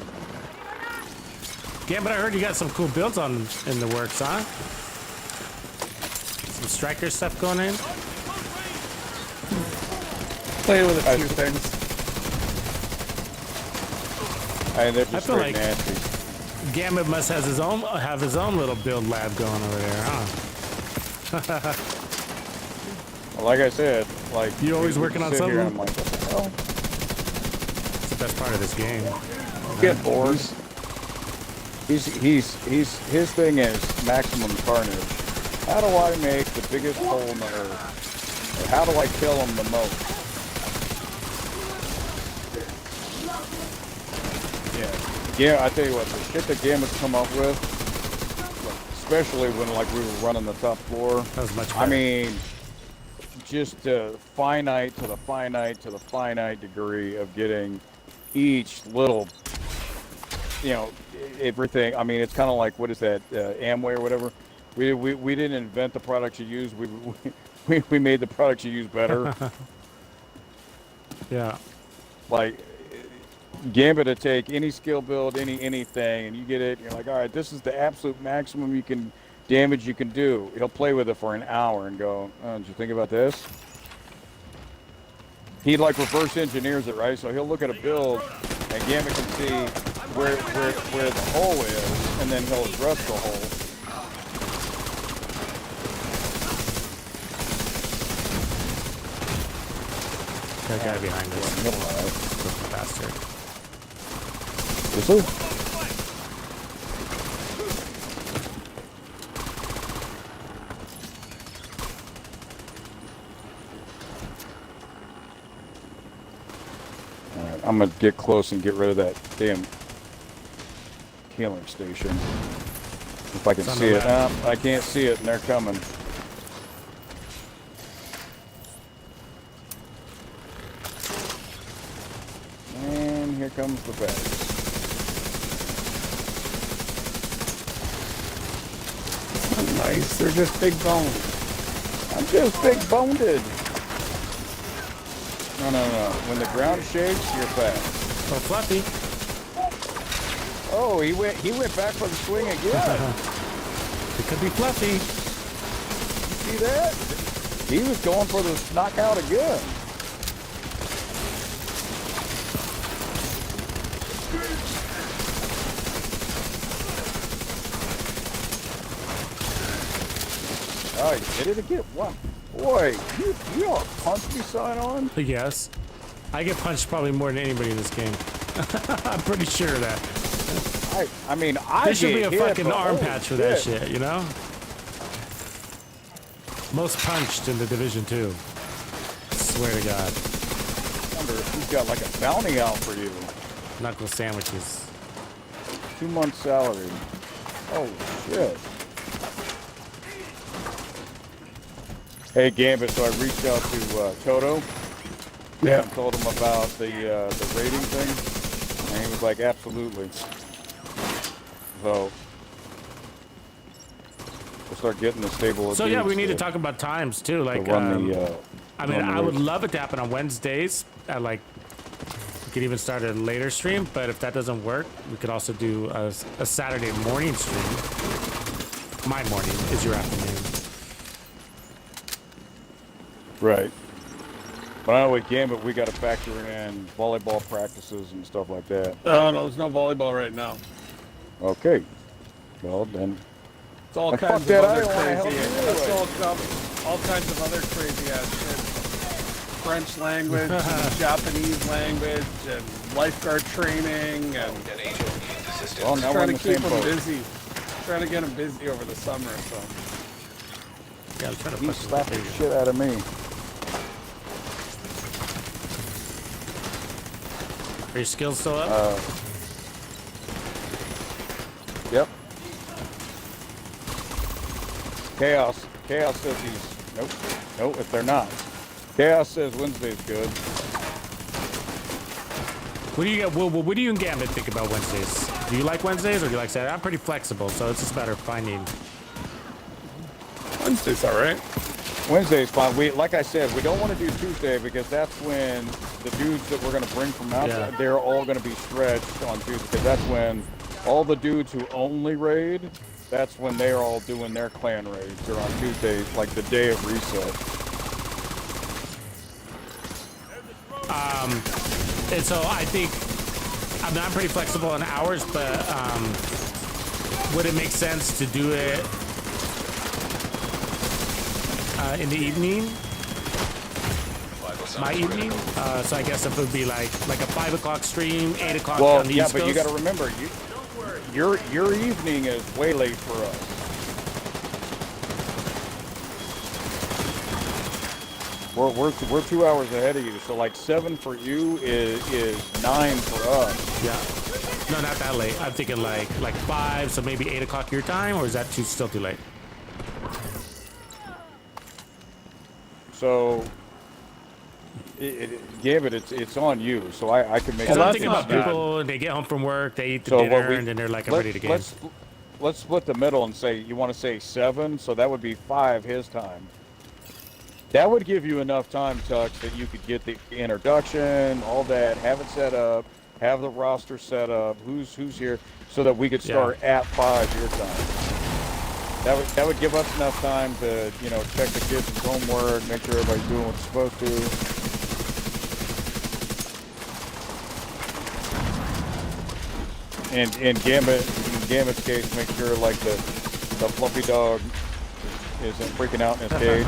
Yeah, but I heard you got some cool builds in the works, huh? Some striker stuff going in. Play with a few things. Hey, they're I just feel straight like- nasty. Gambit must have his own little build lab going over there, huh? Well, like I said, like You always we working on sit here and something? I'm like, what the hell? It's the best part of this game. Get bored. His thing is maximum carnage. How do I make the biggest hole in the earth? Or how do I kill him the most? Yeah, I tell you what, the shit that Gambit's come up with, especially when like we were running the top floor. That was much better. I mean, just finite to the finite to the finite degree of getting each little, you know, everything. I mean, it's kind of like, what is that, Amway or whatever? We didn't invent the products you use. we made the products you use better. Yeah. Like Gambit to take any skill build, anything, and you get it. You're like, all right, this is the absolute maximum damage you can do. He'll play with it for an hour and go, oh, did you think about this? He like reverse engineers it, right? So he'll look at a build, and Gambit can see where the hole is, and then he'll address the hole. That guy behind us. He'll arrive. Faster. Is he? All right, I'm gonna get close and get rid of that damn healing station. If I can see it. I can't see it, and they're coming. And here comes the bag. Nice. They're just big bones. I'm just big boned. No. When the ground shakes, you're fast. Oh, Fluffy. Oh, he went back for the swing again. It could be Fluffy. You see that? He was going for the knockout again. Oh, he did it again. Wow. Boy, you all punch me sign on? Yes. I get punched probably more than anybody in this game. I'm pretty sure of that. I mean, I There should be a get hit, fucking but arm holy patch for that shit, you know? Most punched in the Division 2. Swear to God. I wonder if he's got like a bounty out for you. Knuckle sandwiches. 2 months salary. Oh, shit. Hey, Gambit, so I reached out to Toto. Yeah. And told him about the rating thing. And he was like, absolutely. So, we'll start getting the stable. So yeah, we need to talk about times too. Like, I mean, I would love it to happen on Wednesdays. At like, we could even start a later stream. But if that doesn't work, we could also do a Saturday morning stream. My morning is your afternoon. Right. But I know with Gambit, we got to factor in volleyball practices and stuff like that. Oh, no, there's no volleyball right now. Okay. Well, then. It's all Like, kinds fuck of that, I other don't wanna help crazy. you It's anyway. all kinds of other crazy ass shit. French language, and Japanese language, and lifeguard training, and An agent needs assistance. Well, now we're trying in to the keep same them boat. busy. Trying to get them busy over the summer. So Yeah, I'm trying to He push slapped the this shit out of me. Are your skills still up? Yep. Chaos says he's... Nope, if they're not. Chaos says Wednesday's good. What do you get? What do you and Gambit think about Wednesdays? Do you like Wednesdays or do you like Saturday? I'm pretty flexible, so it's just a matter of finding. Wednesday's all right. Wednesday's fine. Like I said, we don't want to do Tuesday because that's when the dudes that we're going to bring from outside, they're all going to be stretched on Tuesday because that's when all the dudes who only raid, that's when they're all doing their clan raids. They're on Tuesdays, like the day of reset. And so I think, I mean, I'm pretty flexible on hours, but would it make sense to do it in the evening? My evening? So I guess if it would be like a 5 o'clock stream, 8 o'clock on the East but Coast. you got to remember, your evening is way late for us. We're 2 hours ahead of you, so like 7 for you is 9 for us. Yeah. No, not that late. I'm thinking like 5, so maybe 8 o'clock your time, or is that still too late? So, it's on you. So I can make. Because I'm that's thinking not about bad. people, and they get home from work, they eat the So dinner, what we- and then they're like, I'm ready to game. Let's split the middle and say you want to say 7, so that would be 5 his time. That would give you enough time, Tux, that you could get the introduction, all that, have it set up, have the roster set up, who's here, so that we could start at 5 your time. That would give us enough time to, you know, check the kids' homework, make sure everybody's doing what they're supposed to. And in Gambit's case, make sure like the fluffy dog isn't freaking out in his cage.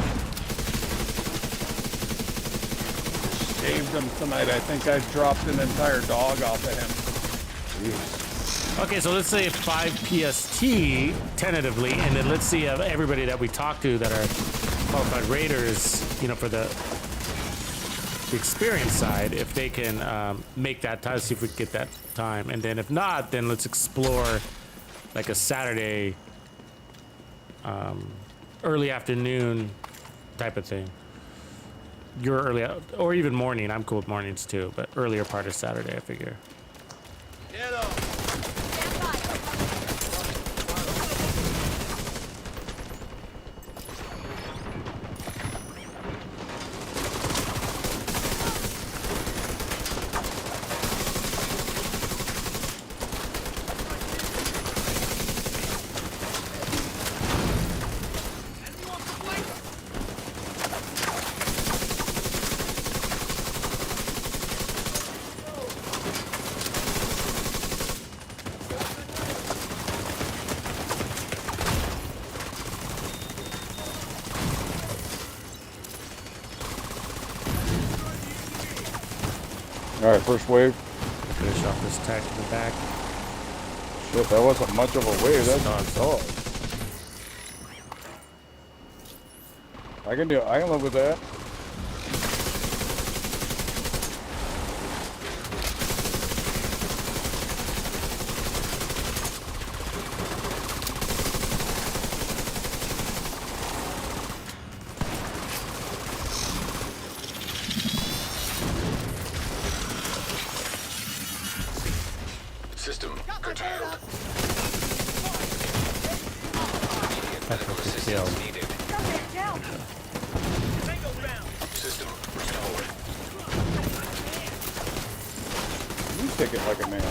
Saved him tonight. I think I dropped an entire dog off of him. Jeez. Okay, so let's say 5 PST tentatively, and then let's see everybody that we talk to that are qualified raiders, you know, for the experience side, if they can make that time, see if we can get that time, and then if not, then let's explore like a Saturday early afternoon type of thing. You're early, or even morning. I'm cool with mornings too, but earlier part of Saturday, I figure. Get up. All right, first wave. Finish off this tech in the back. Shit, that wasn't much of a wave. That's dog. I can live with that. System curtailed. That's what they killed. Needed. System restored. You take it like a man.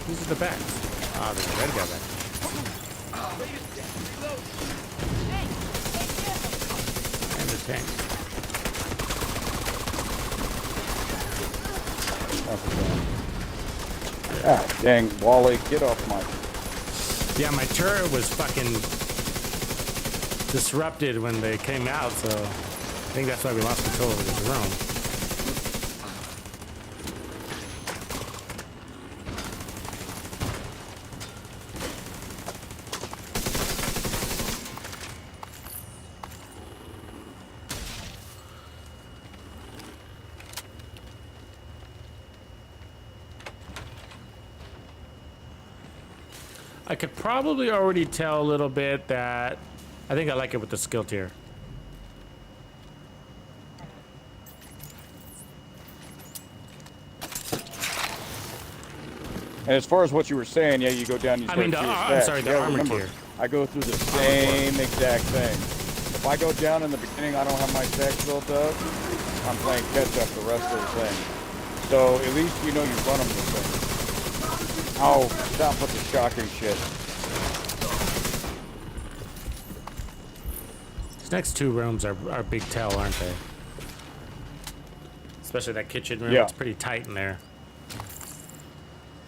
These are the backs. Ah, there's a red guy back. And the tank. Ah, dang, Wally, get off my... Yeah, my turret was fucking disrupted when they came out, so I think that's why we lost control of this room. I could probably already tell a little bit that I think I like it with the skill tier. And as far as what you were saying, yeah, you go down. You I mean, I'm sorry, the armor tier. I go through the same exact thing. If I go down in the beginning, I don't have my stacks built up. I'm playing catch up the rest of the thing. So at least you know you run them the thing. Oh, stop with the shocking shit. These next two rooms are big tell, aren't they? Especially that kitchen room. Yeah. It's pretty tight in there.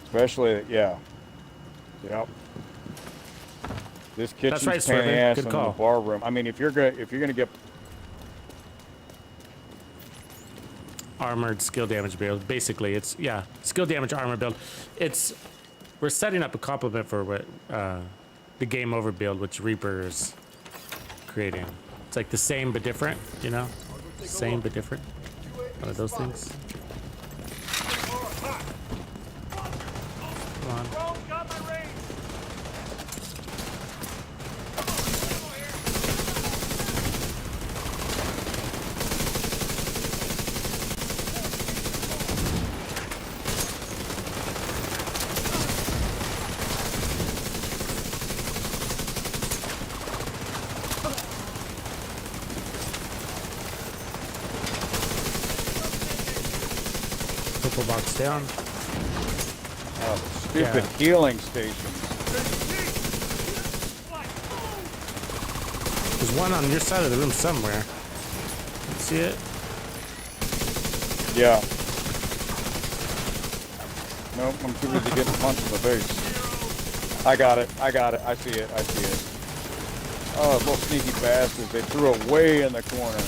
Especially, yeah. Yep. This kitchen's right, pain in the Swerve. ass Good in call. the bar room. I mean, if you're gonna get Armored skill damage build. Basically, it's, yeah, skill damage armor build. We're setting up a complement for what the game over build, which Reaper is creating. It's like the same but different, you know? Same but different. One of those things. Come on. Purple box down. Stupid healing station. There's one on your side of the room somewhere. See it? Yeah. Nope, I'm too busy getting punched in the face. I got it. I see it. Oh, little sneaky bastards. They threw it way in the corner.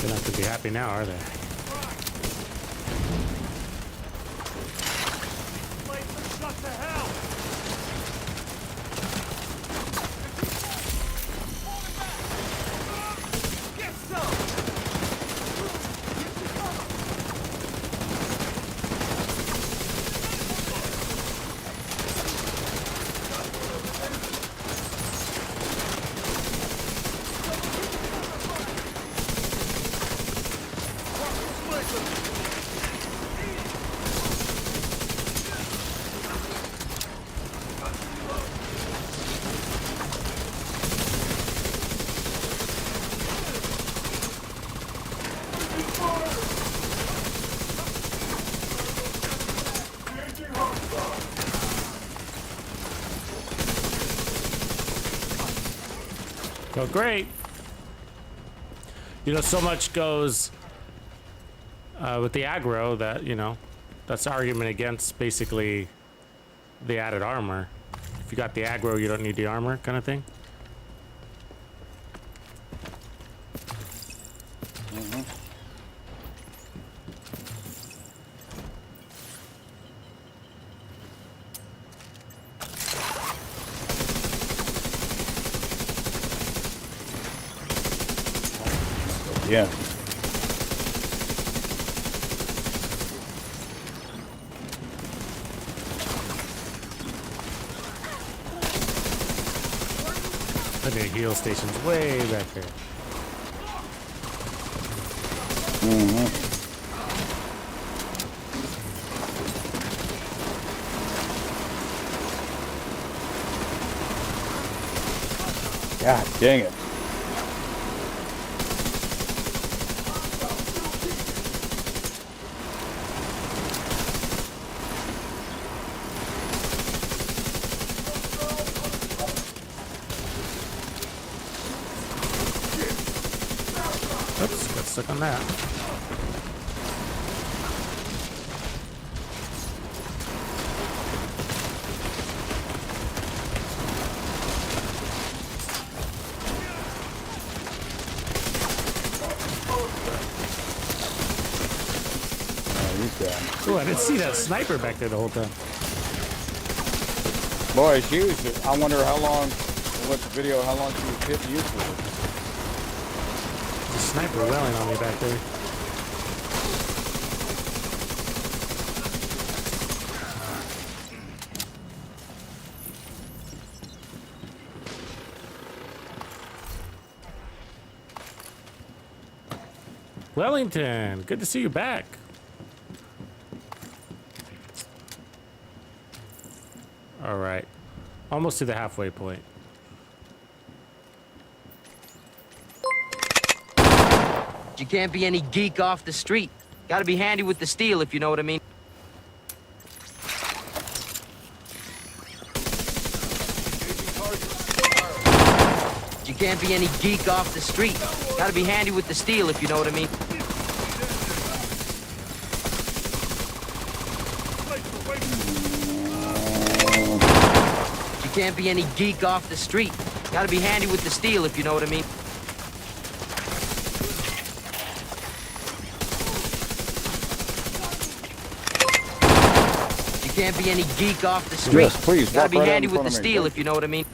They're not gonna be happy now, are they? Well, great. You know, so much goes with the aggro that, you know, that's the argument against basically the added armor. If you got the aggro, you don't need the armor kind of thing. Yeah. I think heal station's way back there. God dang it. Oops, got stuck on that. Oh, I didn't see that sniper back there the whole time. Boy, she was, I wonder how long, what's the video, how long she was hitting you for. The sniper wailing on me back there. Wellington, good to see you back. All right, almost to the halfway point. You can't be any geek off the street. Gotta be handy with the steel, if you know what I mean. You can't be any geek off the street. Gotta be handy with the steel, if you know what I mean. You can't be any geek off the street. Gotta be handy with the steel, if you know what I mean. You can't be any geek off the street. Yes, please. Gotta be Walk right handy in with front the of me, steel, please. if you know what I mean.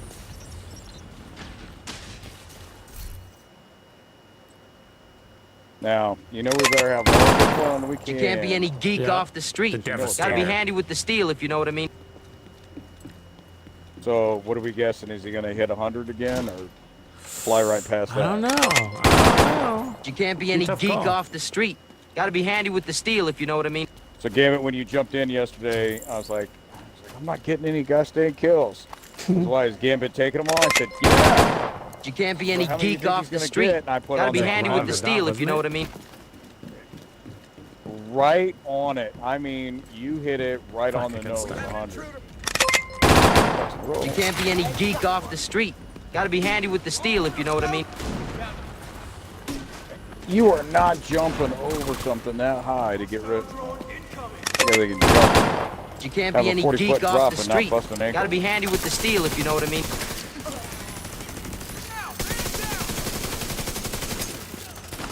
Now, you know we better have all the fun we can. You can't be any geek Yeah. off the street. The Gotta Devastator. be handy with the steel, if you know what I mean. So, what are we guessing? Is he going to hit 100 again, or fly right past that? I don't know. I don't know. You can't be any tough geek call. off the street. Gotta be handy with the steel, if you know what I mean. So, Gambit, when you jumped in yesterday, I was like, I'm not getting any gosh dang kills. Why is Gambit taking them all? I said, yeah. You can't be any How many do you geek think off he's the gonna street. get? And I put Gotta on be like handy with the 100, steel, if you know what I wasn't mean. right on it. I mean, you hit it right on the Fucking nose. stuff. 100. You can't be any geek off the street. Gotta be handy with the steel, if you know what I mean. You are not jumping over something that high to get rid. Yeah, they can jump. You can't Have be a any 40-foot geek drop off the and not street. bust an ankle. Gotta be handy with the steel, if you know what I mean.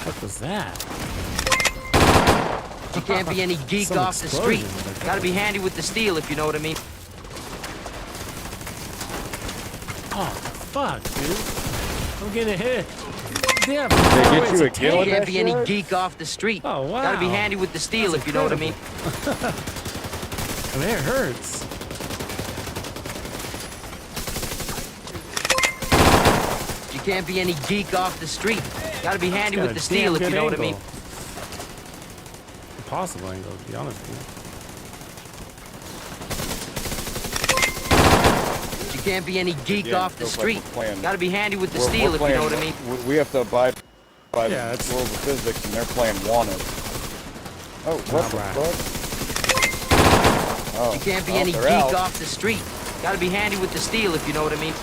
What was that? You can't be any geek Some off the street. explosion. Gotta be handy with the steel, if you know what I mean. Oh, fuck, dude. I'm getting hit. Damn. They get you a kill You with can't that be any shit? geek off the street. Oh, wow. Gotta be handy with the steel, That's if you know what I mean. I mean, it hurts. You can't be any geek off the street. Gotta be handy Got with a the steel, damn if you good know what I mean. angle. Impossible angle, to be honest with you. You can't be any geek Again, off the feels like street. we're playing- Gotta be handy with the We're steel, if you know what I playing- mean. We have to abide by Yeah, the it's- rules of physics, and they're playing wanted. Oh, what the Alright. fuck? Oh, You can't be oh, any they're geek out. off the street. Gotta be handy with the steel, if you know what I mean.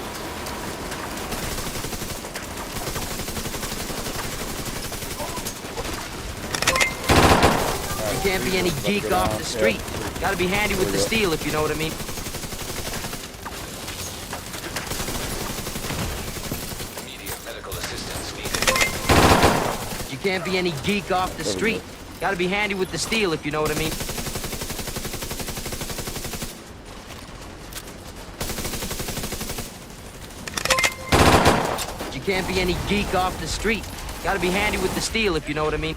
You can't be any geek off the street. Gotta be handy with the steel, if you know what I mean. Immediate medical assistance needed. You can't be any geek off the street. Gotta be handy with the steel, if you know what I mean. You can't be any geek off the street. Gotta be handy with the steel, if you know what I mean.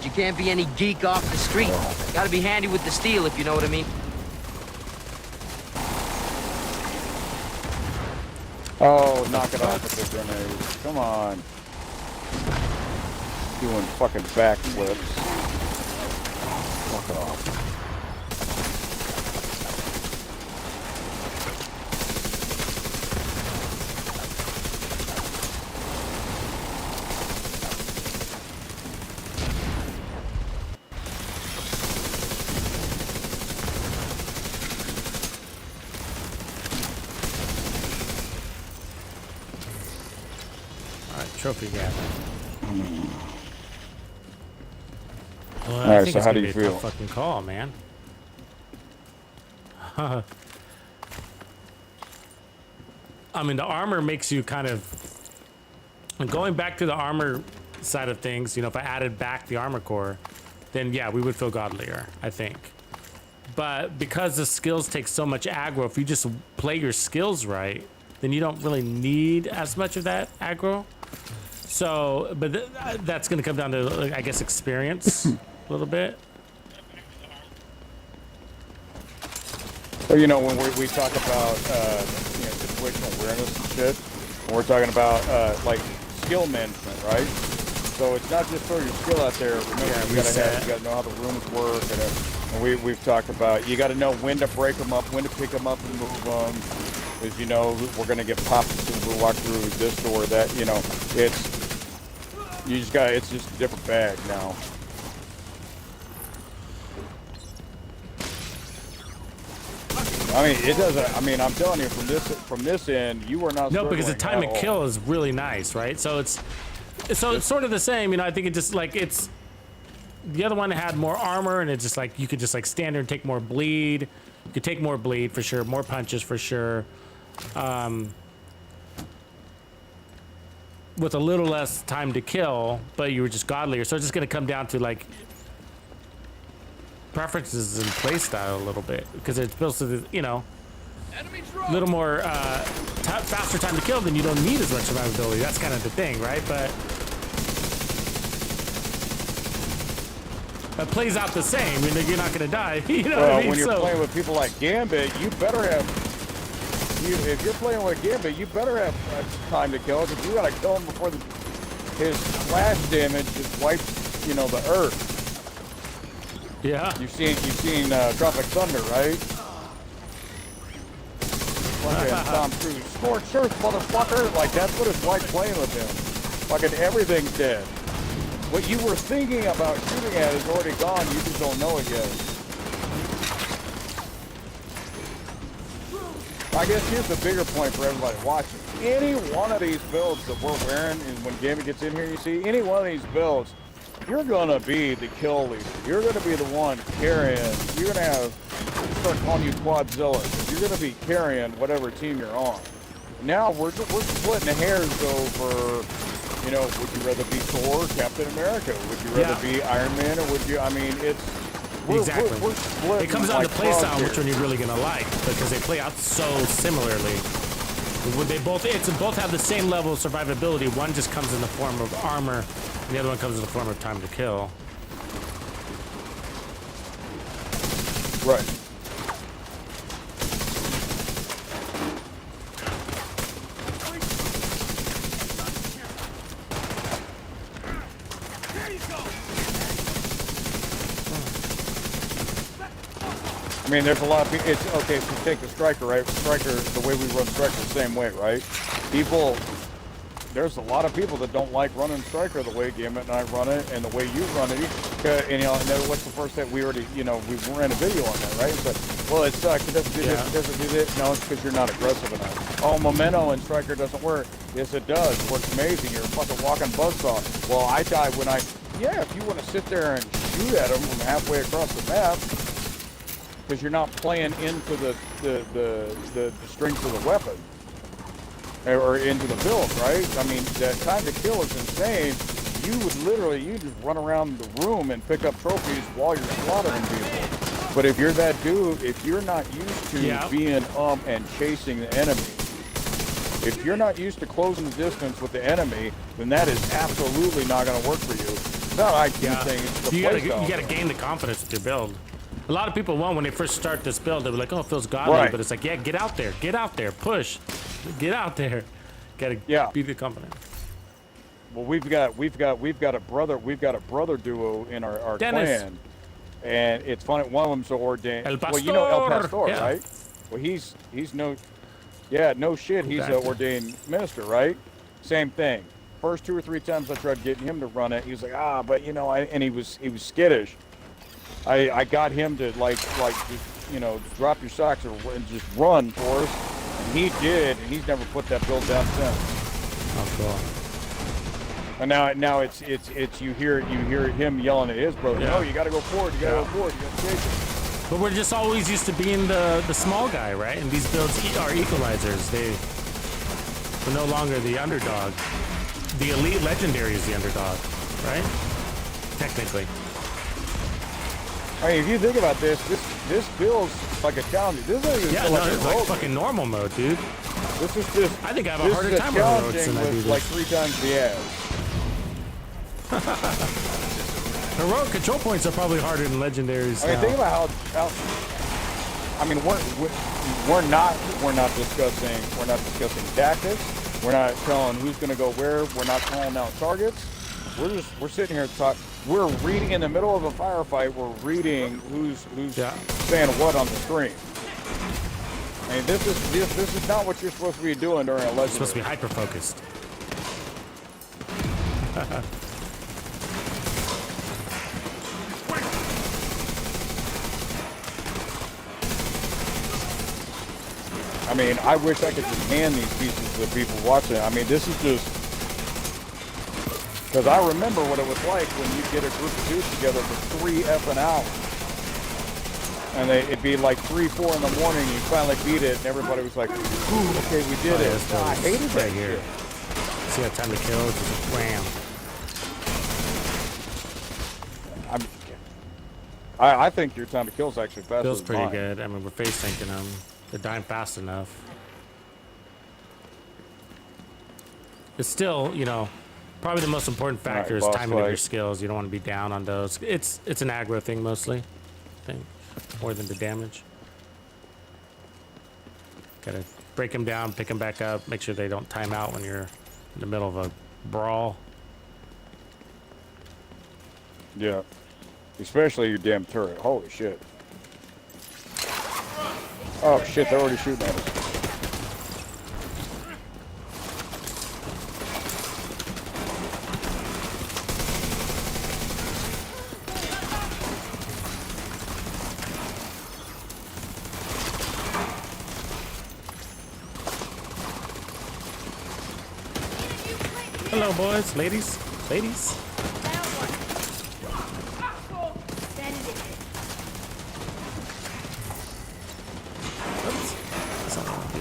You can't be any geek off the street. Gotta be handy with the steel, if you know what I mean. Oh, knock it off with the grenade. Come on. Doing fucking backflips. Fuck off. Alright, trophy gathering. Well, I Alright, think so it's how gonna do you be a tough feel? fucking call, man. I mean, the armor makes you kind of... Going back to the armor side of things, you know, if I added back the armor core, then yeah, we would feel godlier, I think. But because the skills take so much aggro, if you just play your skills right, then you don't really need as much of that aggro. So, but that's going to come down to, like, I guess, experience a little bit. So, you know, when we talk about you know, situational awareness and shit, when we're talking about like skill management, right? So it's not just throw your skill out there. Remember, Yeah, you gotta know how the rooms work, and we've talked about you got to know when to break them up, when to pick them up and move them. Because you know we're gonna get popped as soon as we walk through this door. That you know, it's just a different bag now. I mean, it doesn't. I mean, I'm telling you, from this end, you are not. No, because the struggling time at to all. kill is really nice, right? So it's sort of the same, you know. I think it just like it's the other one had more armor, and it's just like you could just like stand there and take more bleed. You could take more bleed for sure, more punches for sure, with a little less time to kill, but you were just godlier. So it's just gonna come down to like preferences and play style a little bit, because it's supposed to, you know, a little more faster time to kill, then you don't need as much survivability. That's kind of the thing, right? But it plays out the same. I mean, you're not gonna die. You know what I mean? When you're So playing with people like Gambit, you better have. If you're playing with Gambit, you better have time to kill, because you gotta kill him before his splash damage just wipes, you know, the earth. yeah, You've seen Tropic Thunder, right? fucking Tom Cruise. Scorched earth, motherfucker! Like, that's what it's like playing with him. Fucking everything's dead. What you were thinking about shooting at is already gone, you just don't know it yet. I guess here's the bigger point for everybody watching. Any one of these builds that we're wearing, and when Gaming gets in here, you see, any one of these builds, you're gonna be the kill leader. You're gonna be the one carrying. You're gonna have, start calling you Quadzilla. You're gonna be carrying whatever team you're on. Now we're splitting hairs over, you know, would you rather be Thor or Captain America? Would you rather be Iron Man or would you, I mean, it's, Exactly. we're splitting It comes down like to play style, frogs which one you're really gonna like, because they play out so similarly. When they both have the same level of survivability. One just comes in the form of armor, and the other one comes in the form of time to kill. Right. I mean, there's a lot of people. It's okay. So take the Striker, right? Striker, the way we run Striker, the same way, right? People, there's a lot of people that don't like running Striker the way Gambit and I run it, and the way you run it. And, you know, and then what's the first thing we already, you know, we ran a video on that, right? It's like, well, it sucks. It doesn't do this. It doesn't do this. No, it's because you're not aggressive enough. Oh, Memento and Striker doesn't work. Yes, it does. It works amazing. You're a fucking walking buzzsaw. Well, I die when I. Yeah, if you want to sit there and shoot at them from halfway across the map. Because you're not playing into the strength of the weapon or into the build, right? I mean, that time to kill is insane. You would literally, you just run around the room and pick up trophies while you're slaughtering people. But if you're that dude, if you're not used to being and chasing the enemy, if you're not used to closing the distance with the enemy, then that is absolutely not going to work for you. It's not an IQ thing. It's the play style. You got to gain the confidence with your build. A lot of people when they first start this build, they're like, "Oh, it feels godly," but it's like, "Yeah, get out there, push, get out there." Gotta be the confident. Well, we've got a brother duo in our clan, and it's funny. One of them's ordained. El Pastor. Well, you know El Pastor, right? Well, he's no shit. He's an ordained minister, right? Same thing. First 2 or 3 times I tried getting him to run it, he was like, but you know, and he was skittish. I got him to like just, you know, drop your socks and just run for us, and he did, and he's never put that build down since. Oh, cool. And now it's you hear him yelling at his brother. No, you got to go forward. You got to go forward. You got to chase it. But we're just always used to being the small guy, right? And these builds are equalizers. We're no longer the underdog. The elite legendary is the underdog, right? Technically. I mean, if you think about this build's like a challenge. This isn't it's like fucking normal mode, dude. This is just. I think I have a harder time with heroics than I do this. Like 3 times the ass. Heroic control points are probably harder than legendaries. I mean, think about how. I mean, we're not discussing tactics. We're not telling who's going to go where. We're not calling out targets. We're sitting here talking. We're reading in the middle of a firefight. We're reading who's saying what on the screen. I mean, this is not what you're supposed to be doing during a legendary. You're supposed to be hyper focused. I mean, I wish I could just hand these pieces to the people watching. I mean, this is just. Because I remember what it was like when you get a group of dudes together for 3 effing hours. And it'd be like 3, 4 in the morning, and you finally beat it, and everybody was like, ooh, okay, we did it. I hated that here. See that time to kill? Just a wham. I think your time to kill is actually faster Feels than pretty mine. good. I mean, we're face tanking them. They're dying fast enough. It's still, you know, probably the most important factor is timing of your skills. You don't want to be down on those. It's an aggro thing mostly, I think, more than the damage. Gotta break them down, pick them back up, make sure they don't time out when you're in the middle of a brawl. Yeah, especially your damn turret. Holy shit. Oh shit, they're already shooting at us. Hello, boys, ladies, ladies. Oops. That's not what I want to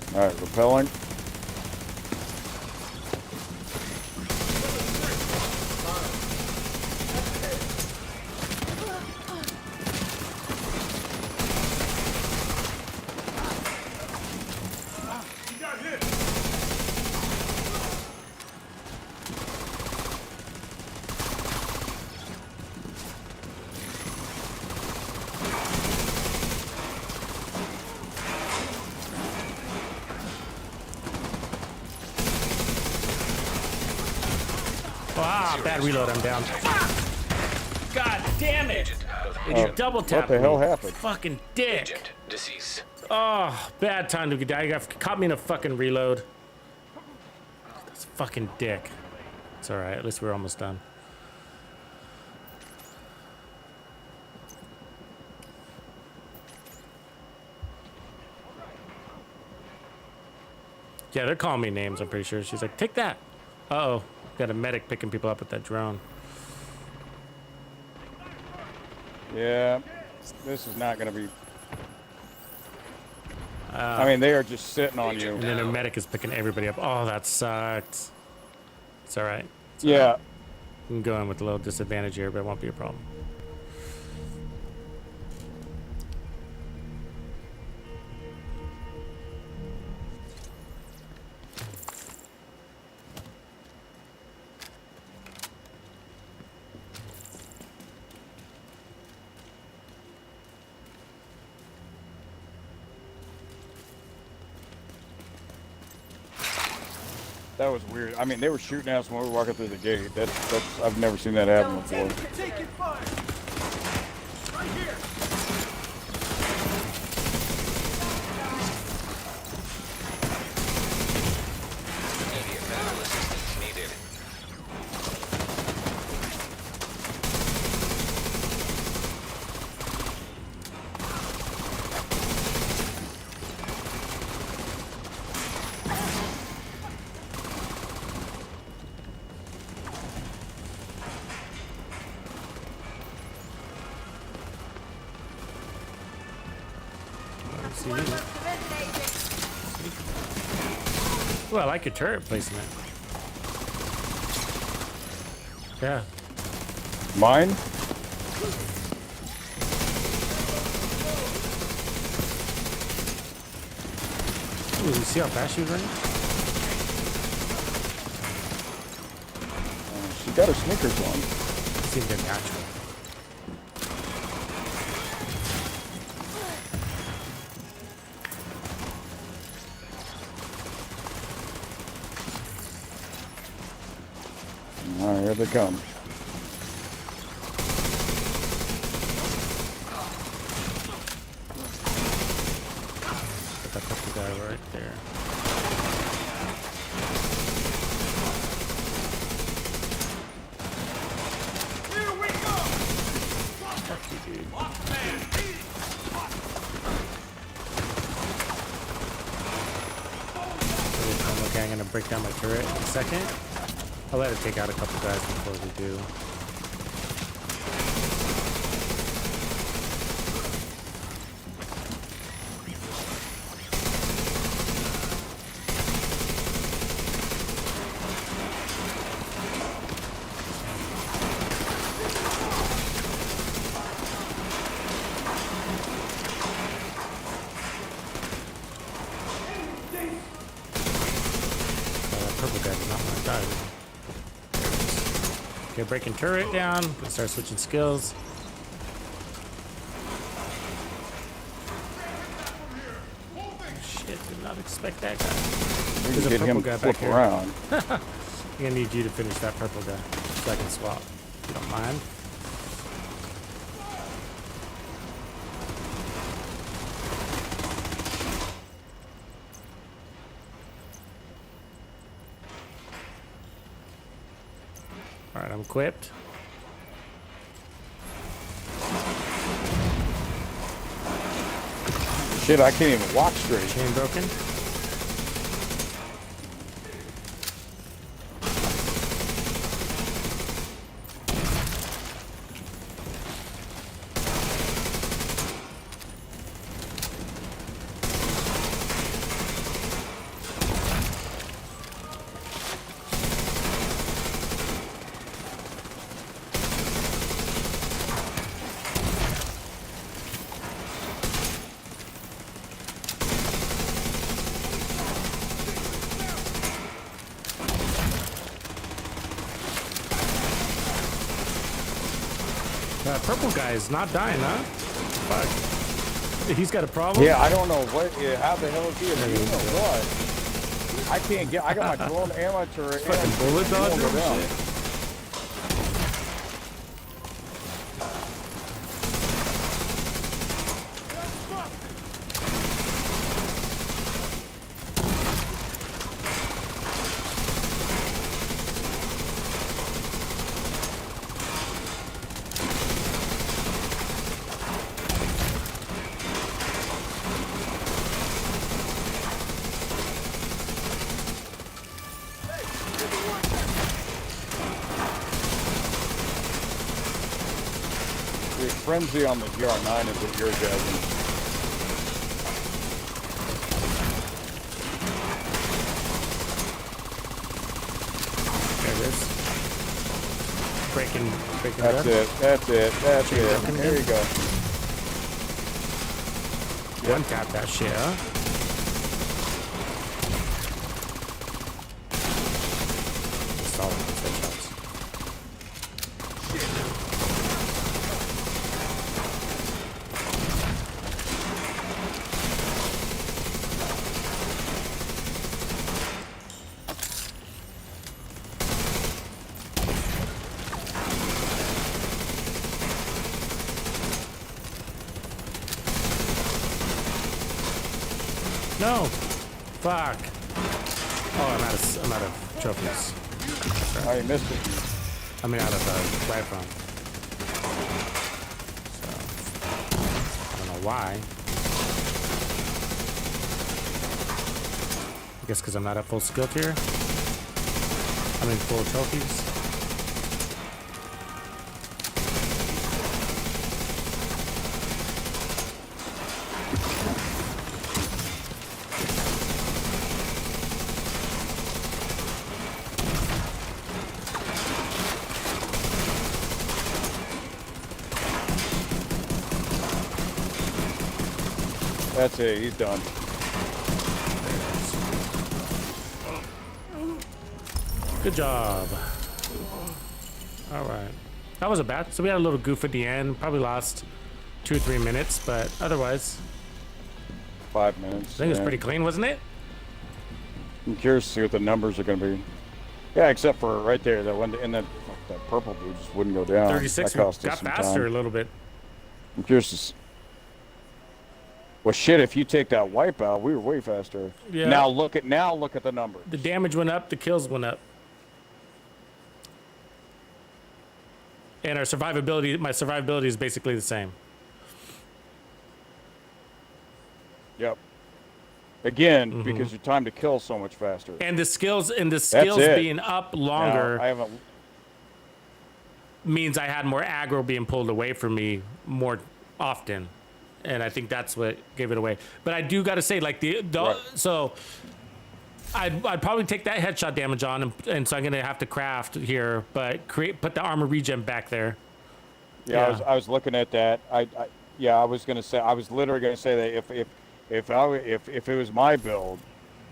do. All right, repelling. Ah, bad reload. I'm down. God damn it! You double tapped What the hell me. happened? Fucking dick. Agent deceased. Oh, bad time to die. You caught me in a fucking reload. That's a fucking dick. It's all right. At least we're almost done. Yeah, they're calling me names. I'm pretty sure. She's like, take that. Uh-oh. Got a medic picking people up with that drone. Yeah, this is not going to be. I mean, they are just sitting on you. And then their medic is picking everybody up. Oh, that sucked. It's all right. It's all Yeah. right. You can go in with a little disadvantage here, but it won't be a problem. That was weird. I mean, they were shooting at us when we were walking through the gate. That's I've never seen that happen before. Taking fire! Right here! Immediate medical assistance needed. Well, I like your turret placement. Yeah. Mine? Ooh, you see how fast she's running? She got her sneakers on. Seems good natural. All right, here they come. Got that purple guy right there. Here we go! Fuck you, dude. Okay, I'm gonna break down my turret in a second. I'll let it take out a couple guys before we do. That purple guy did not want to die. There it is. Okay, breaking turret down. Gonna start switching skills. Shit, did not expect that guy. We There's a can get purple him guy to flip back here. around. I'm gonna need you to finish that purple guy so I can swap. If you don't mind. I'm equipped. Shit, I can't even walk straight. Chain broken. That purple guy is not dying, huh? Fuck. He's got a problem? Yeah, I don't know what. Yeah, how the hell is he immune or what? I can't get. I got my drone amateur. Fucking bullet dodge and shit. The frenzy on the GR9 is what you're judging. There it is. Breaking That's it. That's it. That's it. There you go. One tap that shit, huh? Solid headshots. No! Fuck! Oh, I'm out of trophies. Oh, you missed it. I mean, out of life round. So, I don't know why. I guess because I'm not at full skill tier. I mean, full trophies. That's it. He's done. Good job. All right. That wasn't bad. So we had a little goof at the end. Probably lost 2 or 3 minutes, but otherwise, 5 minutes. I think it was pretty clean, wasn't it? I'm curious to see what the numbers are going to be. Yeah, except for right there, that one, and that purple dude just wouldn't go down. 36 That cost us got some faster time. a little bit. I'm curious to see. Well, shit! If you take that wipe out, we were way faster. Yeah. Now look at the numbers. The damage went up, the kills went up. And our survivability, my survivability is basically the same. Yep. Again, because your time to kill is so much faster. And the skills it. being up longer Now, I haven't. means I had more aggro being pulled away from me more often. And I think that's what gave it away. But I do got to say, like, Right. so I'd probably take that headshot damage on, and so I'm gonna have to craft here, but put the armor regen back there. Yeah, I was looking at that. I was literally gonna say that if it was my build,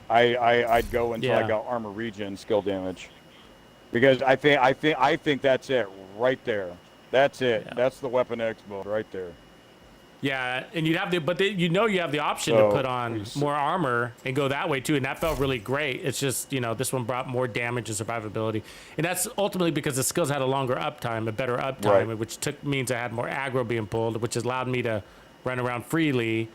I'd go until I got armor regen skill damage, because I think that's it right there. That's it. Yeah. That's the Weapon X build right there. Yeah, and you'd have you have the option to put on more armor and go that way too, and that felt really great. It's just, this one brought more damage and survivability, and that's ultimately because the skills had a longer uptime, a better uptime, Right. which means I had more aggro being pulled, which allowed me to run around freely.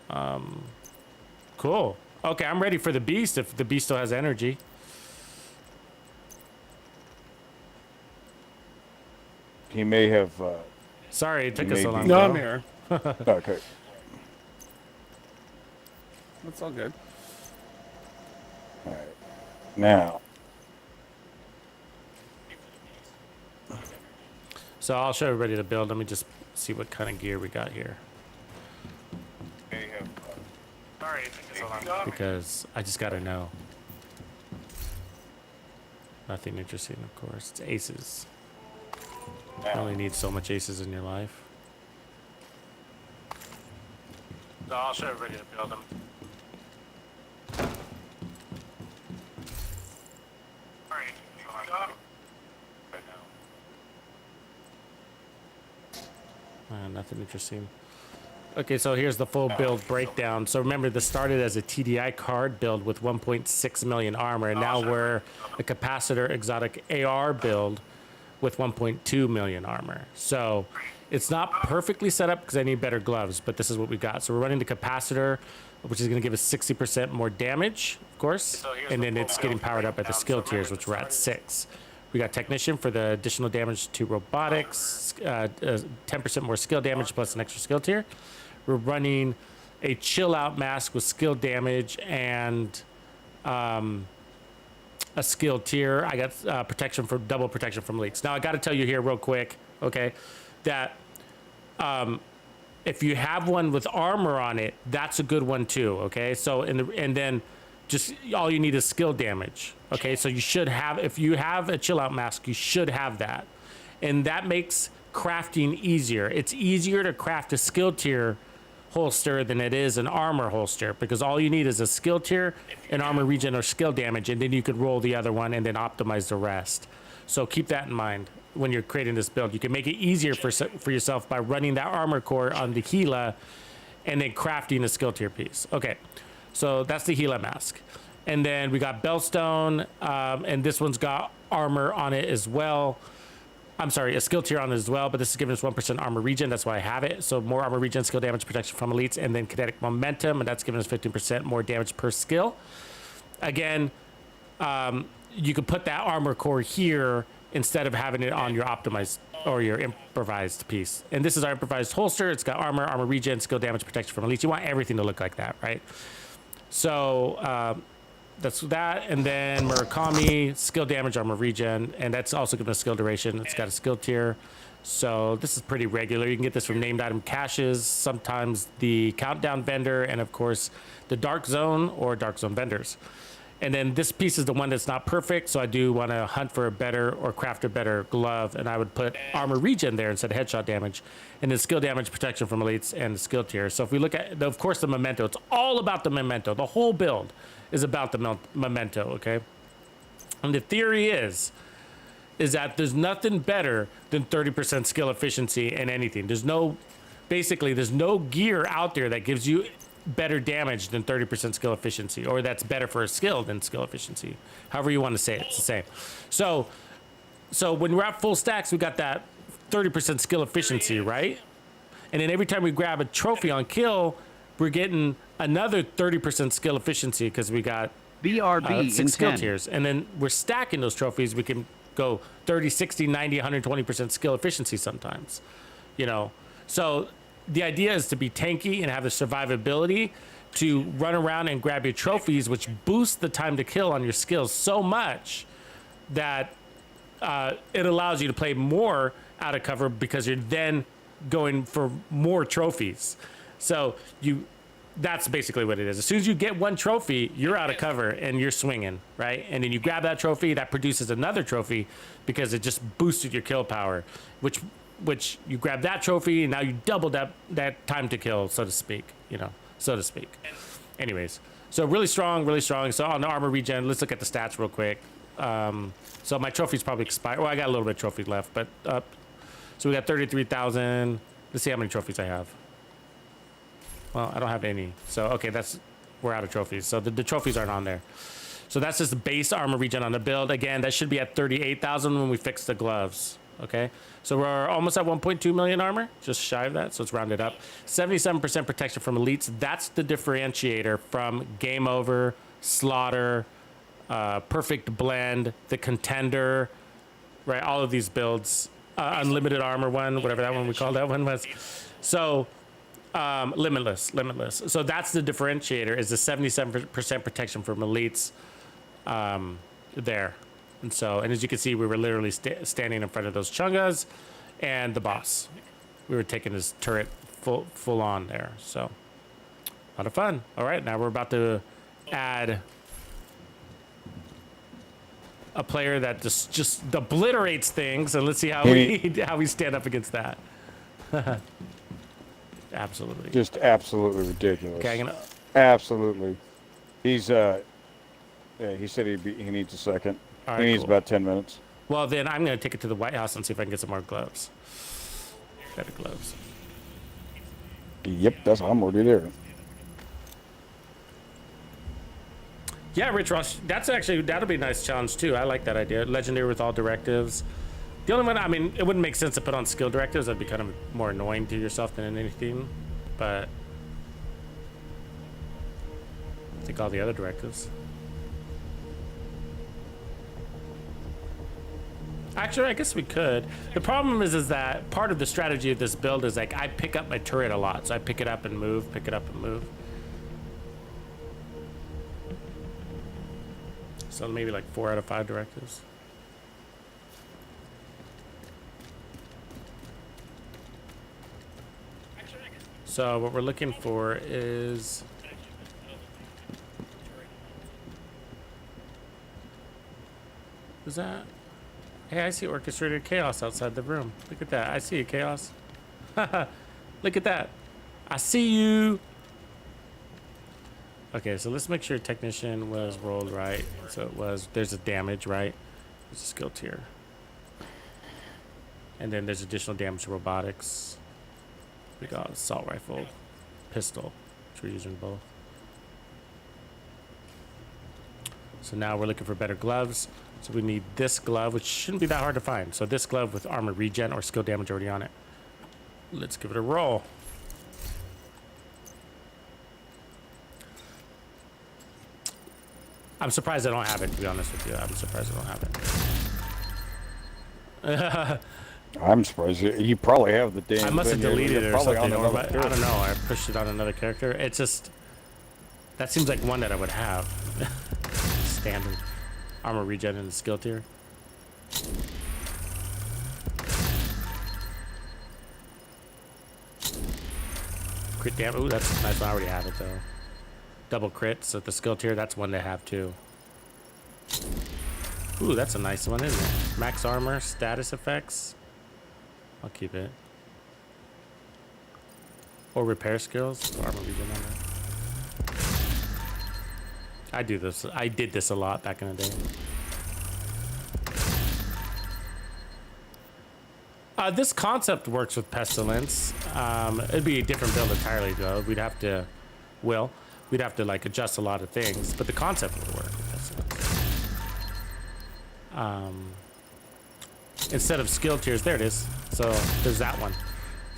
Cool. Okay, I'm ready for the beast if the beast still has energy. he may have. Sorry it took us so long. No, Joe. I'm here. Okay. That's all good. All right. Now. So I'll show everybody the build. Let me just see what kind of gear we got here. Sorry, Because I just gotta know. Nothing interesting, of course. It's aces. You only need so much aces in your life. So I'll show everybody to build them. Nothing interesting. Okay, so here's the full build breakdown. So remember, this started as a TDI card build with 1.6 million armor, and now we're a capacitor exotic AR build with 1.2 million armor. So it's not perfectly set up because I need better gloves, but this is what we got. So we're running the capacitor, which is going to give us 60% more damage, of course, and then it's getting powered up at the skill tiers, which we're at 6. We got technician for the additional damage to robotics, 10% more skill damage plus an extra skill tier. We're running a chill out mask with skill damage and a skill tier. I got protection for double protection from leaks. Now I got to tell you here real quick, okay, that if you have one with armor on it, that's a good one too. Okay, so and then just all you need is skill damage. Okay, so you should have, if you have a chill out mask, you should have that, and that makes crafting easier. It's easier to craft a skill tier holster than it is an armor holster, because all you need is a skill tier, an armor regen, or skill damage, and then you could roll the other one and then optimize the rest. So keep that in mind when you're creating this build. You can make it easier for yourself by running that armor core on the Gila and then crafting a skill tier piece. Okay, so that's the Gila mask. And then we got Bellstone, and this one's got armor on it as well. I'm sorry, a skill tier on it as well, but this is giving us 1% armor regen. That's why I have it. So more armor regen, skill damage, protection from elites, and then kinetic momentum, and that's giving us 15% more damage per skill. Again, you could put that armor core here instead of having it on your optimized or your improvised piece. And this is our improvised holster. It's got armor, armor regen, skill damage, protection from elites. You want everything to look like that, right? So that's that. And then Murakami, skill damage, armor regen, and that's also giving us skill duration. It's got a skill tier. So this is pretty regular. You can get this from named item caches, sometimes the countdown vendor, and of course the dark zone or dark zone vendors. And then this piece is the one that's not perfect, so I do want to hunt for a better or craft a better glove, and I would put armor regen there instead of headshot damage, and then skill damage, protection from elites, and skill tier. So if we look at, of course, the memento, it's all about the memento. The whole build is about the memento, okay? And the theory is that there's nothing better than 30% skill efficiency in anything. Basically, there's no gear out there that gives you better damage than 30% skill efficiency, or that's better for a skill than skill efficiency. However you want to say it, it's the same. So when we're at full stacks, we got that 30% skill efficiency, right? And then every time we grab a trophy on kill, we're getting another 30% skill efficiency because we got BRB 6 skill tiers. And then we're stacking those trophies. We can go 30, 60, 90, 120% skill efficiency sometimes, you know? So the idea is to be tanky and have the survivability to run around and grab your trophies, which boosts the time to kill on your skills so much that it allows you to play more out of cover because you're then going for more trophies. So that's basically what it is. As soon as you get one trophy, you're out of cover and you're swinging, right? And then you grab that trophy, that produces another trophy because it just boosted your kill power, which you grab that trophy and now you double that time to kill, so to speak, so to speak. Anyways, so really strong. So on the armor regen, let's look at the stats real quick. So my trophies probably expired. Well, I got a little bit of trophy left, but so we got 33,000. Let's see how many trophies I have. Well, I don't have any. So, okay, we're out of trophies. So the trophies aren't on there. So that's just the base armor regen on the build. Again, that should be at 38,000 when we fix the gloves. Okay, so we're almost at 1.2 million armor, just shy of that, so it's rounded up. 77% protection from elites. That's the differentiator from Game Over, Slaughter, Perfect Blend, the Contender, right? All of these builds unlimited armor one, whatever that one we called that one was. So limitless. So that's the differentiator, is the 77% protection from elites there. And as you can see, we were literally standing in front of those chungas and the boss. We were taking his turret full on there. So a lot of fun. All right, now we're about to add a player that just obliterates things, and let's see how we stand up against that. Absolutely. Just absolutely ridiculous. Okay, I'm gonna... Absolutely. He's yeah, he said he needs a second. All right, he needs cool. about 10 minutes. Well, then I'm gonna take it to the White House and see if I can get some more gloves. Better gloves. Yep, I'm already there. Yeah, Rich Ross, that'll be a nice challenge too. I like that idea. Legendary with all directives. The only one, I mean, it wouldn't make sense to put on skill directives. That'd be kind of more annoying to yourself than anything. But I think all the other directives. Actually, I guess we could. The problem is that part of the strategy of this build is like I pick up my turret a lot. So I pick it up and move, pick it up and move. So maybe like 4 out of 5 directives. So what we're looking for is... Who's that? Hey, I see orchestrated chaos outside the room. Look at that. I see you, chaos. Look at that. I see you. Okay, so let's make sure technician was rolled right. So it was, there's a damage, right? There's a skill tier. And then there's additional damage to robotics. We got assault rifle, pistol, which we're using both. So now we're looking for better gloves. So we need this glove, which shouldn't be that hard to find. So this glove with armor regen or skill damage already on it. Let's give it a roll. I'm surprised I don't have it, to be honest with you. I'm surprised I don't have it. I'm surprised you probably have the damn. I must have deleted it or something. Or I don't know. I pushed it on another character. It's just, that seems like one that I would have. Standard. Armor regen in the skill tier. Crit damage. Ooh, that's nice. I already have it though. Double crits at the skill tier. That's one to have too. Ooh, that's a nice one, isn't it? Max armor, status effects. I'll keep it. Or repair skills. Armor regen on that. I do this. I did this a lot back in the day. This concept works with Pestilence. It'd be a different build entirely, though. We'd have to like adjust a lot of things, but the concept would work with Pestilence. Instead of skill tiers, there it is. So there's that one.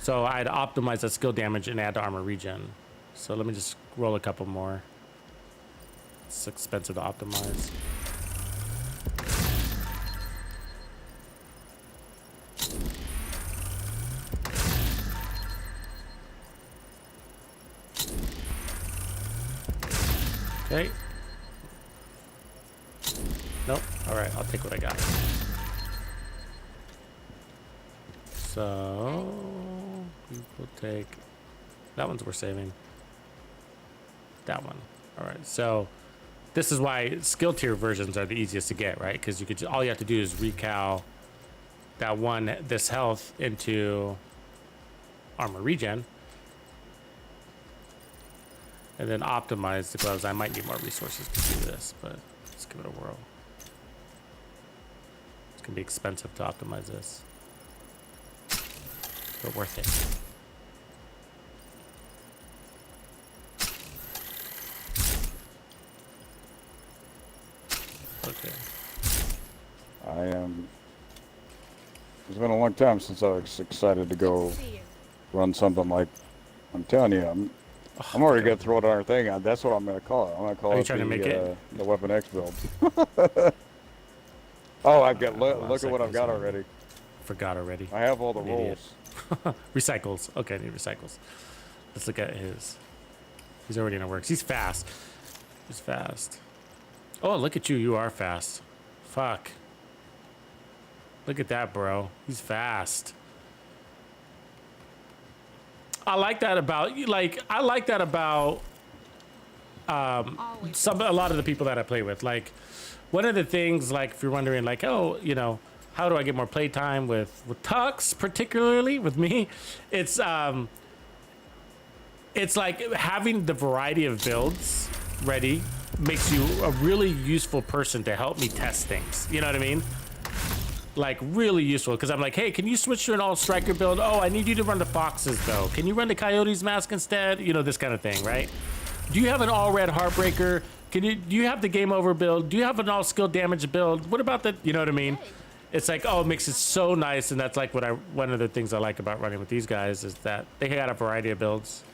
So I'd optimize that skill damage and add armor regen. So let me just roll a couple more. It's expensive to optimize. Okay. Nope. All right, I'll take what I got. So we will take that one's we're saving. That one. All right. So this is why skill tier versions are the easiest to get, right? Because you could all you have to do is recal that one, this health into armor regen, and then optimize the gloves. I might need more resources to do this, but let's give it a whirl. It's gonna be expensive to optimize this, but worth it. Okay. It's been a long time since I was excited to go run something like. I'm telling you, I'm already gonna throw it on our thing. That's what I'm gonna call it. I'm gonna call it the Weapon X build. Oh, I've got. Look at what I've got already. forgot already. I have all the An idiot. rolls. Recycles. Okay, I need recycles. Let's look at his. He's already in the works. He's fast. He's fast. Oh, look at you. You are fast. Fuck. Look at that, bro. He's fast. I like that about I like that about a lot of the people that I play with. Like, one of the things, like, if you're wondering, like, oh, you know, how do I get more playtime with Tux, particularly with me? It's like having the variety of builds ready makes you a really useful person to help me test things. You know what I mean? Like, really useful, because I'm like, hey, can you switch to an all striker build? Oh, I need you to run the foxes though. Can you run the coyote's mask instead? You know, this kind of thing, right? Do you have an all red heartbreaker? Do you have the game over build? Do you have an all skill damage build? What about the, you know what I mean? It's like, oh, it makes it so nice. And that's like one of the things I like about running with these guys is that they got a variety of builds.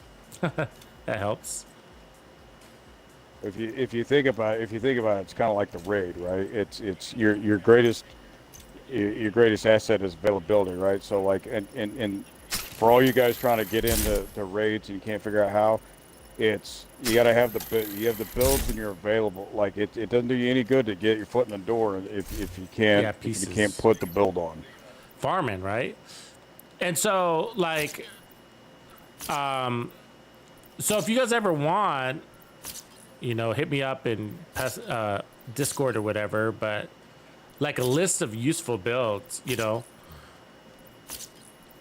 That helps. If you think about it, it's kind of like the raid, right? It's your greatest asset is availability, right? So like, and for all you guys trying to get into raids and you can't figure out how, it's you got to have the builds and you're available. Like it doesn't do you any good to get your foot in the door if you can't put the build on. Farming, right? And so like, so if you guys ever want, you know, hit me up in Discord or whatever, but like a list of useful builds, you know,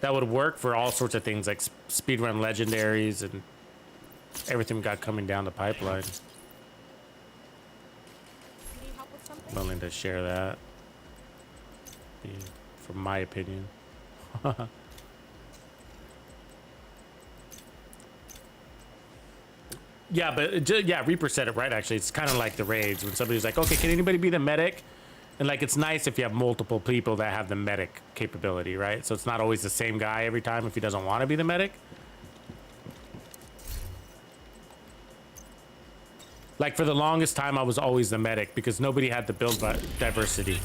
that would work for all sorts of things like speedrun legendaries and everything we got coming down the pipeline. Willing to share that, from my opinion. Yeah, but yeah, Reaper said it right, actually. It's kind of like the raids when somebody's like, okay, can anybody be the medic? And like, it's nice if you have multiple people that have the medic capability, right? So it's not always the same guy every time if he doesn't want to be the medic. Like, for the longest time, I was always the medic because nobody had the build diversity.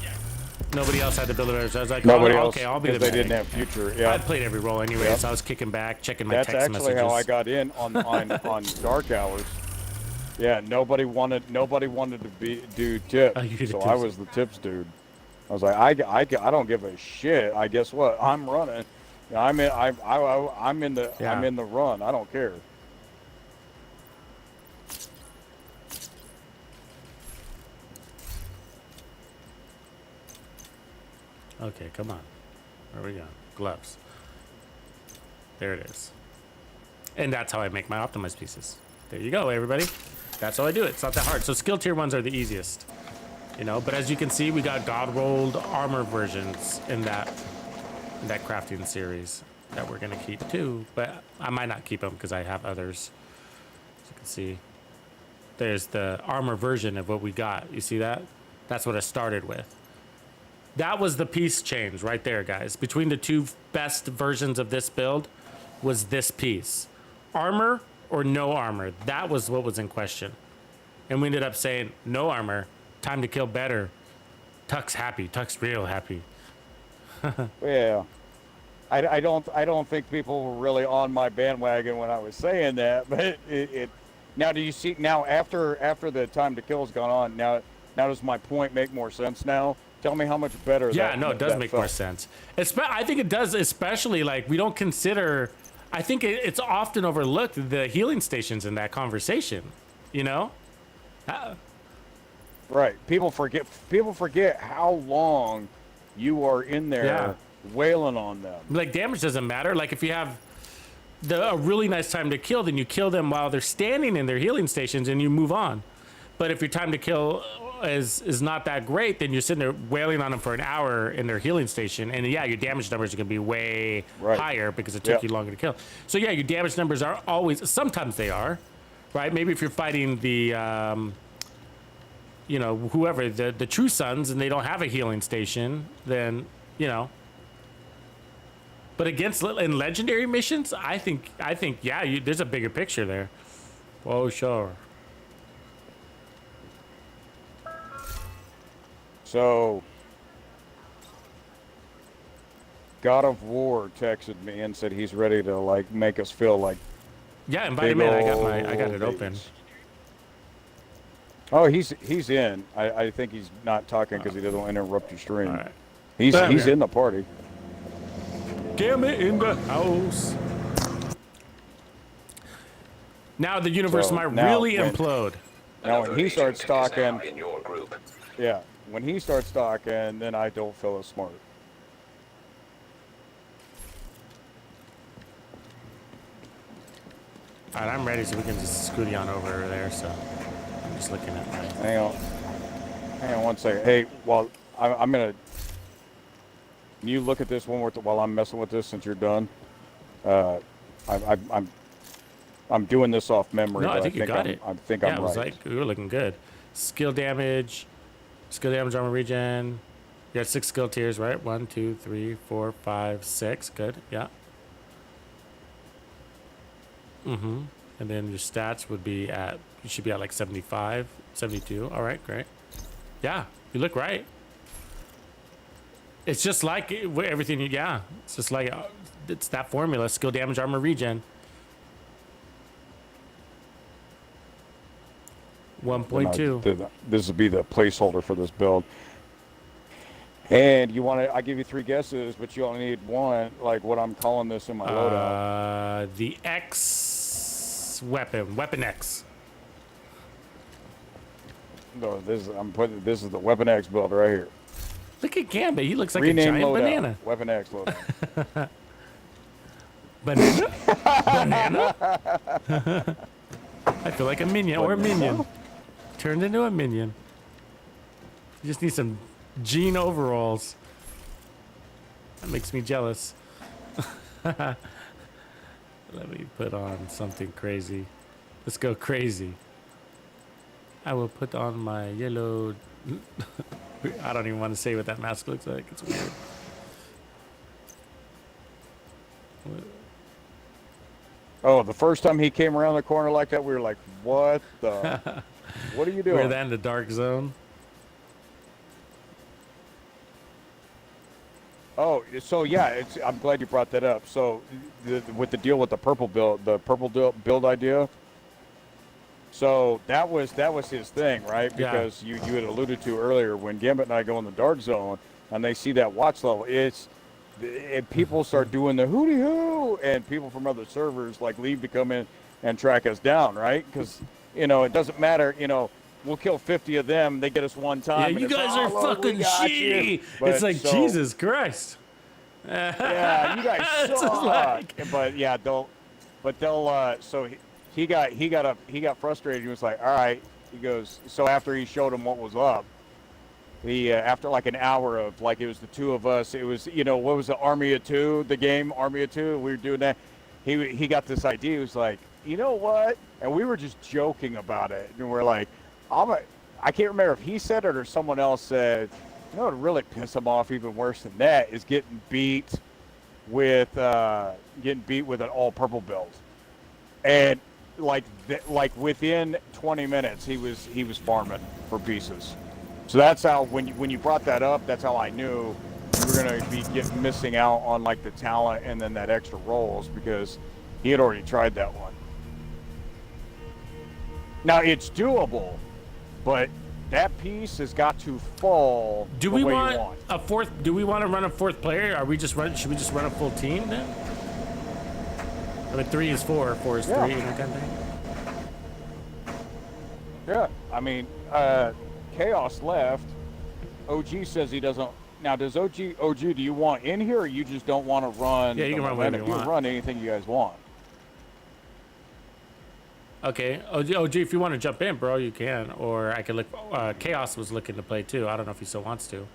Nobody else had the build diversity. I was like, Nobody oh, else, okay, I'll be the they medic. didn't have future. Yeah, I played every role anyway, so I was kicking back, checking my text messages. That's actually how I got in on dark hours. Yeah, nobody wanted to do tips, so I was the tips dude. I was like, I don't give a shit. I guess what? I'm running. I'm in the run. I don't care. Okay, come on. Where we go? Gloves. There it is. And that's how I make my optimized pieces. There you go, everybody. That's how I do it. It's not that hard. So skill tier ones are the easiest, you know. But as you can see, we got god rolled armor versions in that crafting series that we're gonna keep too. But I might not keep them because I have others. As you can see, there's the armor version of what we got. You see that? That's what I started with. That was the piece change right there, guys. Between the two best versions of this build was this piece. Armor or no armor. That was what was in question. And we ended up saying, no armor, time to kill better. Tux happy, Tux real happy. Yeah. I don't think people were really on my bandwagon when I was saying that, but it now do you see now after the time to kill's gone on, now does my point make more sense now? Tell me how much better. Yeah, no, it does make more sense. I think it does, especially like we don't consider. I think it's often overlooked, the healing stations in that conversation. You know. Right. People forget how long you are in there wailing on them. Like damage doesn't matter. Like if you have a really nice time to kill, then you kill them while they're standing in their healing stations and you move on. But if your time to kill is not that great, then you're sitting there wailing on them for an hour in their healing station, and yeah, your damage numbers are gonna be way higher because it took you longer to kill. So yeah, your damage numbers are always, sometimes they are, right? Maybe if you're fighting the, you know, whoever, the True Sons, and they don't have a healing station, then, you know. But against, in legendary missions, I think yeah, there's a bigger picture there. Oh, sure. So God of War texted me and said he's ready to like make us feel like. Yeah, invite him in. I got it babies. open. Oh, he's in. I think he's not talking because he doesn't want to interrupt your stream. All right. He's Batman. in the party. Gambit in the house. Now the universe So, might now really when- implode. Now when Another he agent starts is now talking, in your group. yeah, when he starts talking, then I don't feel as smart. All right, I'm ready, so we can just scooty on over there. So I'm just looking at my. Hang on one second. Hey, well, I'm gonna. Can you look at this one more while I'm messing with this since you're done? I'm doing this off memory. No, I but think you got I'm, it. I think Yeah, I'm it was right. like we were looking good. Skill damage, armor regen. You got 6 skill tiers, right? 1, 2, 3, 4, 5, 6. Good. Yeah. Mm-hmm. And then your stats would be at, you should be at like 75, 72. All right, great. Yeah, you look right. It's just like everything. Yeah, it's just like it's that formula: skill damage, armor regen. 1.2. This would be the placeholder for this build. And you want to? I give you 3 guesses, but you only need one. Like what I'm calling this in my loadout. The X weapon X. No, this is the Weapon X build right here. Look at Gambit. He looks like Rename a giant loadout. banana. Weapon X loadout. Banana? Banana? I feel like a minion or a minion. Turned into a minion. You just need some jean overalls. That makes me jealous. Let me put on something crazy. Let's go crazy. I will put on my yellow... I don't even want to say what that mask looks like. It's weird. Oh, the first time he came around the corner like that, we were like, what the? What are you doing? We're in the dark zone. Oh, so yeah, I'm glad you brought that up. So, with the deal with the purple build idea. So that was his thing, right? Because you had alluded to earlier when Gambit and I go in the dark zone and they see that watch level, and people start doing the hooty hoo, and people from other servers like leave to come in and track us down, right? Because it doesn't matter, we'll kill 50 of them, they get us one time. Yeah, you guys are fucking shitty. It's like, Jesus Christ. Yeah, you guys suck. Like... But yeah, they'll. So he got frustrated. He was like, all right. He goes. So after he showed him what was up, after like an hour of like it was the two of us. It was what was the Army of Two? The game Army of Two. We were doing that. He got this idea. He was like, you know what? And we were just joking about it. And we're like, I can't remember if he said it or someone else said. You know what would really piss him off even worse than that is getting beat with an all purple build, and like within 20 minutes he was farming for pieces. So that's how when you brought that up, that's how I knew we were gonna be missing out on like the talent and then that extra rolls because he had already tried that one. Now it's doable, but that piece has got to fall. Do we want a fourth? Do we want to run a fourth player? Should we just run a full team then? I mean, 3 is 4, 4 is 3, that kind of thing. Yeah, I mean, Chaos left. OG says he doesn't. Now, does OG? Do you want in here, or you just don't want to run? Yeah, you can run whatever you want. You can run anything you guys want. Okay, OG, if you want to jump in, bro, you can. Or I could look. Chaos was looking to play too. I don't know if he still wants to.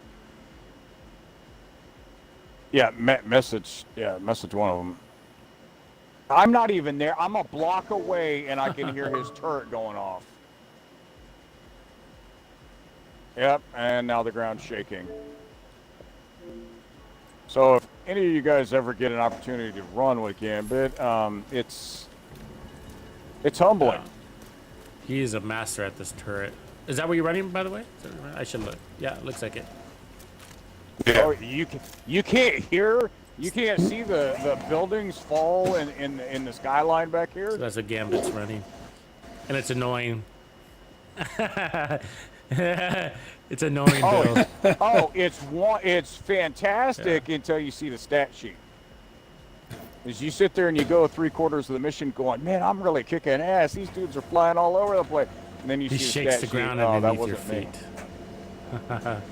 Yeah, message one of them. I'm not even there. I'm a block away, and I can hear his turret going off. Yep, and now the ground's shaking. So if any of you guys ever get an opportunity to run with Gambit, it's humbling. He is a master at this turret. Is that where you're running, by the way? I should look. Yeah, it looks like it. Yeah. Oh, you can't hear You can't see the buildings fall in the skyline back here. So that's a Gambit's running, and it's annoying. It's annoying, Bill. It's fantastic until you see the stat sheet. As you sit there and you go 3/4 of the mission going, man, I'm really kicking ass. These dudes are flying all over the place. And then you He see shakes the the stat ground sheet. Oh, that underneath your wasn't me. feet.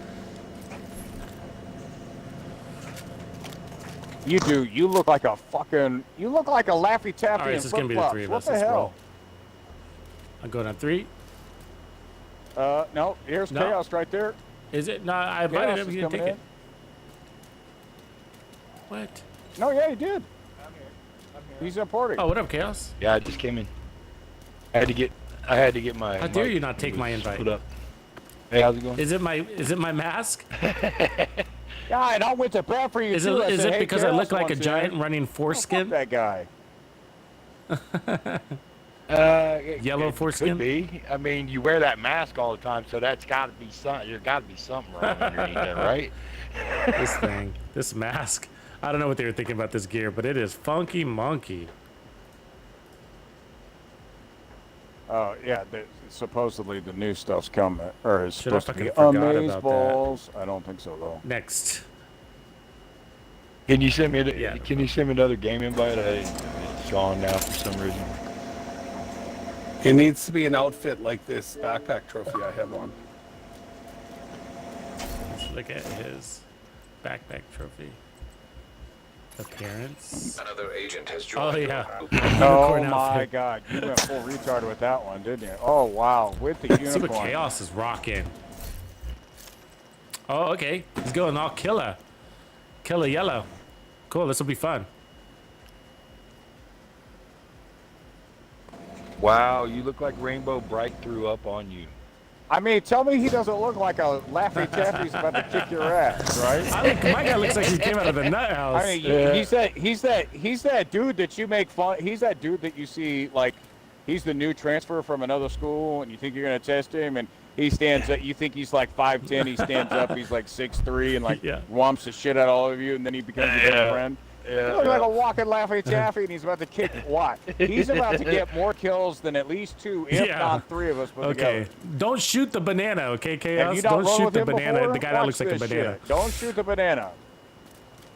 You do. You look like a fucking. You look like a Laffy Taffy All right, in so it's gonna be the flip-flops. three of What us. the Let's hell? roll. I'm going on 3. No. Here's No. Chaos right there. Is it? No, I invited Chaos him. is He didn't take coming it. What? No, yeah, he did. He's importing. Oh, what up, Chaos? Yeah, I just came in. I had to get my. How dare mic you not take my invite? Put up. Hey, how's it going? Is it my mask? Yeah, and I went to bat for you Is too. I it said, hey, because I Chaos look like a wants in. giant running Fuck foreskin? that guy. Yellow foreskin? Could be. I mean, you wear that mask all the time, so that's got to be something. There's got to be something wrong underneath there, right? This thing, this mask. I don't know what they were thinking about this gear, but it is funky monkey. Oh yeah, supposedly the new stuff's coming, or is Should I supposed to be fucking forgot amaze about balls. I don't think so though. Next. Can you send me? Yeah. Can you send me another game invite? It's gone now for some reason. It needs to be an outfit like this backpack trophy. I have one. Let's look at his backpack trophy. Appearance. Another agent has Oh joined. yeah. Oh Unicorn my outfit. God, you went full retard with that one, didn't you? Oh wow, with the See what unicorn. Chaos is rocking. Oh, okay. He's going all killer. Killer yellow. Cool, this will be fun. Wow, you look like Rainbow Bright threw up on you. I mean, tell me he doesn't look like a Laffy Taffy's about to kick your ass, right? My guy looks like he came out of the nut house. I mean, he's that dude that you make fun. He's that dude that you see like, he's the new transfer from another school, and you think you're gonna test him, and he stands up. You think he's like 5'10", he stands up. He's like 6'3", and like Yeah. whomps the shit out of all of you, and then he becomes your best friend. He looks like a walking Laffy Taffy, and he's about to kick what? He's about to get more kills than at least 2, if Yeah. not 3 of us put Okay. together. Don't shoot the banana, okay, Have Chaos? you not Don't rolled shoot with the him banana. before? The guy that Watch looks like a this banana. shit. Don't shoot the banana.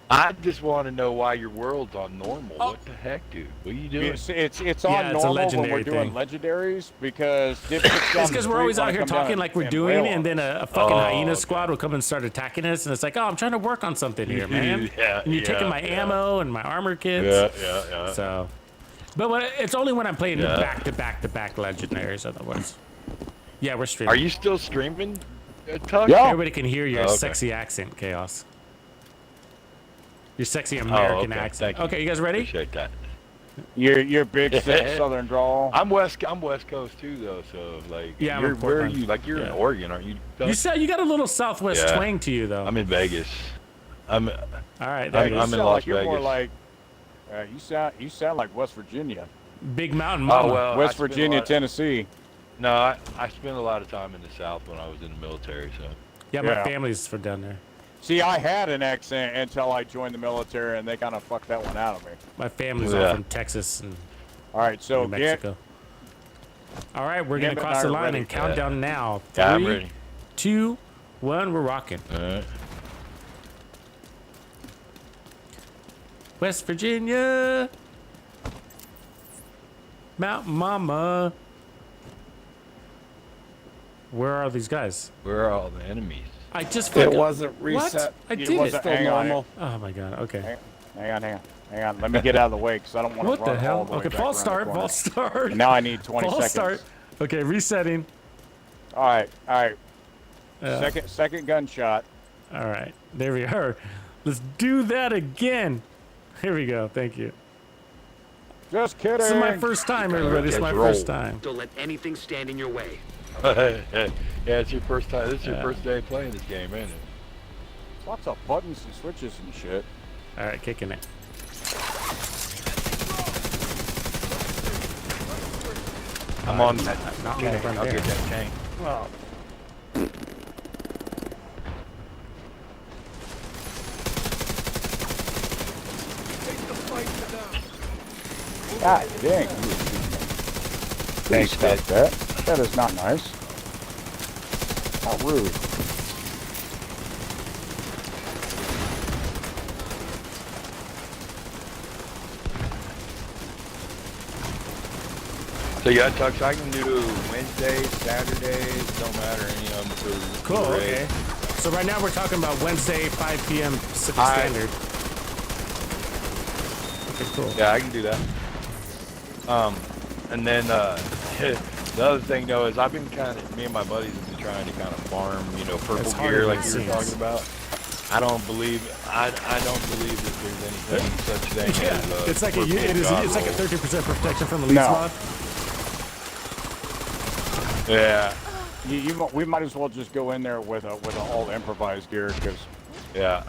I just want to know why your world's on normal. What the heck, dude? What are you doing? It's on Yeah, it's a normal when legendary we're doing thing. legendaries because It's because we're always out here talking like we're doing, and then a fucking hyena okay. squad will come and start attacking us, and it's like, oh, I'm trying to work on something here, man. Yeah, and you're taking my yeah. ammo and my armor kits. Yeah. So, but it's only when I'm playing back to back legendaries. Otherwise, yeah, we're streaming. Are you still streaming, Tux? Yeah. Everybody can hear your Oh, okay. sexy accent, Chaos. Your sexy American okay. accent. Thank you. Okay, you guys ready? Appreciate that. Your big thick southern drawl. I'm West Coast too, though. So like, Yeah, I'm you're, in where are Portland. you? Like, you're in Yeah. Oregon, aren't you? You said you got a little Southwest Yeah. twang to you, though. I'm in Vegas. All right, there I'm- you You go. in sound Las like you're more Vegas. like you sound like West Virginia, Big Mountain Mama. Oh well, West Virginia, Tennessee. No, I spent a lot of time in the South when I was in the military. So Yeah, my Yeah. family's from down there. See, I had an accent until I joined the military, and they kind of fucked that one out of me. My family's all Yeah. from Texas and All right, so New Mexico. All right, we're gonna Gambit and cross I the are line ready. and count down now. yeah, I'm 3, ready. 2, 1, we're rocking. All right. West Virginia, Mountain Mama. Where are these guys? Where are all the enemies? I just It fucking- wasn't reset. What? I It did it. wasn't- Still Hang on. normal. Oh my god. Okay. hang on. Let me get out of the way because I don't want to What run the all hell? the way Okay, back false around the start. corner. False start. And now I need 20 False seconds. start. Okay, resetting. All right. Uh, Second gunshot. All right, there we are. Let's do that again. Here we go. Thank you. Just kidding. This is my first time, everybody. This is my Let's roll. first time. Don't let anything stand in your way. Yeah, it's your first time. This is your first day playing this game, ain't it? Lots of buttons and switches and shit. All right, kicking it. I'm on that Not tank. right I'll there. get that tank. Well, God dang. Please stop that. That is not nice. How rude. So yeah, Tux, I can do Wednesdays, Saturdays, don't matter any of them for Cool, for okay. raid. So right now we're talking about Wednesday, 5 p.m. Pacific Standard. Okay, cool. Yeah, I can do that. And then the other thing though is I've been me and my buddies have been trying to kind of farm, you know, purple It's harder gear than like it you were seems. talking about. I don't believe that there's anything such thing Yeah, as it's like purple it's like a god 30% protection from elite No. mod. roll. Yeah, We might as well just go in there with a all improvised gear because yeah.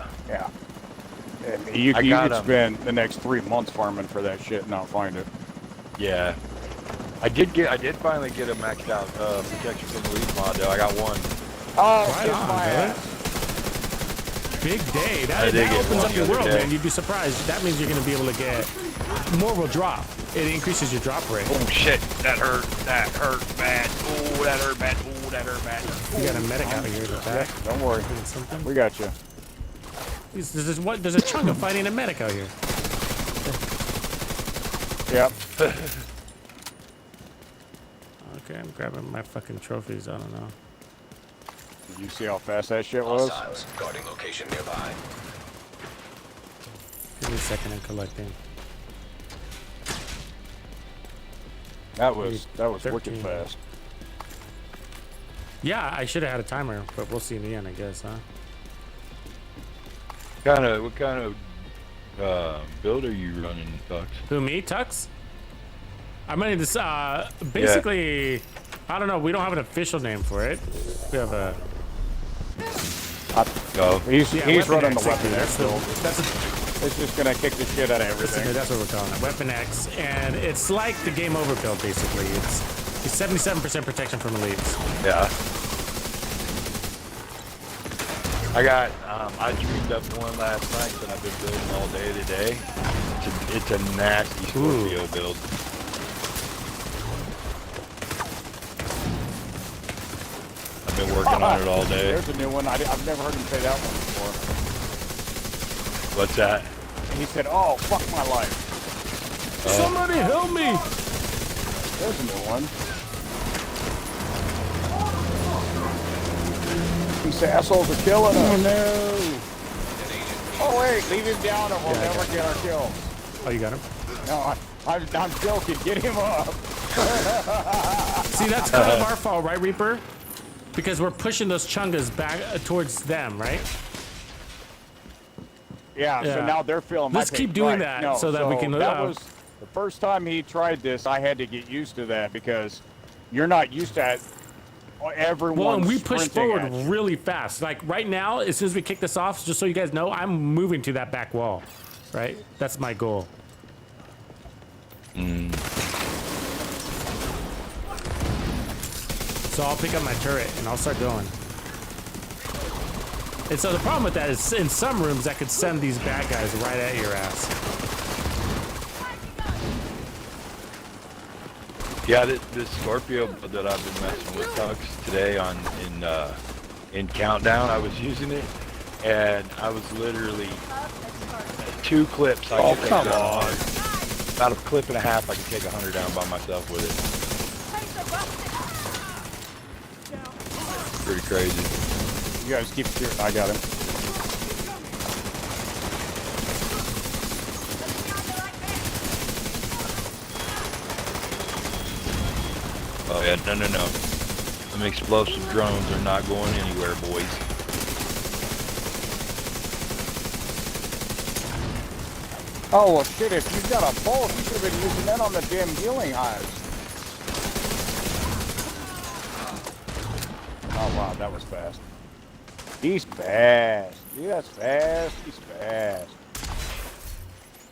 you got could 'em. spend the next 3 months farming for that shit and not find it. Yeah. I did finally get a maxed out protection from the elite mod though. I got one. Oh, Right kiss on, my brother. ass. Big day. I That did get opens one up the your other world, day. man. You'd be surprised. That means you're going to be able to get more will drop. It increases your drop rate. Oh shit, that hurt bad. Oh, that hurt bad. Oh, that hurt bad. You got a medic out here in the back. Don't worry. Doing something. We got you. There's a chunk of fighting a medic out here. Yep. Okay, I'm grabbing my fucking trophies. I don't know. Did you see how fast that shit was? Hostiles guarding location nearby. Give me a second. I'm collecting. That was wicked 13. fast. Yeah, I should have had a timer, but we'll see in the end, I guess, huh? What kind of build are you running, Tux? Who, me, Tux? I'm running this, basically, I don't know, we don't have an official name for it. We have a... Oh, He's Weapon running X, the Weapon that's X the, build. that's It's just gonna kick the shit out of everything. that's what we're calling it, Weapon X, and it's like the Game Over build, basically. It's 77% protection from elites. yeah. I dreamed up one last night that I've been building all day today. It's a nasty Scorpio build. I've been working on it all day. There's a new one. I've never heard him say that one before. What's that? And he said, "Oh, fuck my life." Somebody help me! There's a new one. These assholes are killing us. Oh no! Oh wait, leave him down and we'll never get our kills. Oh, you got him? No, I'm joking. Get him up. See, that's kind of our fault, right, Reaper? Because we're pushing those chungas back towards them, right? Yeah, so Yeah. now they're feeling my Let's pain. keep doing Right, that no, so that we can, That was the first time he tried this. I had to get used to that because you're not used to everyone. Well, and we push sprinting forward at you. really fast. Like right now, as soon as we kick this off, just so you guys know, I'm moving to that back wall. Right? That's my goal. So I'll pick up my turret and I'll start going. And so the problem with that is in some rooms that could send these bad guys right at your ass. Yeah, this Scorpio that I've been messing with Tux today in Countdown, I was using it, and I was literally 2 clips. I could take come down, on. about a clip and a half, I can take 100 down by myself with it. Pretty crazy. You guys keep shooting. I got him. Oh yeah, no. Them explosive drones are not going anywhere, boys. Oh well, shit! If you've got a bolt, you should have been using that on the damn healing hives. Oh wow, that was fast. He's fast. Yeah, that's fast. He's fast.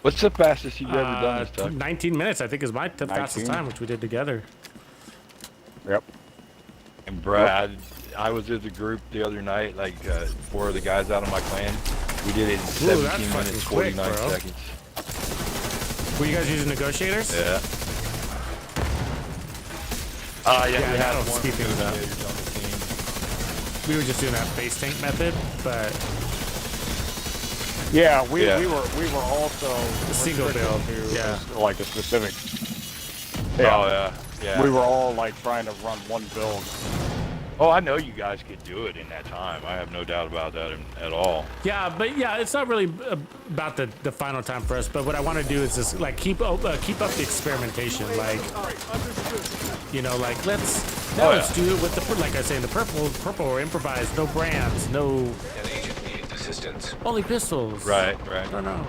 What's the fastest you've ever done this, Tux? 19 minutes, I think, is my fastest 19. time, which we did together. Yep. And Brad, I was with a group the other night, like 4 of the guys out of my clan. We did it in 17 that's fucking minutes, quick, 49 bro. seconds. Were you guys using negotiators? Yeah. Yeah, Yeah, we that'll had one speed things up. negotiators on the team. We were just doing that base tank method, but Yeah, we Yeah. were also single build. restricted to, Yeah. like a specific. Oh yeah, yeah. We were all like trying to run one build. Oh, I know you guys could do it in that time. I have no doubt about that at all. yeah, but yeah, it's not really about the final time for us. But what I want to do is just like keep up the experimentation. Like, you know, like let's do it with the like I say, the purple or improvise, no brands, no An agent needing assistance. only pistols. Right. I don't know.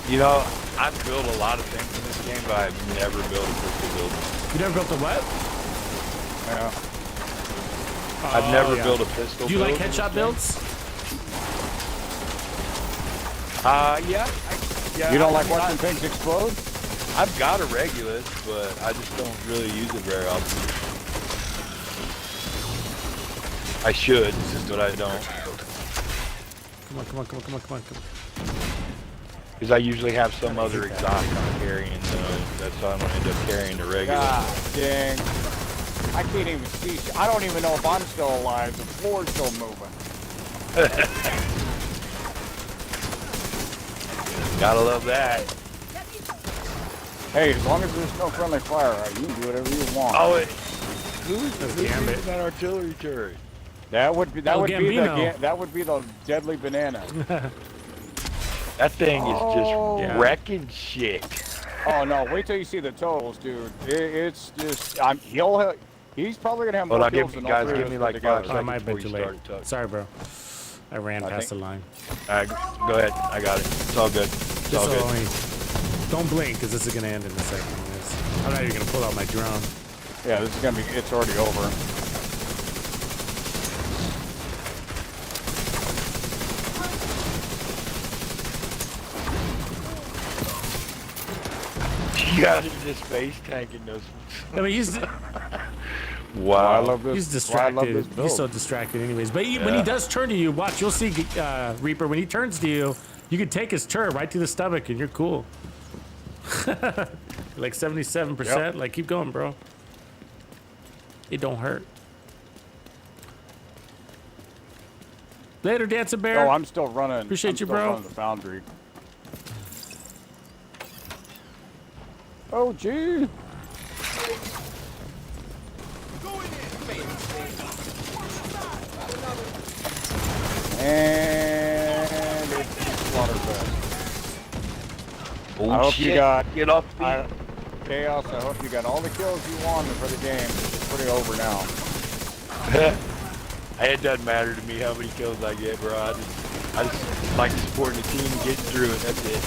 You know, I've built a lot of things in this game, but I've never built a pistol build. You never built a what? Yeah. I've never yeah. built a pistol Do you build. like headshot builds? Yeah. You don't I like mean, watching things explode? I've got a Regulus, but I just don't really use it very often. I should, but I don't. Come on. Because I usually have some other exotic I'm carrying, so that's why I'm going to end up carrying the Regulus. God dang. I can't even see. I don't even know if I'm still alive. The floor's still moving. Gotta love that. Hey, as long as there's no friendly fire, you can do whatever you want. Oh, who's Gambit. using that artillery turret? That would be Gambino. that would be the deadly banana. That thing is Oh. just wrecking shit. Oh no! Wait till you see the totals, dude. It's just he's probably gonna have more Hold on, kills give than me, all guys, three give of me us like put 5 together. Oh, I might seconds bet before you you late. start to talk. Sorry, bro. I ran past the line. Go ahead, I got it. It's all good. It's all This'll good. only, don't blink, because this is gonna end in a second. I'm not even gonna pull out my drone. Yeah, this is gonna be. It's already over. You got this space tank in those. I mean, he's Wow. I love this. he's that's why I love distracted. this build. He's so distracted, anyways. But when he Yeah. does turn to you, watch, you'll see Reaper. When he turns to you, you can take his turret right to the stomach, and you're cool. Like 77%. Yep. Like, keep going, bro. It don't hurt. Later, Dancing Bear. Oh, I'm still running. Appreciate I'm you, still bro. running the foundry. Oh, gee. And it's Slaughterfest. Oh, I hope shit. you got Get off me. Chaos. I hope you got all the kills you wanted for the game. It's pretty over now. It doesn't matter to me how many kills I get, bro. I just like supporting the team and getting through it. That's it.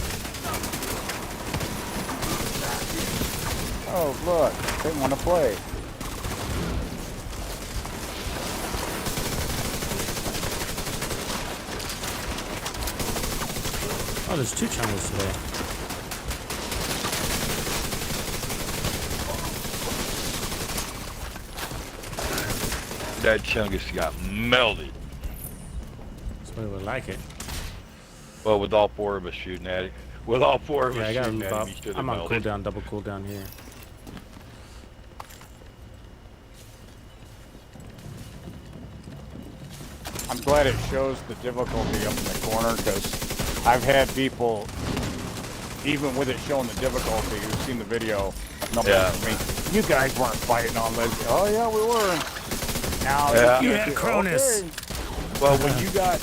Oh, look. They want to play. Oh, there's 2 channels today. That Chungus got melted. Somebody would like it. Well, with all 4 of us shooting at it. With all 4 of Yeah, us I gotta shooting move at up. him, he should have I'm on melted. cooldown, double cooldown here. I'm glad it shows the difficulty up in the corner because I've had people, even with it showing the difficulty, who've seen the video, Yeah. I mean, you guys weren't fighting on this. Oh yeah, we were. Now Yeah. You had Cronus. okay. Well, when you got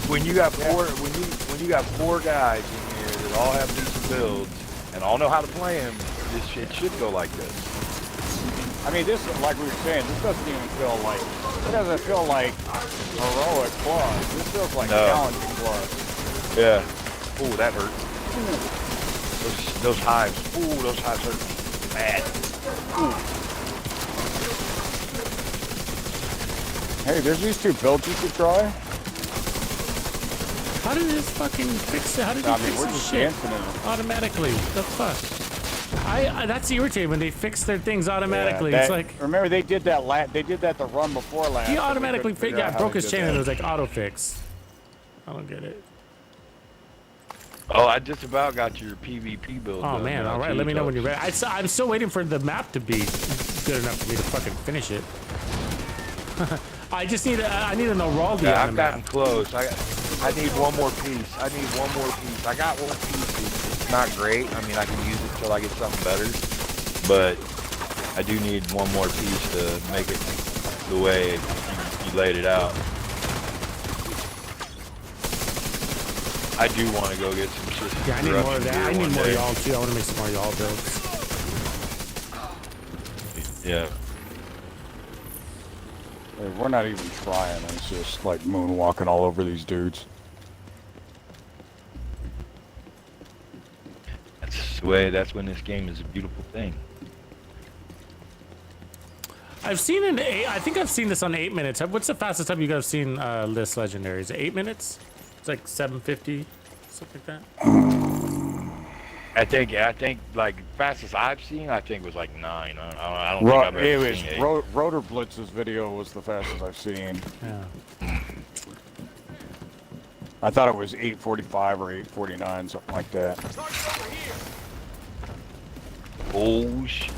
when you got 4 guys in here that all have decent builds and all know how to play them, this shit should go like this. I mean, this, like we were saying, this doesn't even feel like, it doesn't feel like heroic plus. This feels like No. challenging plus. Yeah. Ooh, that hurt. Those hives. Ooh, those hives hurt bad. Hey, there's these 2 builds you could try. How did this fucking fix it? How did I he mean, fix we're this just shit dancing in it. automatically? The fuck? I that's irritating when they fix their things automatically. Yeah, It's that- like remember they did that the run before last. he but we automatically couldn't figure out how broke they his did chain that. and it was like auto fix. I don't get it. Oh, I just about got your PvP build. Oh done man, now, all right. too, Let me know when Tux. you're ready. I'm still waiting for the map to be good enough for me to fucking finish it. I just need I need an Oraldi Yeah, on I've the gotten map. close. I need one more piece. I need one more piece. I got one piece. It's not great. I mean, I can use it till I get something better. But I do need one more piece to make it the way you laid it out. I do want to go get some systems. Yeah, I need more of that. I need more day. y'all too. I want to make some more y'all builds. Yeah. Hey, we're not even trying. It's just like moonwalking all over these dudes. That's the way. That's when this game is a beautiful thing. I've seen an 8. I think I've seen this on 8 minutes. What's the fastest time you guys have seen list legendary? Is it 8 minutes? It's like 750, something like that. I think like fastest I've seen, I think was like 9. I don't think I've ever seen 8. Rotor Blitz's video was the fastest I've seen. Yeah. I thought it was 8:45 or 8:49, something like that. Oh shit!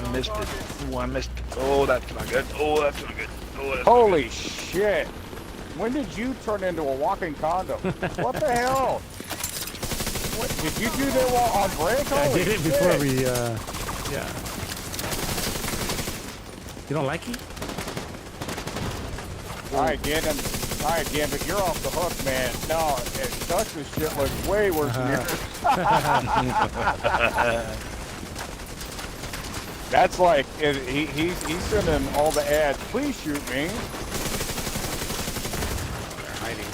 I missed it. Oh, I missed it. Oh, that's not good. Oh, that's not good. Oh, that's Holy shit! When did you turn into a walking condom? What the hell? What, did you do that while on break? I Holy did it shit. before we, yeah. You don't like it? Alright, Gambit, you're off the hook, man. No, Tux's shit looks way worse than yours. That's like, he's sending all the ads, please shoot me. They're hiding.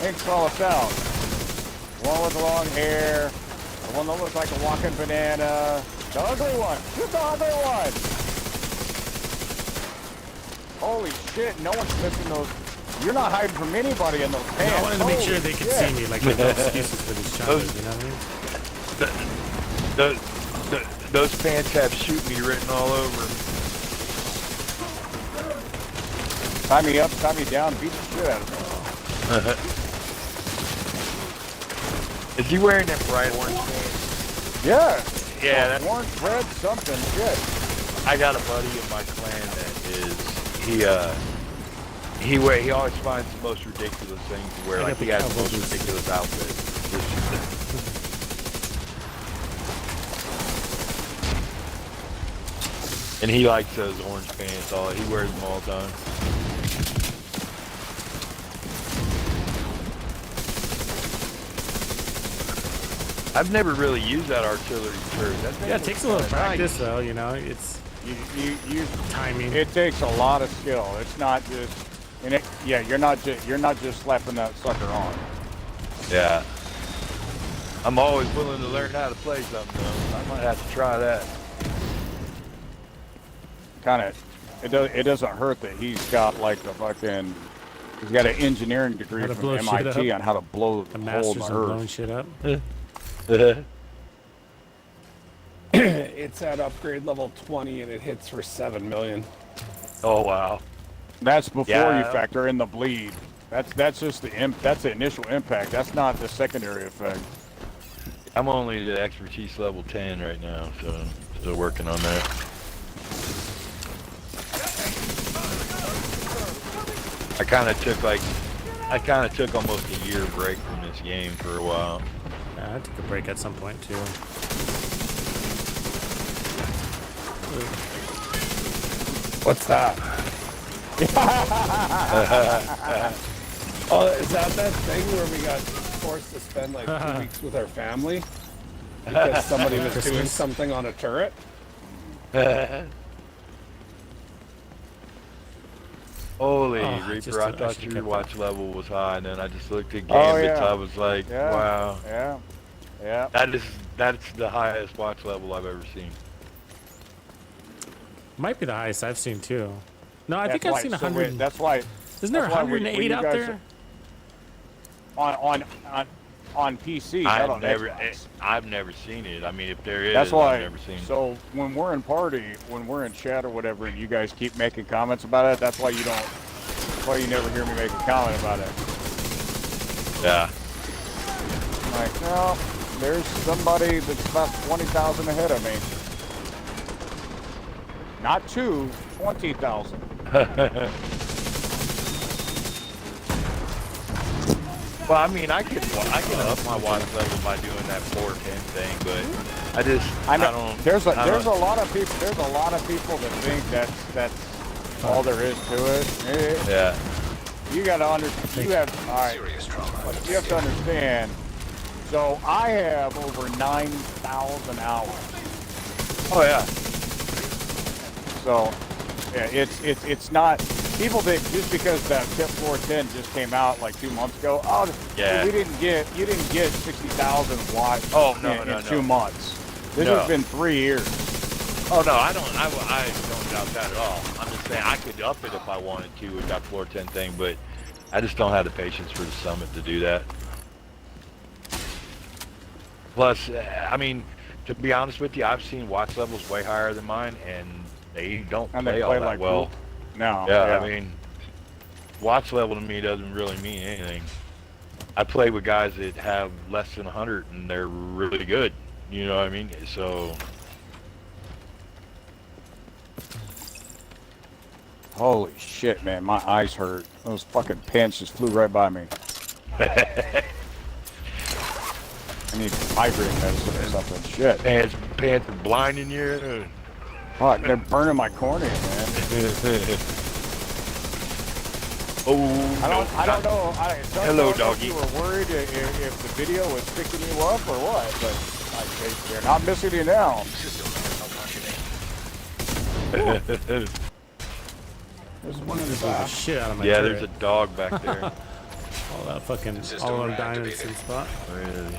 Thanks, call us out. The one with the long hair, the one that looks like a walking banana, the ugly one, shoot the ugly one. Holy shit, no one's missing those. You're not hiding from anybody in those pants. I wanted to make Holy sure they could shit. see me, like, there's no excuses for these challenges, you know what I mean? Those pants have "shoot me" written all over them. Tie me up, tie me down, beat the shit out of me. Is he wearing them bright orange pants? Yeah. Yeah, that's, orange, red, something, shit. I got a buddy in my clan that is he always finds the most ridiculous things to wear. I Like got the he has the cowboy most boots. ridiculous outfit. And he likes those orange pants. He wears them all the time. I've never really used that artillery turret. Yeah, it takes a little practice, though, you know, it's You timing. it takes a lot of skill. It's not just, and it, yeah, you're not just slapping that sucker on. Yeah. I'm always willing to learn how to play something though. I might have to try that. Kind of, it doesn't hurt that he's got like the fucking, he's got an engineering degree How to from blow shit MIT up. on how to blow The the hole in masters the of earth. blowing shit up. It's at upgrade level 20 and it hits for 7 million. Oh wow. That's before Yeah. you factor in the bleed. That's just that's the initial impact. That's not the secondary effect. I'm only at expertise level 10 right now, so still working on that. I kind of took almost a year break from this game for a while. Yeah, I took a break at some point, too. What's that? Oh, is that thing where we got forced to spend like 2 weeks with our family because somebody was doing Christmas. something on a turret? Holy Oh, Reaper, I thought should've your kept watch level was high, and then I just looked at Oh, Gambits. yeah. I was like, Yeah. wow. Yeah. That's the highest watch level I've ever seen. Might be the highest I've seen, too. No, I think That's I've why- seen so 100. That's why. Isn't there that's why when 108 you out guys- there? On PC, not on Xbox. I've never seen it. I mean, if there is, That's why. I've never seen it. So when we're in party, when we're in chat or whatever, and you guys keep making comments about it, that's why you don't. That's why you never hear me make a comment about it. Yeah. I'm like, no, there's somebody that's about 20,000 ahead of me. Not 20,000. Well, I mean, I can up my watch level by doing that 410 thing, but I don't. There's a lot of people. There's a lot of people that think that's all there is to it. Yeah. You got to understand. You have all right. Serious trauma. You have to understand. So I have over 9,000 hours. Oh yeah. So yeah, it's not. People think just because that tip 410 just came out like 2 months ago, oh Yeah. you didn't get 60,000 watts in 2 months. This has been 3 years. Oh no, I don't doubt that at all. I'm just saying I could up it if I wanted to with that 410 thing, but I just don't have the patience for the Summit to do that. Plus, I mean, to be honest with you, I've seen watch levels way higher than mine, and they don't play all that like well. No. Yeah, I mean, watch level to me doesn't really mean anything. I play with guys that have less than 100, and they're really good. You know what I mean? So. Holy shit, man, my eyes hurt. Those fucking pants just flew right by me. I need migraine medicine or something. Shit. Pants are blinding you. Fuck, they're burning my cornea, man. Oh, I don't know. Hello, doggy. You were worried if the video was picking you up or what, but they're not missing you now. There's one in the back. Shit out of my yeah, turret. there's a dog back there. All that fucking, all of them dying in the same spot. Really?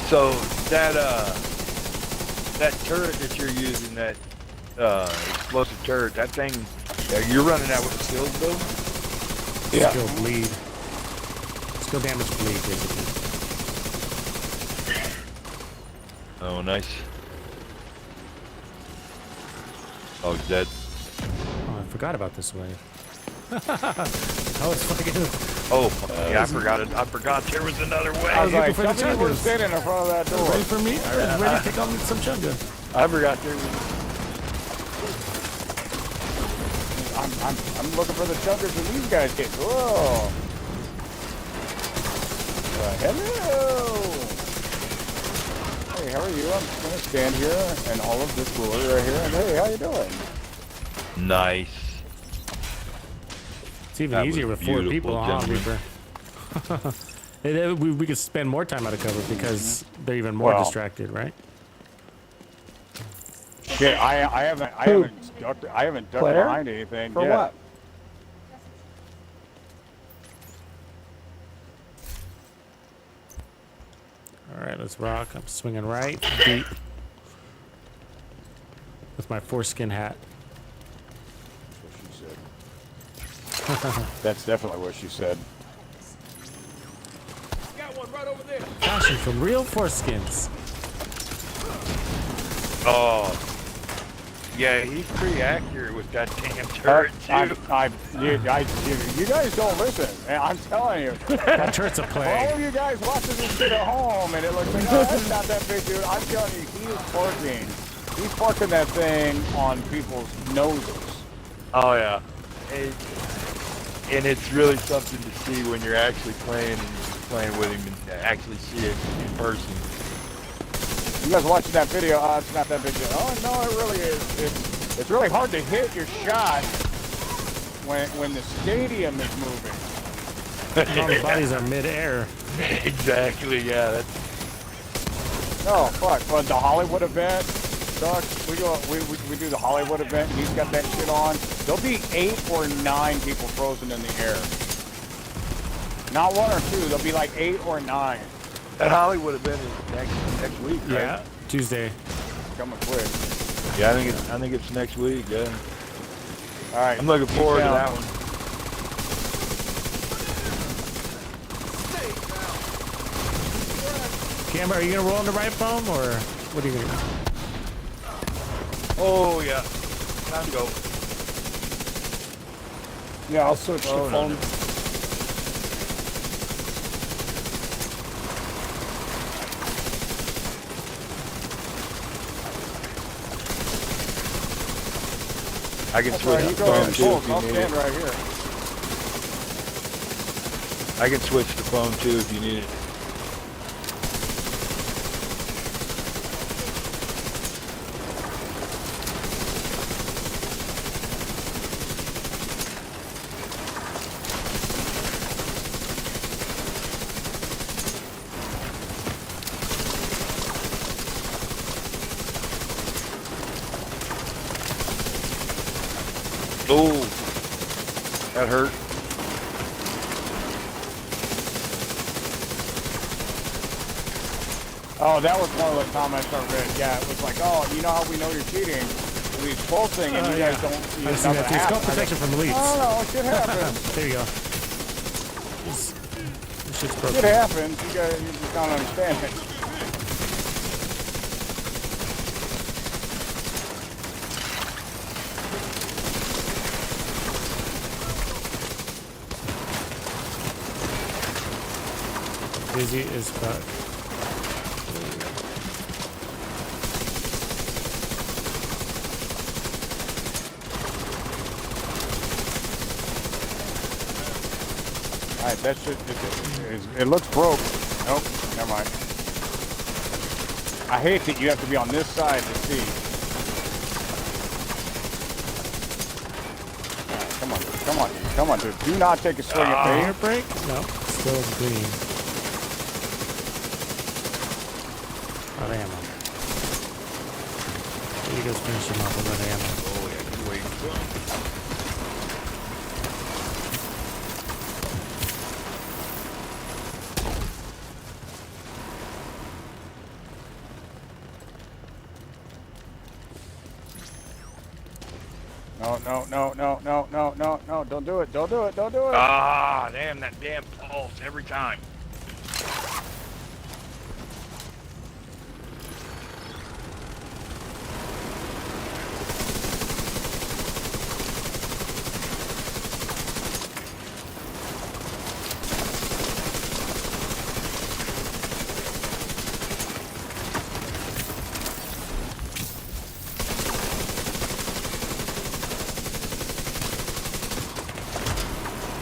So that turret that you're using, that explosive turret, that thing, you're running that with a skill build? Yeah. Skill bleed. Skill damage bleed, basically. Oh, nice. Oh, he's dead. Oh, I forgot about this wave. I was fucking. Oh, yeah, I forgot it. I forgot there was another way. I was like, for the somebody was chuggers. standing in front of that door. Ready for me? I was ready to take on some chunga. I forgot there was. I'm looking for the chuggers and these guys get. Whoa. Hello. Hey, how are you? I'm just gonna stand here and all of this glory right here. And hey, how you doing? Nice. It's even That easier was with 4 people, beautiful, huh, Reaper? we could spend more time out of cover because they're even more distracted, right? Shit, I haven't ducked behind anything For yet. what? All right, let's rock. I'm swinging right, deep. With my foreskin hat. That's definitely what she said. Got one right over there. Fashion from real foreskins. Oh. Yeah, he's pretty accurate with that damn turret, too. You guys don't listen. And I'm telling you. That turret's a All play. of you guys watching this shit at home, and it looks like, oh, that's not that big, dude. I'm telling you, he is parking. He's parking that thing on people's noses. Oh, yeah. And it's really something to see when you're actually playing with him and actually see it in person. You guys watching that video? It's not that big deal. Oh no, it really is. It's really hard to hit your shot when the stadium is moving. And all the bodies are mid-air. Exactly, yeah. That's... Oh fuck! But the Hollywood event, sucks. We do the Hollywood event. And he's got that shit on. There'll be 8 or 9 people frozen in the air. Not 1 or 2. There'll be like 8 or 9. That Hollywood event is next week, right? Yeah, Tuesday. Coming quick. Yeah, I think it's next week. Yeah. All right. I'm looking forward to that one. Amber, are you gonna roll on the right foam or what are you gonna do? Oh yeah. Time to go. Yeah, I'll switch the no, phone. no. I can switch You the go ahead phone and too pull. if you I'll need stand it. right here. I can switch the phone too if you need it. Oh, that hurt. Oh, that was one of the comments I read. Yeah, it was like, oh, you know how we know you're cheating? We pulsing and you guys don't. You I've seen that too. It's called protection from elites. Oh no, shit happens. There you go. This shit's broken. Shit happens. You guys, you just don't understand it. Busy as fuck. All right, that shit. It looks broke. Nope, never mind. I hate that you have to be on this side to see. Come on, come on, come on, dude. Do not take a swing at me. Air break? No, still green. Out of ammo. There you go, finish him off with that ammo. Oh yeah, good waiting for him. No, no, no, no, no, no, no, no. Don't do it. Don't do it. Don't do it. Ah, damn, that damn pulse every time.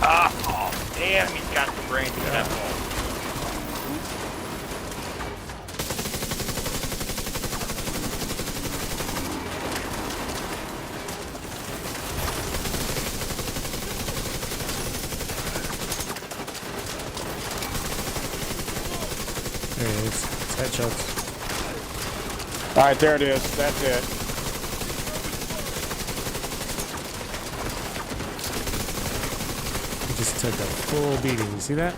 Ah, oh, damn, he's got some range in that pulse. There it is. It's headshots. All right, there it is. That's it. He just took a full beating. You see that?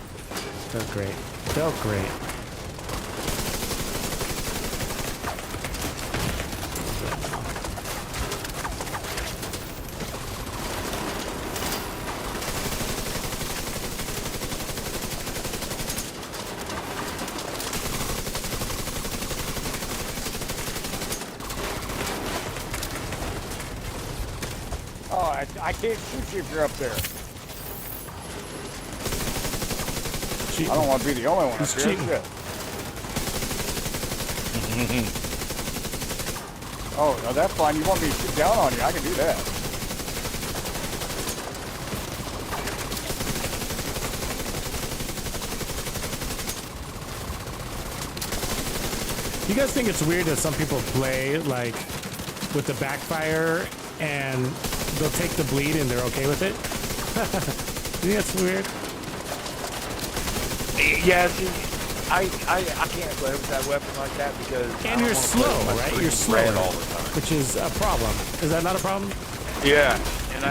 Felt great. Felt great. Oh, I can't shoot you if you're up there. Cheating. I don't want to be the only one up He's here. cheating. Shit. Oh, no, that's fine. You want me to shoot down on you? I can do that. You guys think it's weird that some people play like with the backfire and they'll take the bleed and they're okay with it? You think that's weird? Yeah, see, I can't play with that weapon like that because And you're slow, right? You're slower, red all the time. which is a problem. Is that not a problem? Yeah, and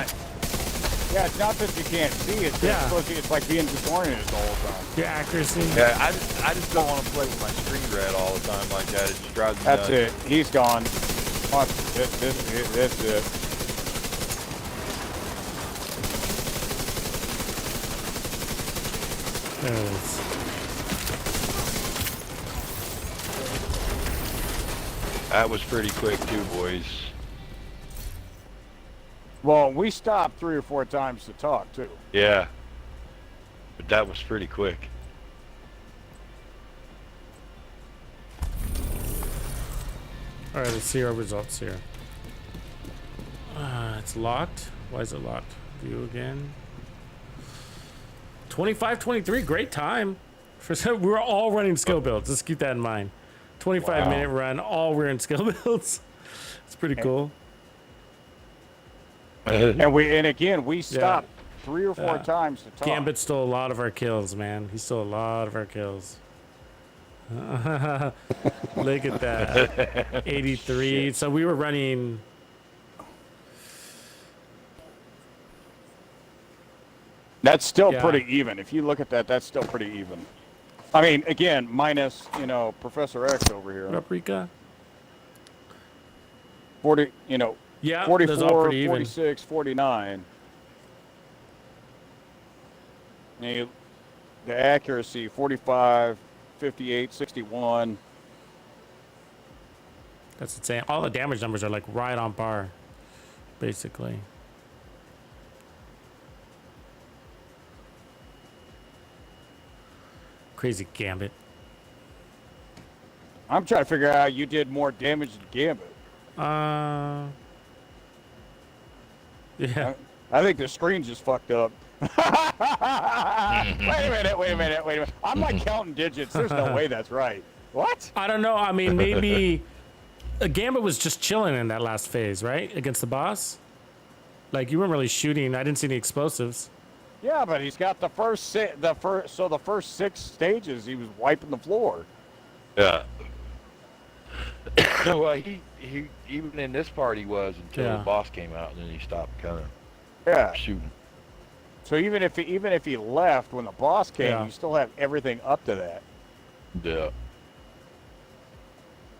Yeah, it's not that you can't see. It's Yeah. supposed to, it's like being disoriented the whole time. Your accuracy? yeah, I just don't want to play with my screen red all the time like that. It just drives me That's nuts. it. He's gone. Watch. That's it. There it is. That was pretty quick too, boys. Well, we stopped 3 or 4 times to talk too. Yeah. But that was pretty quick. All right, let's see our results here. It's locked. Why is it locked? View again. 25-23, great time. We were all running skill builds. Let's keep that in mind. 25-minute run, all we're in skill builds. It's pretty cool. And again we stopped 3 or 4 times to talk. Gambit stole a lot of our kills, man. He stole a lot of our kills. Look at that. 83. So we were running. That's still pretty even. If you look at that, that's still pretty even. I mean, again, minus, you know, Professor X over here. What up, Rika? 40, you know, Yeah, 44, 46, 46, 49. And the accuracy, 45, 58, 61. That's insane. All the damage numbers are like right on par, basically. Crazy Gambit. I'm trying to figure out how you did more damage than Gambit. Yeah. I think the screen just fucked up. Wait a minute. I'm like counting digits. There's no way that's right. What? I don't know. I mean, maybe Gambit was just chilling in that last phase, right? Against the boss. Like, you weren't really shooting. I didn't see any explosives. Yeah, but he's got the first 6 stages he was wiping the floor. Yeah. Well, he even in this part he was until the boss came out, and then he stopped kind of shooting. So even if he left when the boss came, you still have everything up to that. Yeah.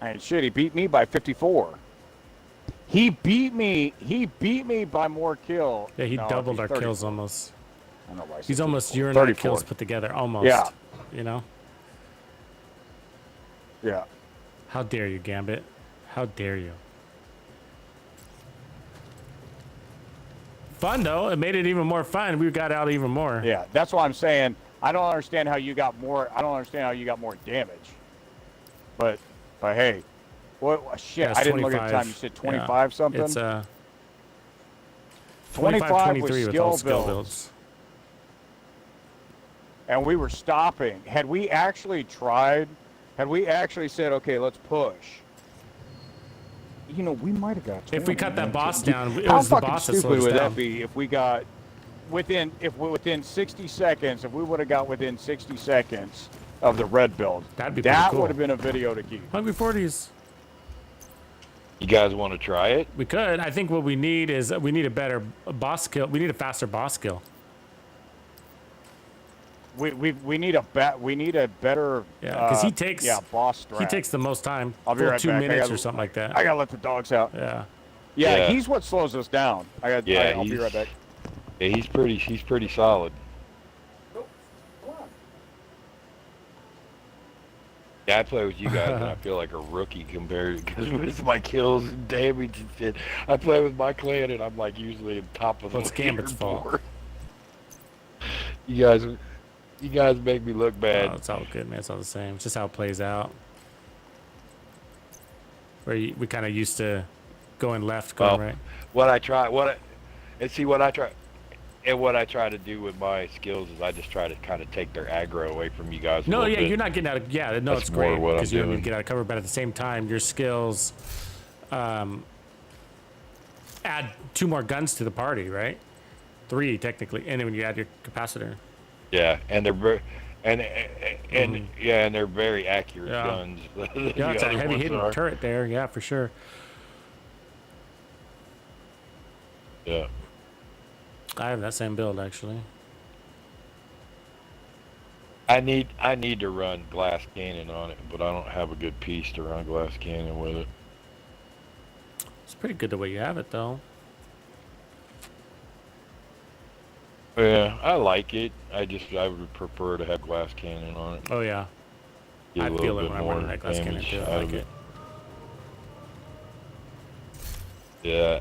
And shit, he beat me by 54. He beat me by more kills. Yeah, he doubled our kills almost. I don't know why I said He's almost 34. your and I kills put together, almost. Yeah. You know? Yeah. How dare you, Gambit? How dare you? Fun, though. It made it even more fun. We got out even more. Yeah, that's why I'm saying I don't understand how you got more. I don't understand how you got more damage. But hey, what shit? Yeah, I didn't look at 25. the time. You said 25 something. It's 25 with with all skill builds. And we were stopping. Had we actually tried? Had we actually said, okay, let's push? You know, we might have got 20. If we cut that boss down, it How was the fucking boss that stupid slowed us would down. that be if we got within 60 seconds? If we would have got within 60 seconds of the red build, That'd be pretty that cool. would have been a video to keep. 140s. You guys want to try it? We could. I think what we need is we need a better boss skill. We need a faster boss skill. We need a better because he takes boss strat. He takes the most time. I'll be right 2 back. minutes or something like that. I gotta let the dogs out. Yeah. He's what slows us down. I'll be right back. Yeah, he's pretty solid. Yeah, I play with you guys and I feel like a rookie compared because with my kills and damage and shit. I play with my clan and I'm like usually on top of the Gambit's fault. You guys make me look bad. Oh, it's all good, man. It's all the same. It's just how it plays out. We kind of used to going left, going right. What I try to do with my skills is I just try to kind of take their aggro away from you guys. No, yeah, bit. you're not getting out of. Yeah, no, That's it's great more what because I'm you don't doing. need to get out of cover. But at the same time, your skills add 2 more guns to the party, right? 3 technically, and then when you add your capacitor. Yeah, and they're they're very accurate guns. Yeah, it's a heavy hitting turret there. Yeah, for sure. Yeah. I have that same build actually. I need to run glass cannon on it, but I don't have a good piece to run glass cannon with it. It's pretty good the way you have it though. Yeah, I like it. I would prefer to have glass cannon on it. Oh yeah. Get I a feel little it bit when I'm more running that glass cannon damage too. I out like of it. Yeah.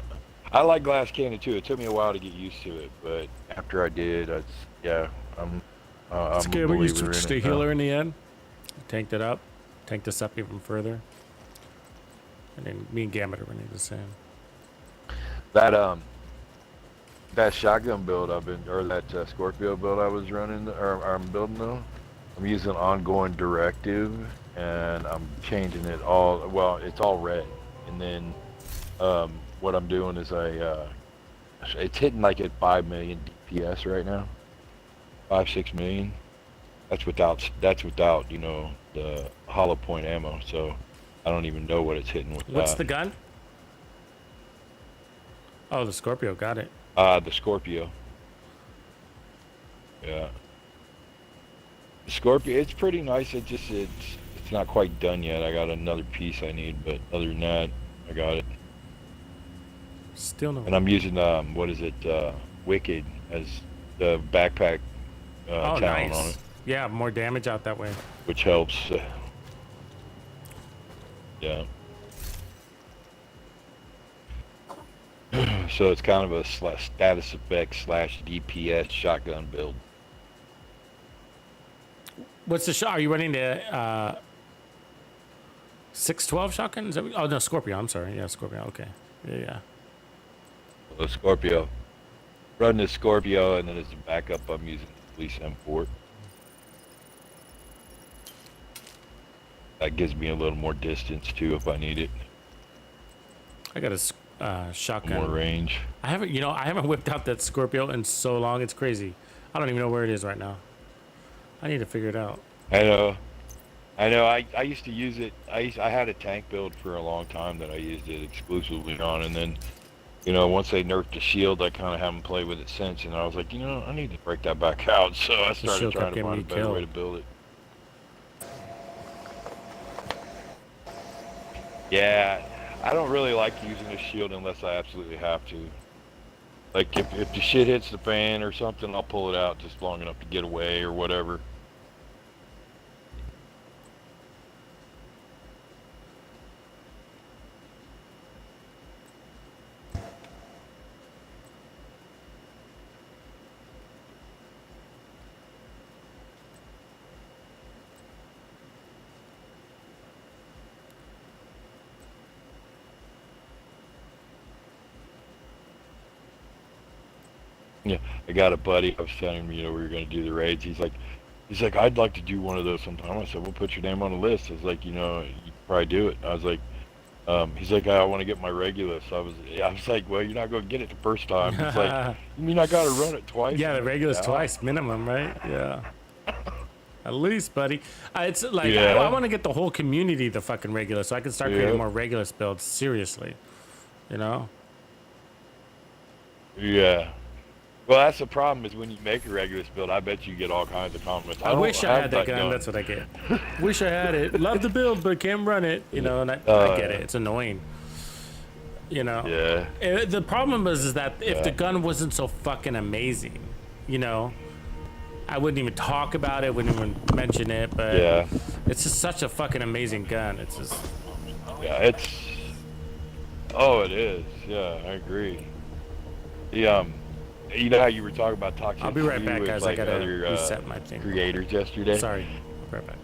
I like glass cannon too. It took me a while to get used to it, but after I did, yeah, It's I'm a good. We used believer to in stay it now. healer in the end. Tanked it up. Tanked us up even further. And then me and Gambit are running the same. That shotgun build or that Scorpio build I was running, or I'm building though, I'm using ongoing directive, and I'm changing it all. Well, it's all red, and then what I'm doing is it's hitting like at 5 million DPS right now, 5-6 million. That's without the hollow point ammo. So I don't even know what it's hitting with What's that. the gun? Oh, the Scorpio. Got it. The Scorpio. Yeah. The Scorpio, it's pretty nice. It's not quite done yet. I got another piece I need, but other than that, I got it. Still no. And I'm using Wicked as the backpack Oh, talent nice. on it, Yeah, more damage out that way. which helps. Yeah. So it's kind of a status effect / DPS shotgun build. What's the shot? Are you running the 612 shotgun? Is that, oh no, Scorpio. I'm sorry. Yeah, Scorpio. Okay. Yeah. The Scorpio. Run the Scorpio, and then as a backup, I'm using the Police M4. That gives me a little more distance too if I need it. I got a shotgun. More range. I haven't whipped out that Scorpio in so long. It's crazy. I don't even know where it is right now. I need to figure it out. I know. I used to use it. I had a tank build for a long time that I used it exclusively on, and then, once they nerfed the shield, I kind of haven't played with it since, and I was like, I need to break that back out. So I started trying to find a better way to build it. Yeah, I don't really like using the shield unless I absolutely have to. Like if the shit hits the fan or something, I'll pull it out just long enough to get away or whatever. Yeah, I got a buddy. I was telling him, we were going to do the raids. He's like, I'd like to do one of those sometime. I said, well, put your name on the list. I was like, you probably do it. I was like, he's like, I want to get my Regulus. I was like, well, you're not going to get it the first time. He's like, you mean I got to run it twice? Yeah, the Regulus twice minimum, right? Yeah. At least, buddy. It's like, Yeah. I want to get the whole community the fucking Regulus so I can start creating more Regulus builds. Seriously. Yeah. Well, that's the problem is when you make a Regulus build, I bet you get all kinds of comments. I wish I had that gun. That's what I get. Wish I had it. Love the build, but can't run it. And I get it. It's annoying. Yeah. The problem is that if the gun wasn't so fucking amazing, I wouldn't even talk about it. Wouldn't even mention it. But it's just such a fucking amazing gun. It's just. Yeah, Oh, it is. Yeah, I agree. You know how you were talking about toxicity? I'll be right back, with, guys. like, I gotta other, reset my thing. creators yesterday. Sorry. I'll be right back.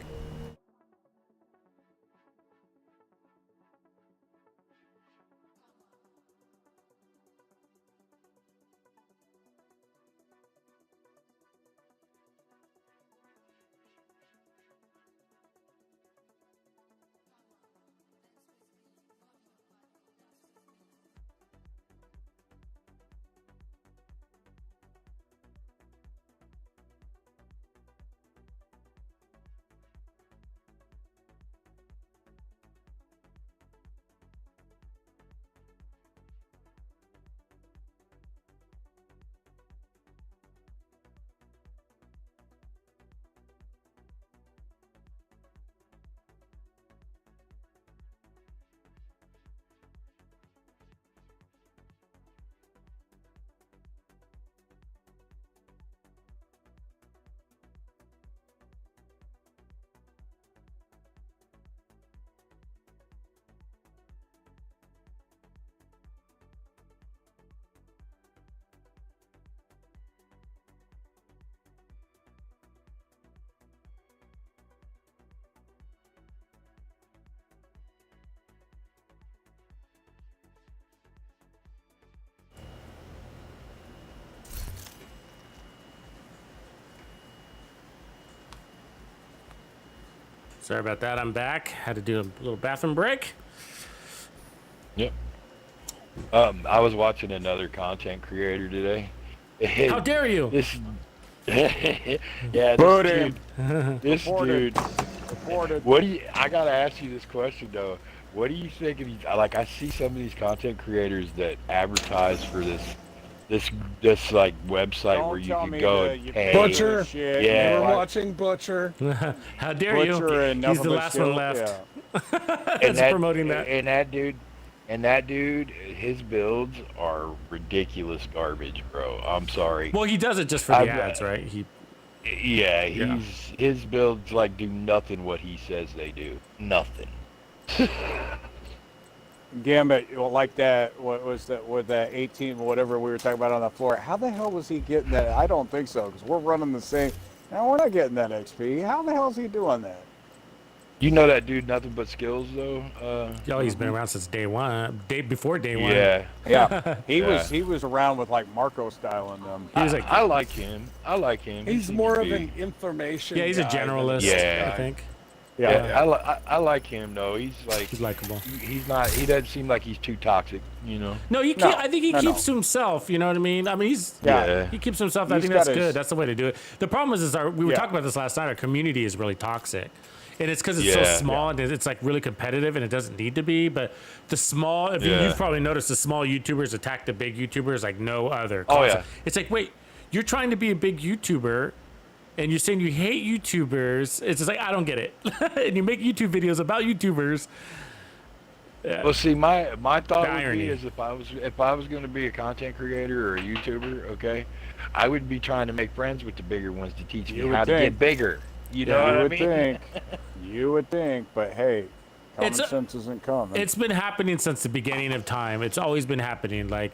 Sorry about that. I'm back. Had to do a little bathroom break. Yep. I was watching another content creator today. How dare you? This, yeah, Put this him. dude. This Reported. dude. Reported. What do you? I gotta ask you this question though. What do you think of these? Like, I see some of these content creators that advertise for this like website Don't where you tell can me go that and you pay. pay Butcher. shit. Yeah. You were Like, watching Butcher. How dare you? Butcher and He's nothing the but last one skill. left. Yeah. That's promoting that. And that dude, his builds are ridiculous garbage, bro. I'm sorry. Well, he does it just for the ads, right? His builds like do nothing what he says they do. Nothing. Gambit, well, like that, what was that, with that 18, whatever we were talking about on the floor, how the hell was he getting that? I don't think so, because we're running the same. Now, we're not getting that XP. How the hell is he doing that? You know that dude, nothing but skills, though? Yo, he's been around since day one. Before day one. Yeah. Yeah. He was around with, like, Marco style and them. He was like, I like him. I like him. He He's seems more to of be- an information. yeah, he's a guy generalist, Yeah. I think. Yeah, I like him, though. He's like... He's likable. He's not... He doesn't seem like he's too toxic, you know? No, I think he keeps to himself. You know what I mean? I mean, Yeah. he keeps to himself. I He's think that's got his- good. That's the way to do it. The problem is we were Yeah. talking about this last night. Our community is really toxic, and it's because it's so Yeah. small and it's like really competitive, and it doesn't need to be. But the small, you've probably noticed, the small YouTubers attack the big YouTubers like no other. Oh, yeah. It's like, wait, you're trying to be a big YouTuber, and you're saying you hate YouTubers. It's just like, I don't get it. And you make YouTube videos about YouTubers. Yeah. Well, see, my thought The would irony. be is if I was going to be a content creator or a YouTuber, okay, I would be trying to make friends with the bigger ones to teach me You would how to think. get bigger. You know You what I would mean? think. You would think, but hey, common It's a- sense isn't coming. It's been happening since the beginning of time. It's always been happening. Like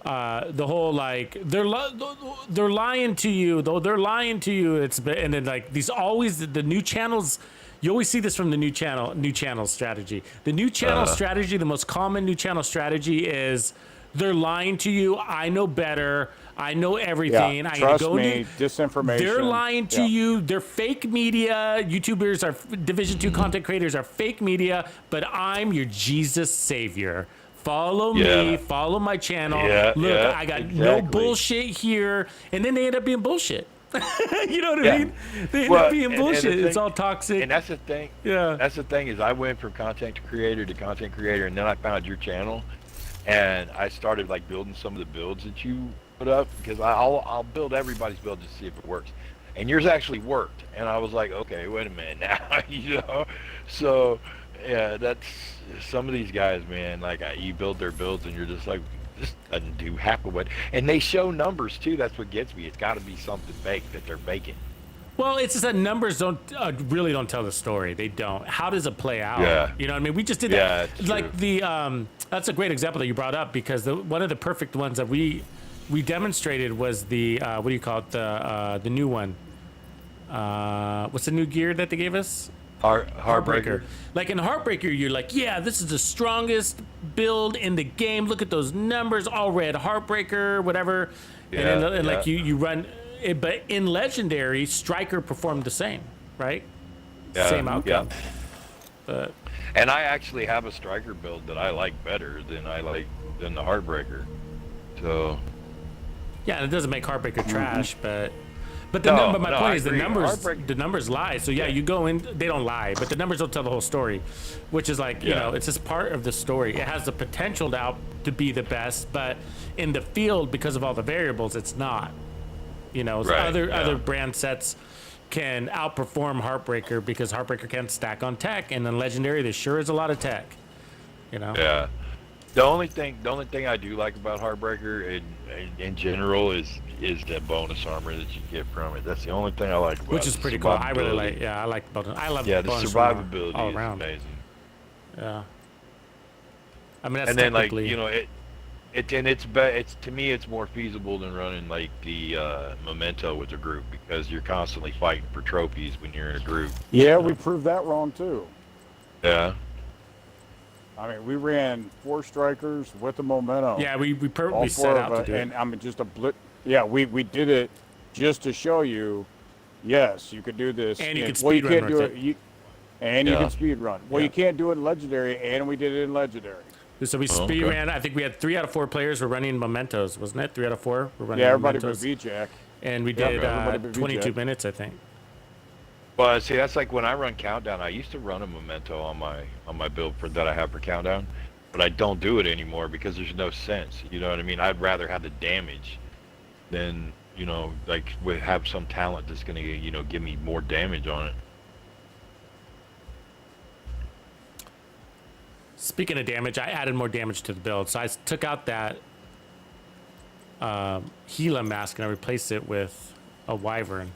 the whole like they're lying to you. Though they're lying to you. And then like these always the new channels. You always see this from the new channel strategy. The new channel strategy, the most common new channel strategy is they're lying to you. I know better. I know everything. Yeah, I trust go me, disinformation. They're lying to Yeah. you. They're fake media. YouTubers are Division 2 content creators are fake media, but I'm your Jesus savior. Follow me, Yeah. follow my channel. Yeah, Look, yeah, I got no exactly. bullshit here. And then they end up being bullshit. You know what I Yeah. mean? They end Well, up being and the bullshit. It's thing- all toxic. And that's the thing. Yeah. That's the thing is I went from content creator to content creator, and then I found your channel, and I started like building some of the builds that you put up because I'll build everybody's build to see if it works, and yours actually worked, and I was like, okay, wait a minute now, you know, so yeah, that's some of these guys, man. Like you build their builds, and you're just like, this doesn't do half of what, and they show numbers too. That's what gets me. It's got to be something fake that they're making. Well, it's just that numbers really don't tell the story. They don't. How does it play out? Yeah. You know what I mean? We just did Yeah, that. it's Like true. that's a great example that you brought up because one of the perfect ones that we demonstrated was the what do you call it? The new one. What's the new gear that they gave us? Heartbreaker. Like in Heartbreaker, you're like, yeah, this is the strongest build in the game. Look at those numbers, all red. Heartbreaker, whatever. And then like you run it, but in Legendary, Striker performed the same, right? Yeah, Same outcome. yeah. But And I actually have a striker build that I like better than the Heartbreaker. So yeah, it doesn't make Heartbreaker trash, but No, my no, point I is the agree. numbers Heartbreak- the numbers lie. So yeah, you go in, they don't lie, but the numbers don't tell the whole story, which is like, you Yeah. know, it's just part of the story. It has the potential to be the best, but in the field, because of all the variables, it's not. You know, Right, other brand sets can outperform Heartbreaker because Heartbreaker can stack on tech, and then Legendary there sure is a lot of tech. You know. yeah, the only thing I do like about Heartbreaker in general is the bonus armor that you get from it. That's the only thing I like about it. Which is pretty cool. I really like. Yeah, I like bonus. I love. Yeah, the bonus armor survivability all is around. amazing. Yeah. I mean, that's And then like technically. you know it's to me it's more feasible than running like the memento with a group because you're constantly fighting for trophies when you're in a group. Yeah, we proved that wrong too. Yeah. I mean, we ran 4 strikers with the momentum. Yeah, we all set 4 out of to us, do it. and I mean, just a blitz. Yeah, we did it just to show you. Yes, you could do this. And you could well, you speedrun can't do with it. it. And you Yeah. can speed run. Well, you can't do it in Legendary, and we did it in Legendary. So we speed ran. I think we had 3 out of 4 players were running mementos, wasn't it? 3 out of 4 were running Yeah, everybody but mementos. V-Jack. And we Yeah, did everybody but 22 VJ. minutes, I think. Well, see, that's like when I run Countdown. I used to run a memento on my build that I have for Countdown, but I don't do it anymore because there's no sense. You know what I mean? I'd rather have the damage than, you know, like have some talent that's gonna, you know, give me more damage on it. Speaking of damage, I added more damage to the build. So I took out that Gila mask and I replaced it with a Wyvern.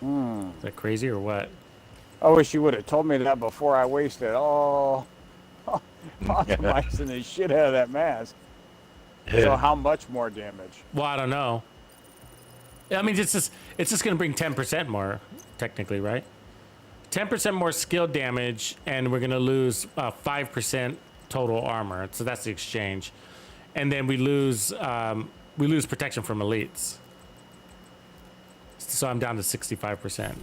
Is that crazy or what? I wish you would have told me that before I wasted all optimizing the shit out of that mask. So how much more damage? Well, I don't know. I mean, it's just going to bring 10% more, technically, right? 10% more skill damage, and we're going to lose 5% total armor. So that's the exchange. And then we lose protection from elites. So I'm down to 65%.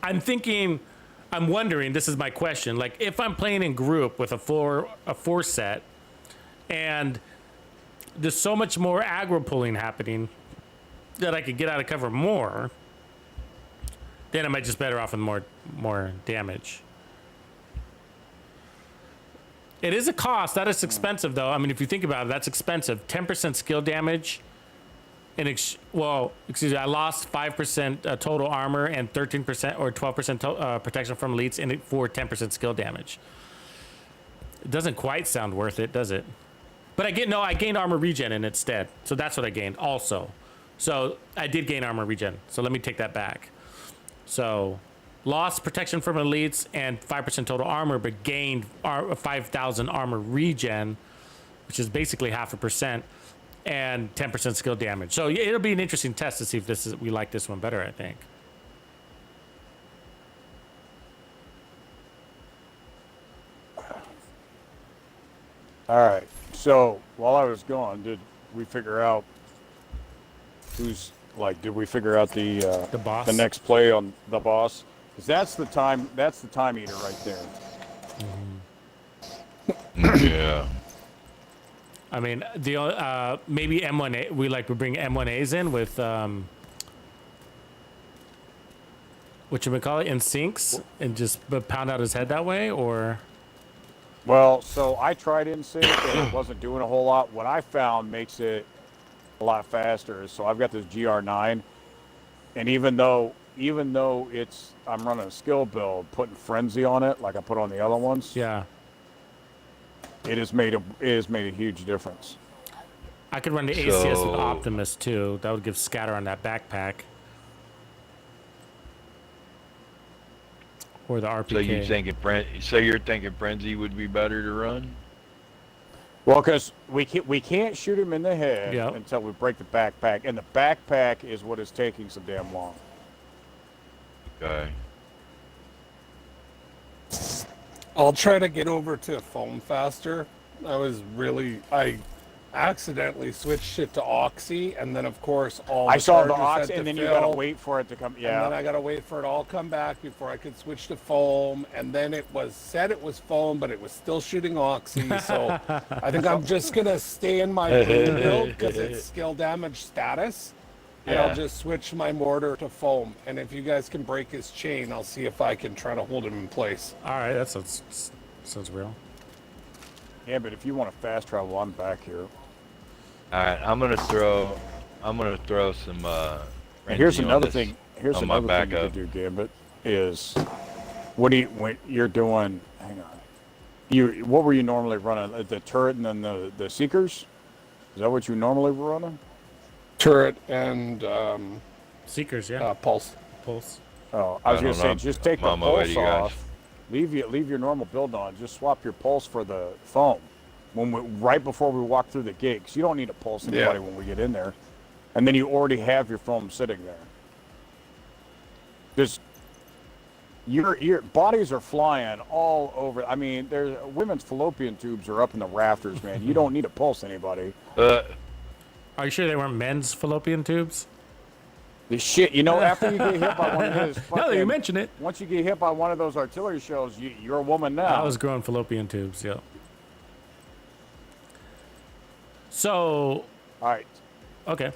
I'm wondering, this is my question, like if I'm playing in group with a four set and there's so much more aggro pulling happening that I could get out of cover more, then am I just better off with more damage? It is a cost. That is expensive, though. I mean, if you think about it, that's expensive. 10% skill damage. Excuse me, I lost 5% total armor and 13% or 12% protection from elites for 10% skill damage. It doesn't quite sound worth it, does it? But I gained armor regen in instead. So that's what I gained also. So I did gain armor regen. So let me take that back. So lost protection from elites and 5% total armor, but gained 5,000 armor regen, which is basically 0.5%. And 10% skill damage. So it'll be an interesting test to see if we like this one better, I think. All right. So while I was gone, did we figure out did we figure out the boss? the next play on the boss? Because that's the time eater right there. Yeah. I mean, the maybe M1A. We bring M1As in with in syncs and just pound out his head that way, or. Well, so I tried in sync and it wasn't doing a whole lot. What I found makes it a lot faster. So I've got this GR9, and even though I'm running a skill build, putting frenzy on it like I put on the other ones. Yeah. It has made a huge difference. I could run the ACS with Optimus too. That would give scatter on that backpack. Or the RPK. So you're thinking frenzy would be better to run? Well, because we can't shoot him in the head until we break the backpack, and the backpack is what is taking so damn long. Okay. I'll try to get over to foam faster. I accidentally switched it to Oxy, and then of course I saw the Oxy, and then you gotta wait for it to come. Yeah. And then I gotta wait for it all come back before I could switch to foam. And then it was foam, but it was still shooting Oxy. So I think I'm just gonna stay in my blue build because it's skill damage status. And I'll just switch my mortar to foam. And if you guys can break his chain, I'll see if I can try to hold him in place. All right, that sounds real. Yeah, but if you want to fast travel, I'm back here. All right, I'm gonna throw some. Here's another thing. Here's another thing you could do, Gambit. Is when you're doing? Hang on. What were you normally running? The turret and then the seekers? Is that what you normally were running? Turret and seekers, yeah. Pulse. Oh, I was gonna say just take the pulse off. Leave your normal build on. Just swap your pulse for the foam. Right before we walk through the gate, 'cause you don't need to pulse anybody when we get in there, and then you already have your foam sitting there. Just your bodies are flying all over. I mean, there's women's fallopian tubes are up in the rafters, man. You don't need to pulse anybody. Are you sure they weren't men's fallopian tubes? The shit, you know, after you get hit by one of his Now that you fucking, mention it. once you get hit by one of those artillery shells, you're a woman now. I was growing fallopian tubes, yeah. So, All right. okay.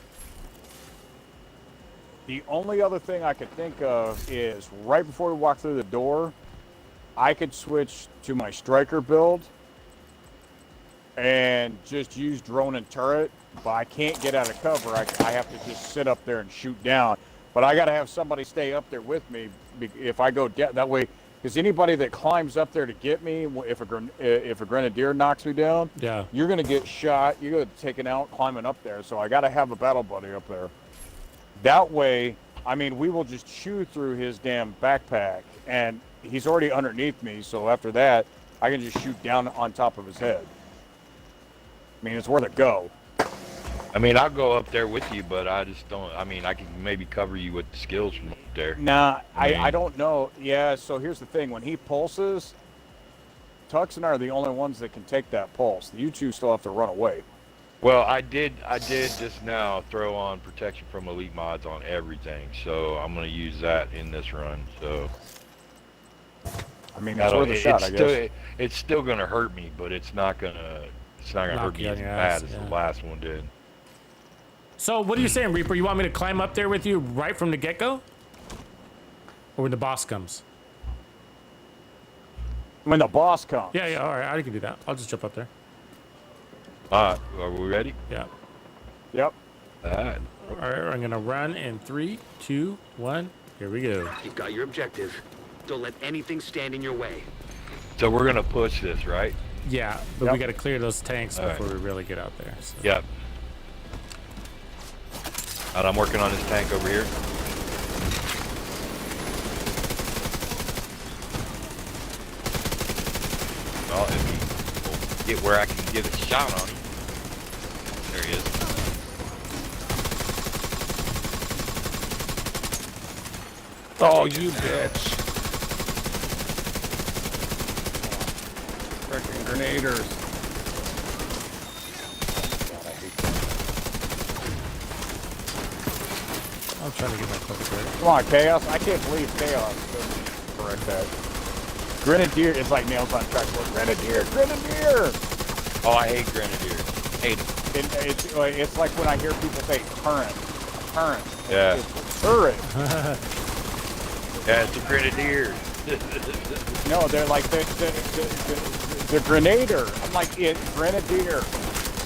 The only other thing I could think of is right before we walk through the door, I could switch to my striker build and just use drone and turret, but I can't get out of cover. I have to just sit up there and shoot down. But I got to have somebody stay up there with me if I go down that way. Because anybody that climbs up there to get me, if a grenadier knocks me down, Yeah. you're going to get shot. You're going to get taken out climbing up there. So I got to have a battle buddy up there. That way, I mean, we will just chew through his damn backpack, and he's already underneath me. So after that, I can just shoot down on top of his head. I mean, it's worth a go. I mean, I'll go up there with you, but I just don't. I mean, I can maybe cover you with the skills from up there. Nah, I mean- I don't know. Yeah, so here's the thing. When he pulses, Tux and I are the only ones that can take that pulse. You two still have to run away. Well, I did just now throw on protection from elite mods on everything, so I'm gonna use that in this run. So I mean, it's worth a shot, I guess. It's still gonna hurt me, but it's not gonna Knock hurt me you on as your bad ass, as yeah. the last one did. So, what are you saying, Reaper? You want me to climb up there with you right from the get-go? Or when the boss comes? When the boss comes. Yeah, all right, I can do that. I'll just jump up there. Are we ready? Yeah. Yep. All right. All right, I'm gonna run in 3, 2, 1. Here we go. You've got your objective. Don't let anything stand in your way. So we're gonna push this, right? Yeah, but Yep. we gotta clear those tanks All right. before we really get out there. So. Yep. And I'm working on this tank over here. Well, if he will get where I can get a shot on him. There he is. Oh, you bitch. Freaking grenaders. I'm trying to get my cloak there. Come on, Chaos. I can't believe Chaos doesn't correct that. Grenadier is like nails on chalkboard. Grenadier. Grenadier! Oh, I hate Grenadier. Hate him. It's like when I hear people say current. Current. Yeah. It's turret. Yeah, it's a Grenadier. No, they're like the Grenader. I'm like, it's Grenadier.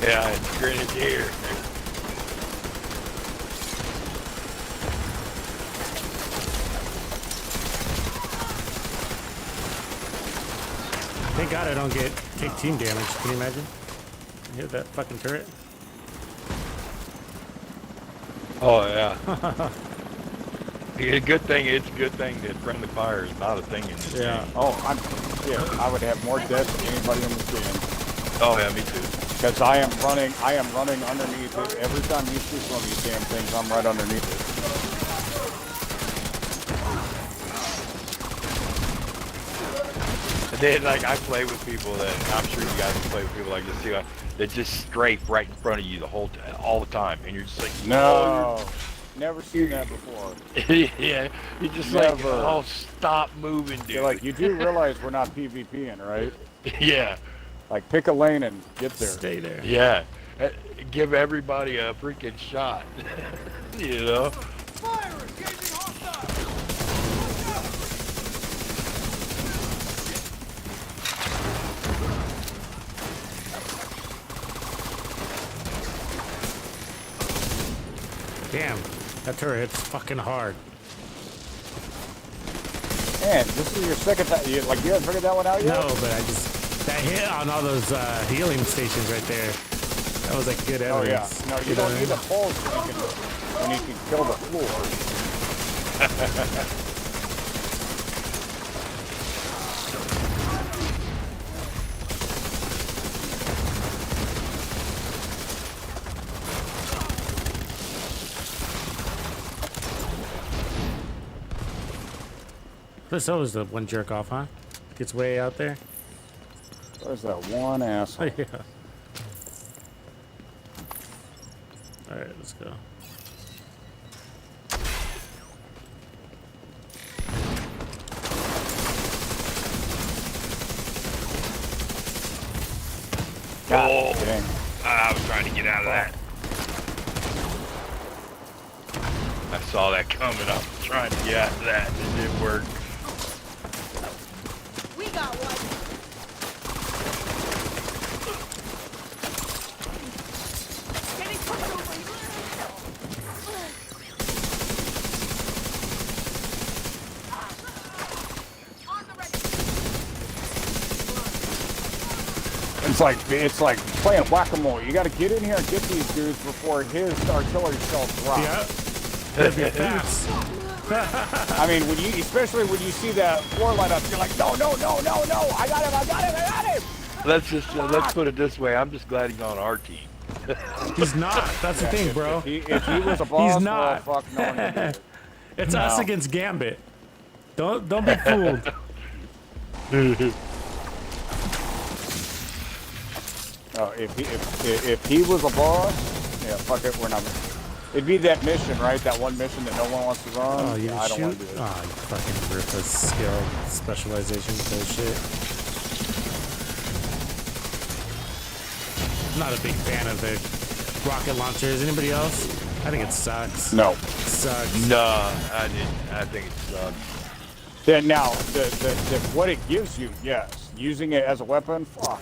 Yeah, it's Grenadier. Thank God I don't take team damage. Can you imagine? Hit that fucking turret. Oh yeah. It's a good thing that friendly fire is not a thing in this game. Oh, I would have more deaths than anybody in this game. Oh yeah, me too. Because I am running underneath it. Every time he shoots one of these damn things, I'm right underneath it. And then, like, I play with people that, I'm sure you guys play with people like this too, that just strafe right in front of you all the time, and you're just like, No, never seen that before. yeah, you're just Never. like, oh, stop moving, dude. You're like, you do realize we're not PvPing, right? Yeah, Like, pick a lane and get there. Stay there. yeah. Give everybody a freaking shot, you know? Fire! Engaging hostile! Damn, that turret hits fucking hard. Man, this is your second time. You haven't figured that one out yet? No, but that hit on all those healing stations right there. That was like good Oh, yeah. evidence. No, you don't need a pulse when you can kill the floor. This always the one jerk off, huh? Gets way out there. There's that one asshole. Yeah. All right, let's go. God dang. I was trying to get out of that. I saw that coming. I was trying to get out of that. It didn't work. We got one. Getting pushed over. It's like playing whack-a-mole. You got to get in here and get these dudes before his artillery shells drop. Yep. That'd be fast. I mean, especially when you see that floor light up, you're like, no, no, no, no, no! I got him! I got him! I got him! Let's put it this way. I'm just glad he's on our team. He's not. That's the thing, bro. If he was a boss, He's not. well, fuck, no one would do it. It's us against Gambit. Don't be fooled. Oh, if he was a boss, yeah, fuck it, we're not. It'd be that mission, right? That one mission that no one wants to run. Oh, you I don't shoot? want to do it. Oh, you fucking ruthless skill specialization bullshit. I'm not a big fan of the rocket launchers. Anybody else? I think it sucks. No. It sucks. No, I didn't. I think it sucks. Then now, what it gives you, yes. Using it as a weapon, fuck.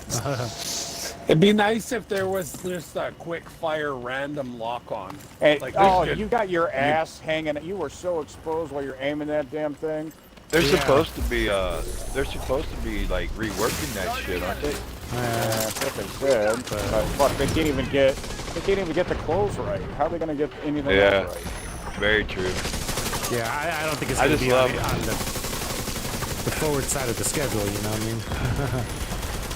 It'd be nice if there was just a quick fire random lock on. And, Like, you got your ass hanging. You were so exposed while you're aiming that damn thing. They're supposed to be like reworking that shit, aren't they? That's what they said. But fuck, they can't even get the clothes right. How are they gonna get anything else right? Very true. Yeah, I don't think it's going to be on the forward side of the schedule, you know what I mean?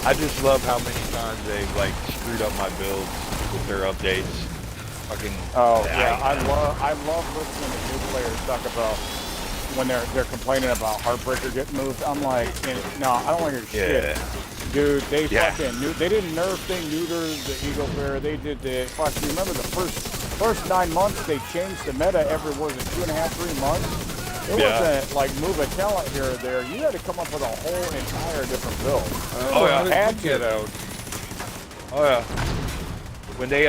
I just love how many times they've like screwed up my builds with their updates. Fucking. Oh yeah, I love listening to new players talk about when they're complaining about Heartbreaker getting moved. I'm like, no, I don't want to hear shit. Dude, they fucking they didn't nerf, they neutered the Eagle Bear. They did the fuck. You remember the first 9 months they changed the meta every 2.5, 3 months. It wasn't like move a talent here or there. You had to come up with a whole entire different build. Oh yeah, had to though. Oh yeah. When they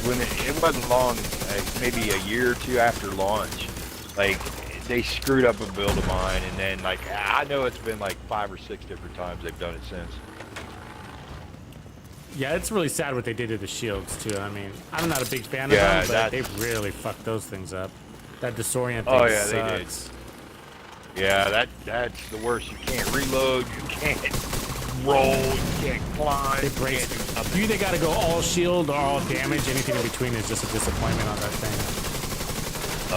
when it wasn't long, like maybe a year or two after launch, like they screwed up a build of mine, and then like I know it's been like 5 or 6 different times they've done it since. Yeah, it's really sad what they did to the shields too. I mean, I'm not a big fan of them, but they really fucked those things up. That disorient thing sucks. They did. Yeah, that's the worst. You can't reload, you can't roll, you can't climb. They break. You either got to go all shield or all damage. Anything in between is just a disappointment on that thing.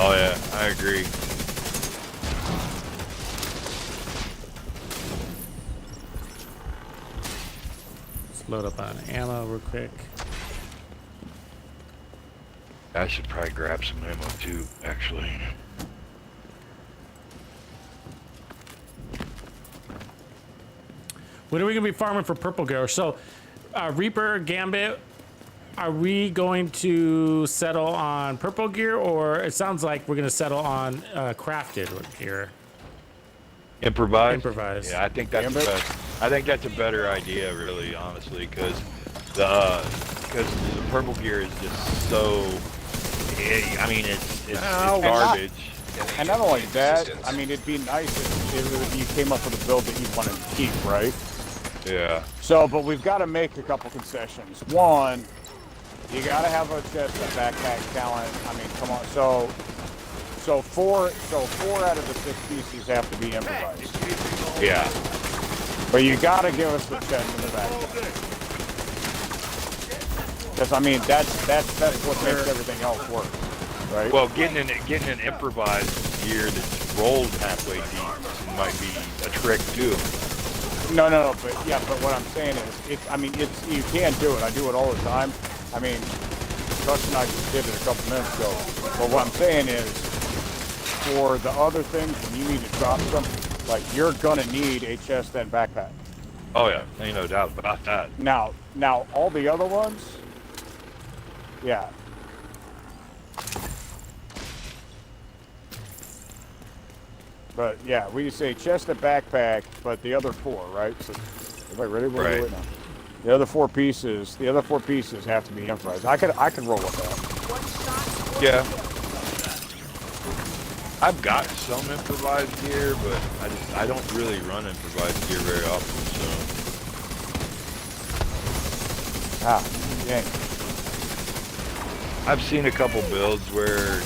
Oh yeah, I agree. Let's load up on ammo real quick. I should probably grab some ammo too, actually. When are we gonna be farming for purple gear? So, Reaper, Gambit, are we going to settle on purple gear, or it sounds like we're gonna settle on crafted gear? Improvise. Yeah, I think that's the best. I think that's a better idea, really, honestly, because the purple gear is just so. I mean, it's garbage. And not only that, I mean, it'd be nice if you came up with a build that you wanted to keep, right? Yeah. So, but we've got to make a couple concessions. One, you got to have a chest and backpack talent. I mean, come on. So four out of the 6 species have to be improvised. Yeah. But you got to give us the chest and the backpack. Because I mean, that's what makes everything else work, right? Well, getting an improvised gear that's rolled halfway deep might be a trick too. No, but what I'm saying is, you can do it. I do it all the time. I mean, Trust and I just did it a couple minutes ago. But what I'm saying is, for the other things, when you need to drop something, like you're gonna need a chest and backpack. Oh yeah, ain't no doubt about that. Now all the other ones, yeah. But yeah, we say chest and backpack, but the other 4, right? So Everybody ready? Right. Wait now. The other four pieces have to be improvised. I could roll with that. Yeah. I've got some improvised gear, but I don't really run improvised gear very often, so. Ah, dang. I've seen a couple builds where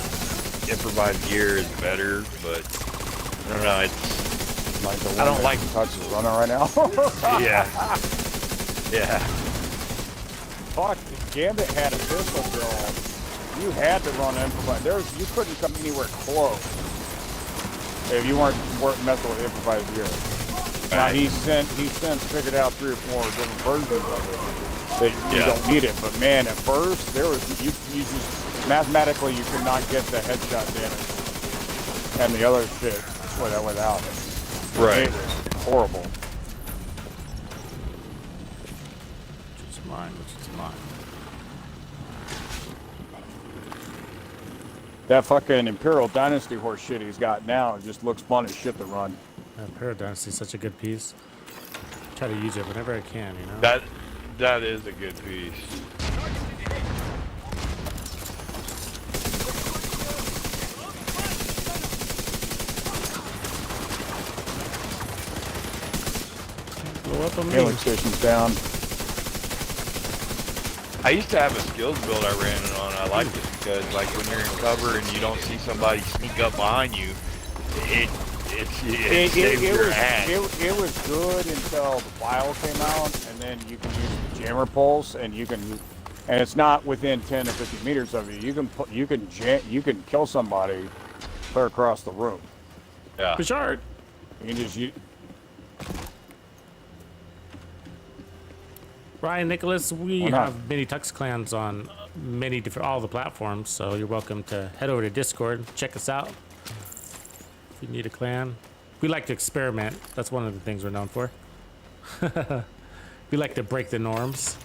improvised gear is better, but I don't know, it's... Like the one I don't that like... Tux is running right now. Yeah. Yeah. Fuck, if Gambit had a pistol build, you had to run improvised. You couldn't come anywhere close if you weren't messing with improvised gear. Now he's since figured out 3 or 4 different versions of it that you don't need it. But man, at first there was you just mathematically you could not get the headshot damage and the other shit without it. Right. It was horrible. Which is mine, which is mine. That fucking Imperial Dynasty horse shit he's got now just looks fun as shit to run. Paradise is such a good piece. Try to use it whenever I can, you know? That is a good piece. Blow up on me. Healing station's down. I used to have a skills build I ran it on. I liked it because, like, when you're in cover and you don't see somebody sneak up behind you, it saves your ass. It was good until the vial came out, and then you can use the jammer pulse, and it's not within 10 to 50 meters of you. You can kill somebody clear across the room. Yeah. Bouchard. You can just Ryan, Nicholas, we Why not? have many Tux clans on all the platforms, so you're welcome to head over to Discord, check us out. If you need a clan. We like to experiment. That's one of the things we're known for. We like to break the norms.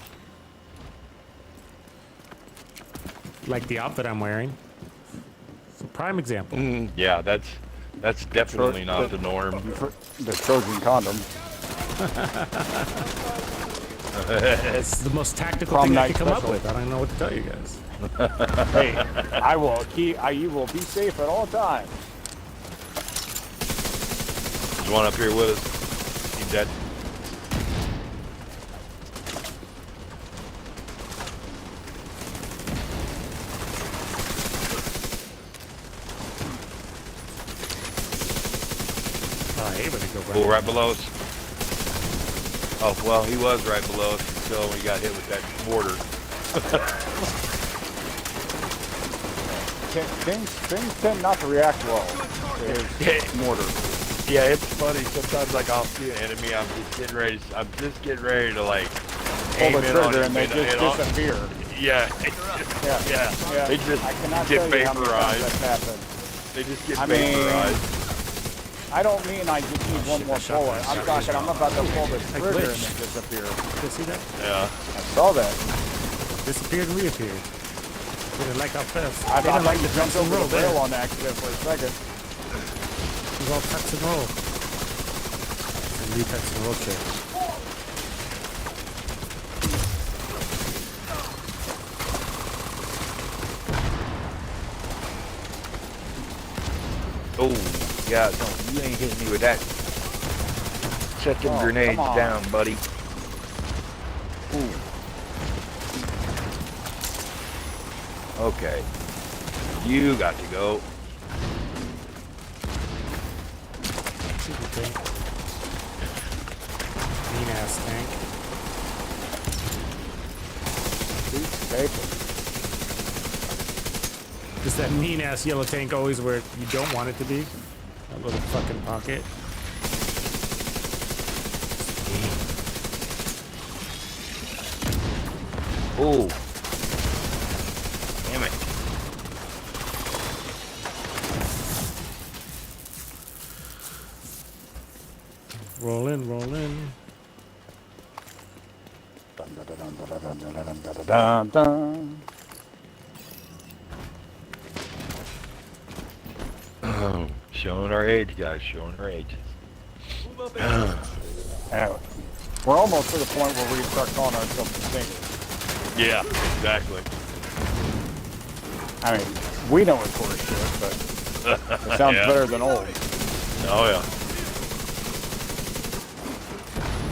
Like the outfit I'm wearing. It's a prime example. Yeah, that's definitely not the norm. the Trojan condom. It's the most tactical thing I could come up with. I don't know what to tell you guys. Hey, you will be safe at all times. There's one up here with us. He's dead. Oh, I hate when they go Oh, right below us. Oh, well, he was right below us until we got hit with that mortar. Things tend not to react well to his mortar. Yeah, it's funny. Sometimes, like, I'll see an enemy, I'm just getting ready to, like, Pull the aim in trigger on him, and they just disappear. Yeah. Yeah. They just I cannot get tell you how many times vaporized. that's happened. They just get I mean, vaporized. I don't mean I just need one more bullet. I'm talking, I'm about to pull the trigger and then disappear. Did you see that? Yeah. I saw that. Disappeared and reappeared. They didn't like how fast. I They didn't like the to jump Tux and over roll the there. rail on accident for a second. It was all Tux and roll. And new Tux and roll trick. Oh, yeah, no, you ain't hitting me with that. Set them grenades come on. down, buddy. Ooh. Okay. You got to go. Super tank. Mean ass tank. Piece of paper. Is that mean ass yellow tank always where you don't want it to be? That little fucking pocket. Oh. Damn it. Roll in, roll in. Dun, dun, dun, dun, dun, dun, dun, dun, dun, dun. Oh, showing our age, guys. Showing our age. Now, We're almost to the point where we can start calling ourselves singers. Yeah, exactly. I mean, we know it's horse shit, but it sounds Yeah. better than old. Oh yeah.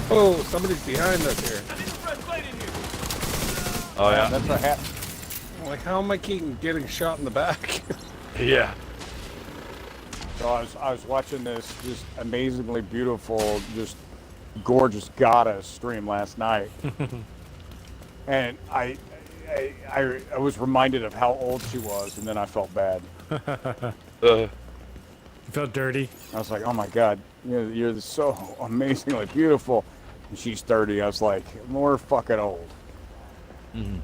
Oh, somebody's behind us here. Oh yeah. That's what happened. Like, how am I keeping getting shot in the back? Yeah. So I was watching this just amazingly beautiful, just gorgeous goddess stream last night, and I was reminded of how old she was, and then I felt bad. You felt dirty. I was like, oh my god, you're so amazingly beautiful, and she's 30. I was like, we're fucking old. Mm-hmm.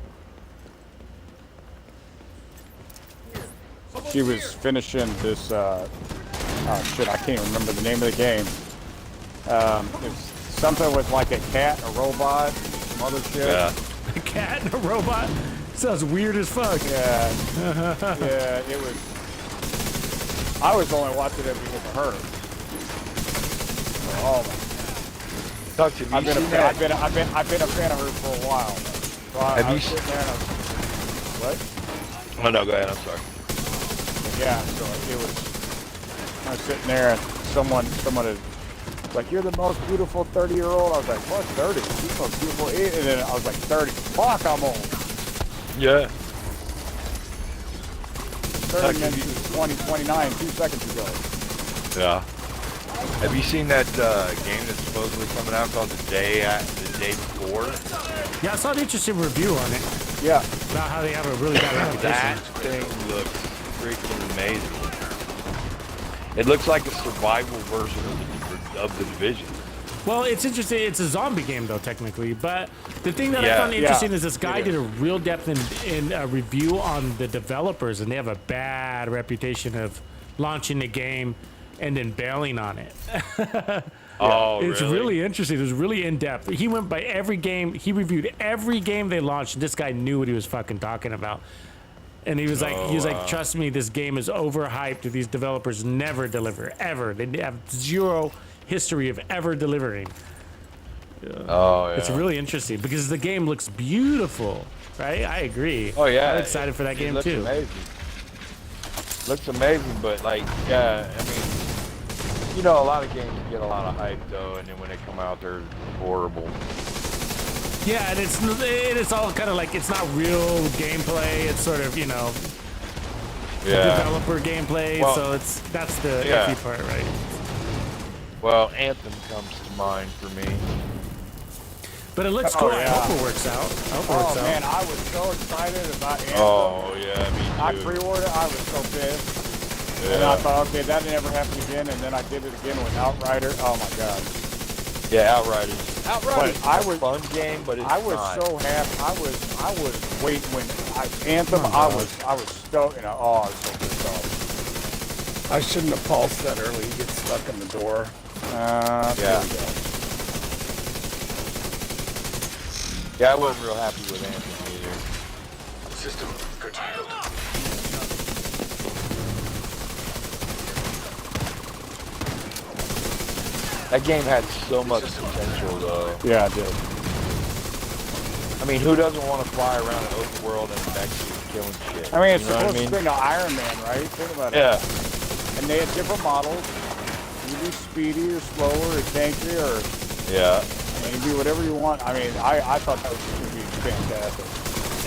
She was finishing this. Oh shit, I can't remember the name of the game. It's something with like a cat, a robot, some other shit. Yeah. A cat and a robot? Sounds weird as fuck. Yeah, yeah, it was. I was only watching it because of her. Oh my! Talk to me. I've been a fan of her for a while. So I was sitting there and what? Oh no, go ahead. I'm sorry. Yeah, so it was. I was sitting there and someone had like, you're the most beautiful 30-year-old. I was like, what, 30? You're the most beautiful. And then I was like, 30. Fuck, I'm old. Yeah. 30 minutes is 20, 29, 2 seconds ago. Yeah. Have you seen that game that's supposedly coming out called The Day Before? Yeah, I saw an interesting review on it. Yeah. About how they have a really bad That reputation. thing looks freaking amazing. It looks like a survival version of the Division. Well, it's interesting. It's a zombie game, though, technically. But the thing that I Yeah, found interesting yeah, is this guy did a real depth in a review on the developers, and they have a bad reputation of launching the game and then bailing on it. Oh, It's really interesting. It was really in depth. He went by every game. He reviewed every game they launched. This guy knew what he was fucking talking about. And he was like, trust me, this game is overhyped. These developers never deliver, ever. They have zero history of ever delivering. Oh, yeah. It's really interesting because the game looks beautiful, right? I agree. Oh, yeah. I'm excited for that game, looks too. Amazing. Looks amazing, but, like, yeah, I mean, you know, a lot of games get a lot of hype, though, and then when they come out, they're horrible. Yeah, and it's all kind of like, it's not real gameplay. It's sort of, developer gameplay. Well, so that's the yeah. iffy part, right? Well, Anthem comes to mind for me. But it looks cool. I hope it works out. Oh man, I was so excited about Anthem. Oh yeah, me too. I pre-ordered. I was so pissed. Yeah. And I thought, okay, that never happened again. And then I did it again with Outrider. Oh my god. Yeah, Outriders. But I was fun game, but it's I was not. so happy. I was waiting when Anthem. I was stoked. I was so pissed off. I shouldn't have pulsed that early. You get stuck in the door. Yeah. Yeah, I wasn't real happy with Anthem either. System curtailed. That game had so much potential, though. Yeah, I did. I mean, who doesn't want to fly around an open world and actually killing shit? I mean, it's You know what supposed to be like Iron Man, right? Think about it. Yeah. And they had different models. You do speedy or slower or tanky or Yeah. you can do whatever you want. I mean, I thought that was going to be fantastic.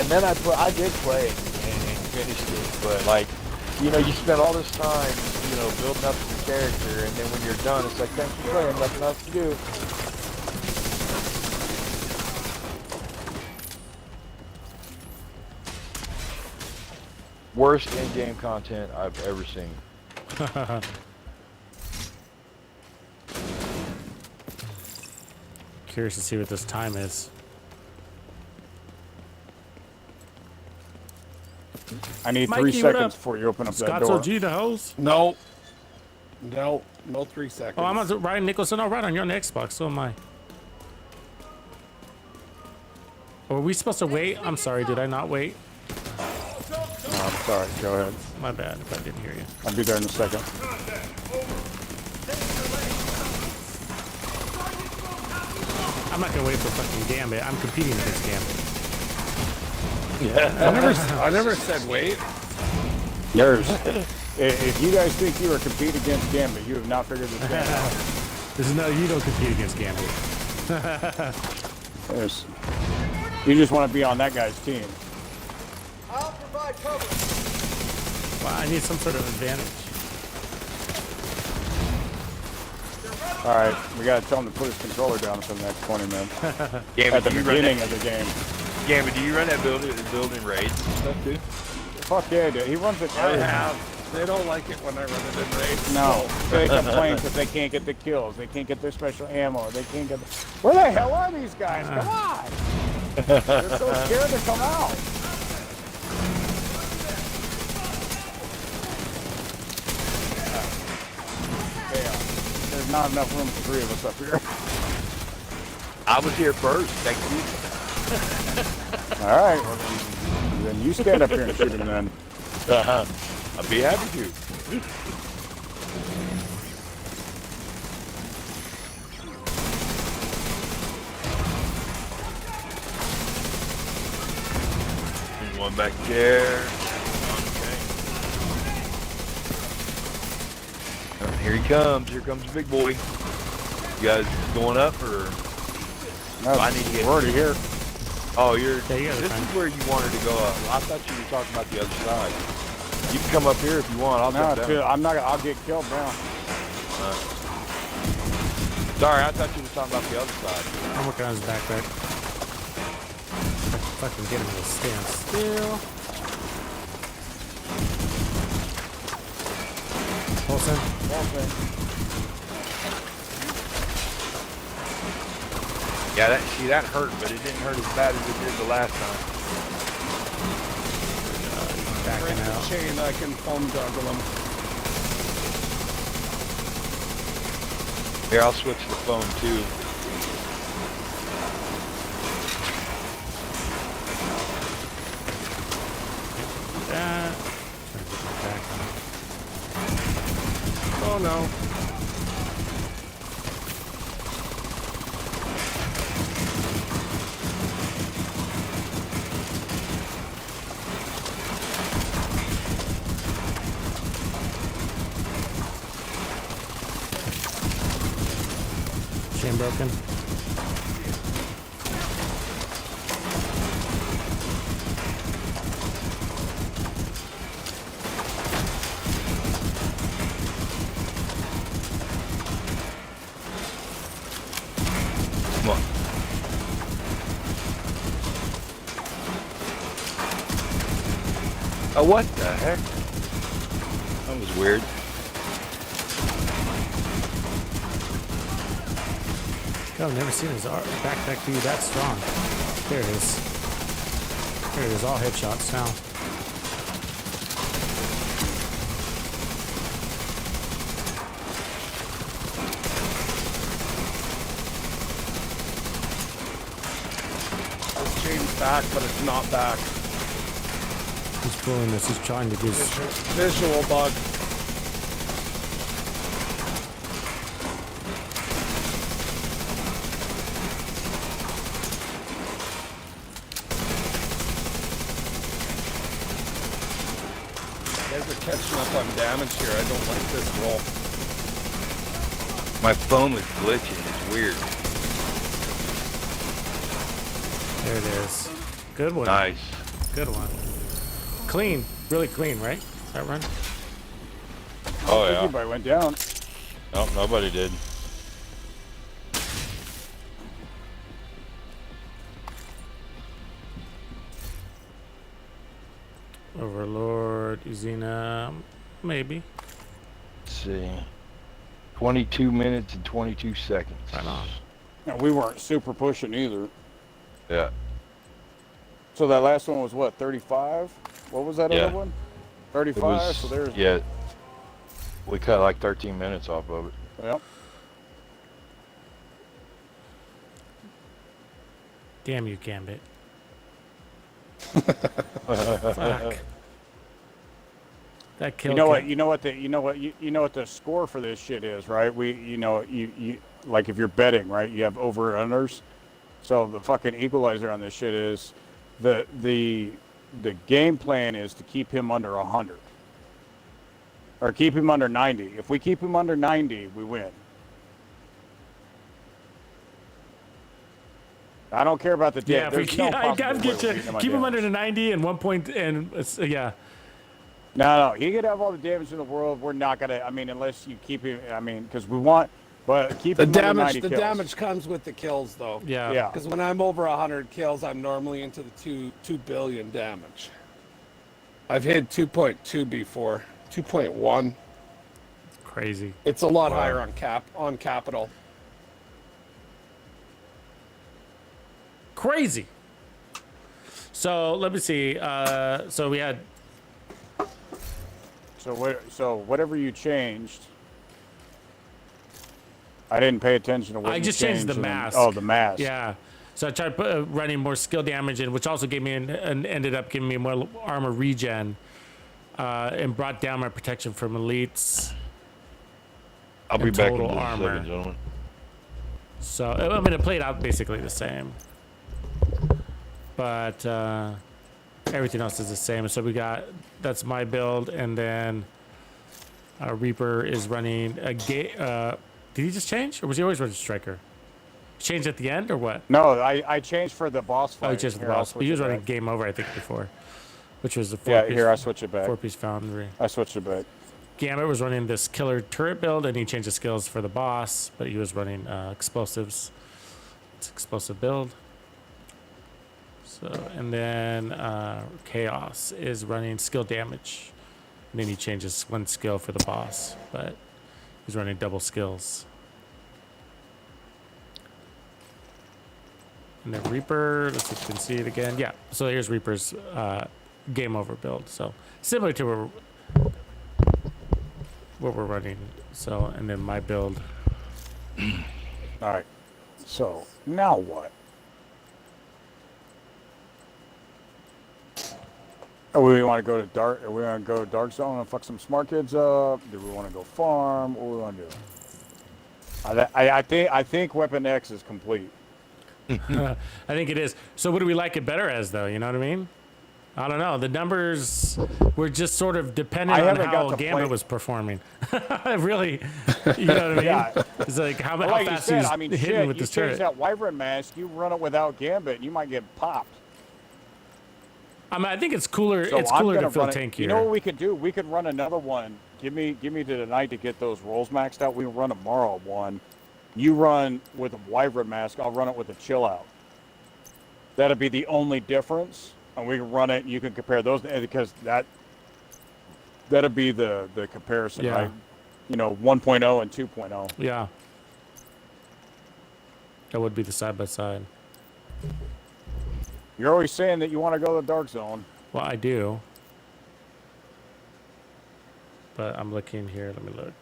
And then I did play it and finished it, but like, you spend all this time, building up your character, and then when you're done, it's like, thanks for playing, nothing else to do. Worst in-game content I've ever seen. Curious to see what this time is. I need Mikey, 3 what seconds up? before you open up that Scott's door. OG, the host. No 3 seconds. Oh, I'm on Ryan Nicholson. Oh, right on. You're on the Xbox. So am I. Or are we supposed to wait? I'm sorry. Did I not wait? Oh, I'm sorry. Go ahead. My bad if I didn't hear you. I'll be there in a second. I'm not gonna wait for fucking Gambit. I'm competing against Gambit. I never said wait. Yours. If you guys think you are competing against Gambit, you have not figured this game out. This is no, you don't compete against Gambit. You just want to be on that guy's team. I'll provide cover. Wow, I need some sort of advantage. All right, we got to tell him to put his controller down for the next 20 minutes. Gambit, At the beginning of the game. Gambit, do you run that building raids and stuff too? Fuck yeah, dude. He runs it. I have. They don't like it when I run it in raids. No, they complain because they can't get the kills. They can't get their special ammo. They can't get. Where the hell are these guys? Come on! They're so scared to come out. Yeah, there's not enough room for 3 of us up here. I was here first. Thank you. All right, well, then you stand up here and shoot him then. I'll be happy to. One back there. Okay. Here he comes. Here comes the big boy. You guys going up or? No, I need to get. we're already here. Oh, you're. Yeah, This is where you wanted to go up. I thought you were talking about the other side. You can come up here if you want. I'll No, jump dude, down. I'm not. I'll get killed now. Sorry, I thought you were talking about the other side. I'm working on his backpack. Fucking get him to stand still. Wilson. Yeah, that hurt, but it didn't hurt as bad as it did the last time. Backing Break the out. chain, I can foam juggle them. Here, I'll switch the phone too. That. Back on. Oh no. Chain broken. Come on. Oh, what the heck? That was weird. I've never seen his backpack be that strong. There it is. There it is, all headshots now. This chain's back, but it's not back. He's pulling this, he's trying to do Visual bug. You guys are catching up on damage here. I don't like this roll. My phone was glitching. It's weird. There it is. Good one. Nice. Good one. Clean. Really clean, right? That run? Oh, yeah. Everybody went down. Nope, nobody did. Overlord, Izina, maybe. Let's see. 22 minutes and 22 seconds. Right on. No, we weren't super pushing either. Yeah. So that last one was what, 35? What was that Yeah. other one? It 35? was, So there's... yeah. We cut like 13 minutes off of it. Yep. Damn you, Gambit. Fuck. That kill. You know what the score for this shit is, right? You like if you're betting, right? You have over unders. So the fucking equalizer on this shit is the game plan is to keep him under 100 or keep him under 90. If we keep him under 90, we win. I don't care about the Yeah, damage. if we keep him under the 90 and 1 point, and yeah. No, he could have all the damage in the world. We're not gonna. I mean, unless you keep him. I mean, because we want, but keep The him under damage, 90 the kills. damage comes with the kills, though. Yeah. Yeah. Because when I'm over 100 kills, I'm normally into the 2 billion damage. I've hit 2.2 before, 2.1. Crazy. It's a lot higher on capital. Crazy. So let me see. So we had. So whatever you changed, I didn't pay attention to what I you just changed the and then- mask. Oh, the mask. Yeah. So I tried running more skill damage in, which also gave me ended up giving me more armor regen, and brought down my protection from elites. I'll be and back in total just a armor. second, gentlemen. So I mean, it played out basically the same, but everything else is the same. So we got, that's my build, and then Reaper is running a did he just change, or was he always running Striker? Changed at the end, or what? No, I changed for the boss fight. Oh, he changed the Here, I'll boss. switch He was it running back. Game Over, I think, before, which was the Yeah, here, I switch it back. 4-piece foundry. I switched it back. Gambit was running this killer turret build, and he changed the skills for the boss, but he was running explosives. It's explosive build. So, and then Chaos is running skill damage, and then he changes one skill for the boss, but he's running double skills. And then Reaper, let's see if you can see it again. Yeah, so here's Reaper's Game Over build. So similar to what we're running. So, and then my build. All right. So now what? Oh, we want to go to dark. We want to go to dark zone and fuck some smart kids up. Do we want to go farm? What do we want to do? I think Weapon X is complete. I think it is. So what do we like it better as, though? You know what I mean? I don't know. The numbers were just sort of dependent on how Gambit was performing. Really, you know what I mean? Yeah. It's like how Like you fast said, he's I mean, hitting shit, with you this change turret. that Wyvern mask, you run it without Gambit, and you might get popped. I mean, I think it's cooler. So It's I'm cooler gonna to feel run it. tankier. You know what we could do? We could run another one. Give me to the night to get those rolls maxed out. We can run tomorrow one. You run with a Wyvern mask. I'll run it with a chill out. That'll be the only difference, and we can run it. And you can compare those because that'll be the comparison, Yeah. right? You know, 1.0 and 2.0. Yeah. That would be the side by side. You're always saying that you want to go to the dark zone. Well, I do. But I'm looking here. Let me look.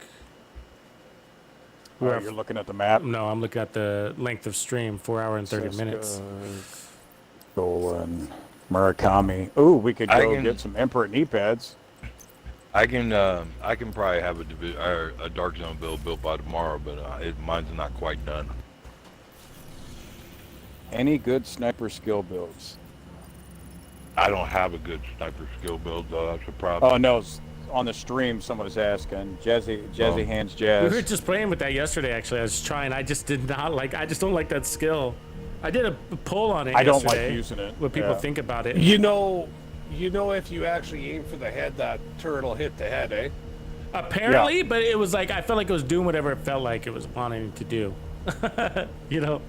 You're looking at the map. No, I'm looking at the length of stream, 4 hours and 30 minutes. Golan, Murakami. Ooh, we could I go can- get some Emperor knee pads. I can probably have a dark zone built by tomorrow, but mine's not quite done. Any good sniper skill builds? I don't have a good sniper skill build though. That's a problem. Oh no, on the stream someone was asking. Jazzy Hands Jazz. We were just playing with that yesterday, actually. I was trying. I just did not like, I just don't like that skill. I did a poll on it I don't yesterday, like using it. what people Yeah. think about it. You know, if you actually aim for the head, that turret will hit the head, eh? Apparently, but it was like, I felt like it was doing whatever it felt like it was wanting to do. You know?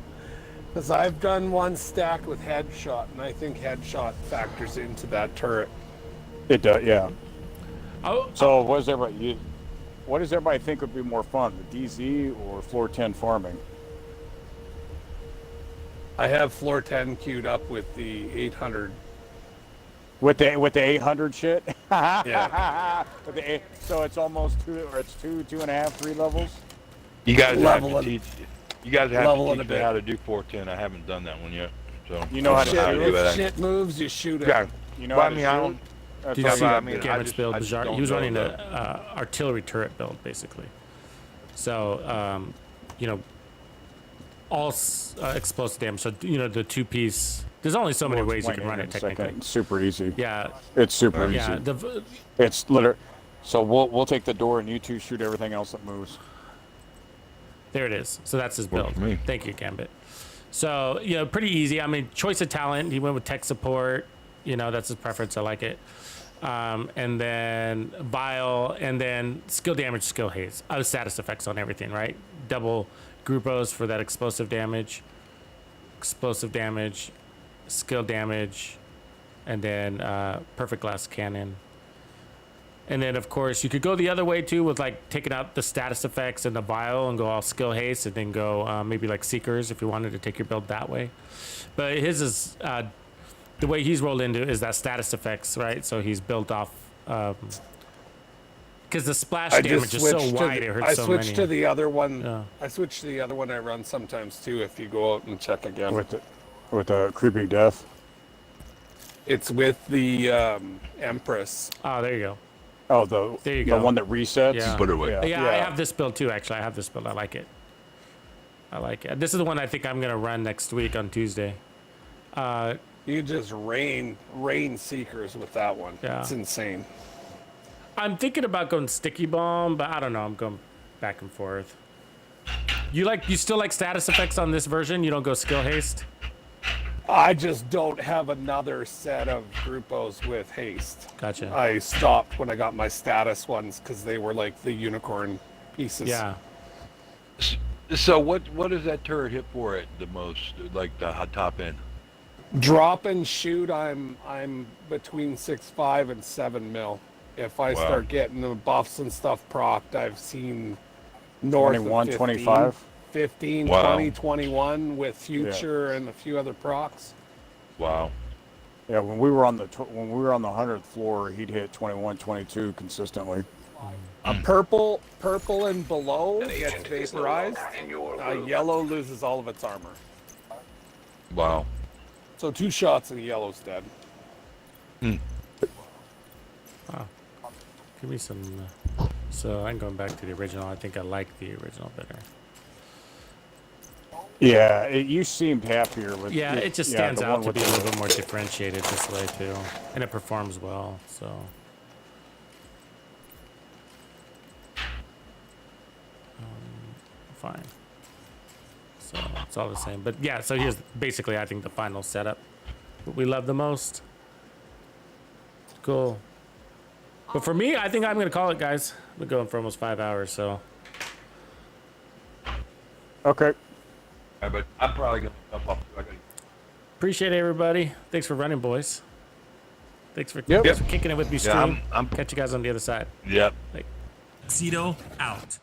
Because I've done one stacked with headshot, and I think headshot factors into that turret. It does, yeah. Oh, So what does everybody think would be more fun, the DZ or floor 10 farming? I have floor 10 queued up with the 800. With the 800 shit? Yeah. So it's almost 2.5, 3 levels? You guys have Level to it- teach. You guys have level to it a teach me bit. how to do 410. I haven't done that one yet. So You know how to Shit, do do it? it. shit moves, you shoot it. Yeah. You know But how I to mean, I shoot? don't. That's did you all see I that mean, Gamut's build? I just Bizarre? don't He was know running the- a artillery turret build, basically. So, you know, explosive damage. So you know the 2-piece. There's only so many We'll ways you explain can run in it a second. technically. It's super easy. Yeah. It's super Yeah. easy. It's literally. So we'll take the door and you two shoot everything else that moves. There it is. So that's his Works build. for me. Thank you, Gambit. So, you know, pretty easy. I mean, choice of talent. He went with tech support. You know, that's his preference. I like it. And then Vile, and then skill damage, skill haze. Status effects on everything, right? Double groupos for that explosive damage, skill damage, and then perfect glass cannon. And then, of course, you could go the other way, too, with, like, taking out the status effects and the Vile and go all skill haste and then go maybe, like, Seekers if you wanted to take your build that way. But his is, the way he's rolled into is that status effects, right? So he's built off, because the splash damage is so wide, it hurts so many. I switched to the other one. Yeah. I switched to the other one I run sometimes, too, if you go out and check again. With the creepy death. It's with the Empress. Oh, there you go. Oh, there you the go. one that resets. Yeah. Put it away. Yeah, I have this build too, actually. I have this build. I like it. This is the one I think I'm going to run next week on Tuesday. You just rain Seekers with that one. Yeah. It's insane. I'm thinking about going Sticky Bomb, but I don't know. I'm going back and forth. You still like status effects on this version? You don't go skill haste? I just don't have another set of grupos with haste. Gotcha. I stopped when I got my status ones because they were like the unicorn pieces. Yeah. So what does that turret hit for it the most, like the top end? Drop and shoot, I'm between 6.5 and 7 mil. If I start getting the buffs and stuff procced, I've seen north 21, of 15, 25. 15, Wow. 20, 21 with future and a few other procs. Wow. Yeah, when we were on the 100th floor, he'd hit 21, 22 consistently. A purple and below gets agent is no vaporized. longer in your room. Yellow loses all of its armor. Wow. So 2 shots and yellow's dead. Wow. Give me some. So I'm going back to the original. I think I like the original better. Yeah, you seemed happier with. Yeah, it just yeah, stands the out one to with be a the- little bit more differentiated this way too, and it performs well. So. Fine. So it's all the same, but yeah. So here's basically, I think, the final setup. What we love the most. Cool. But for me, I think I'm gonna call it, guys. We're going for almost 5 hours, so. Okay. Yeah, but I'm probably gonna jump off. Appreciate everybody. Thanks for running, boys. Thanks for Yep. kicking it with me, Yeah, stream. I'm Catch you guys on the other side. Yep. Tuxedo out.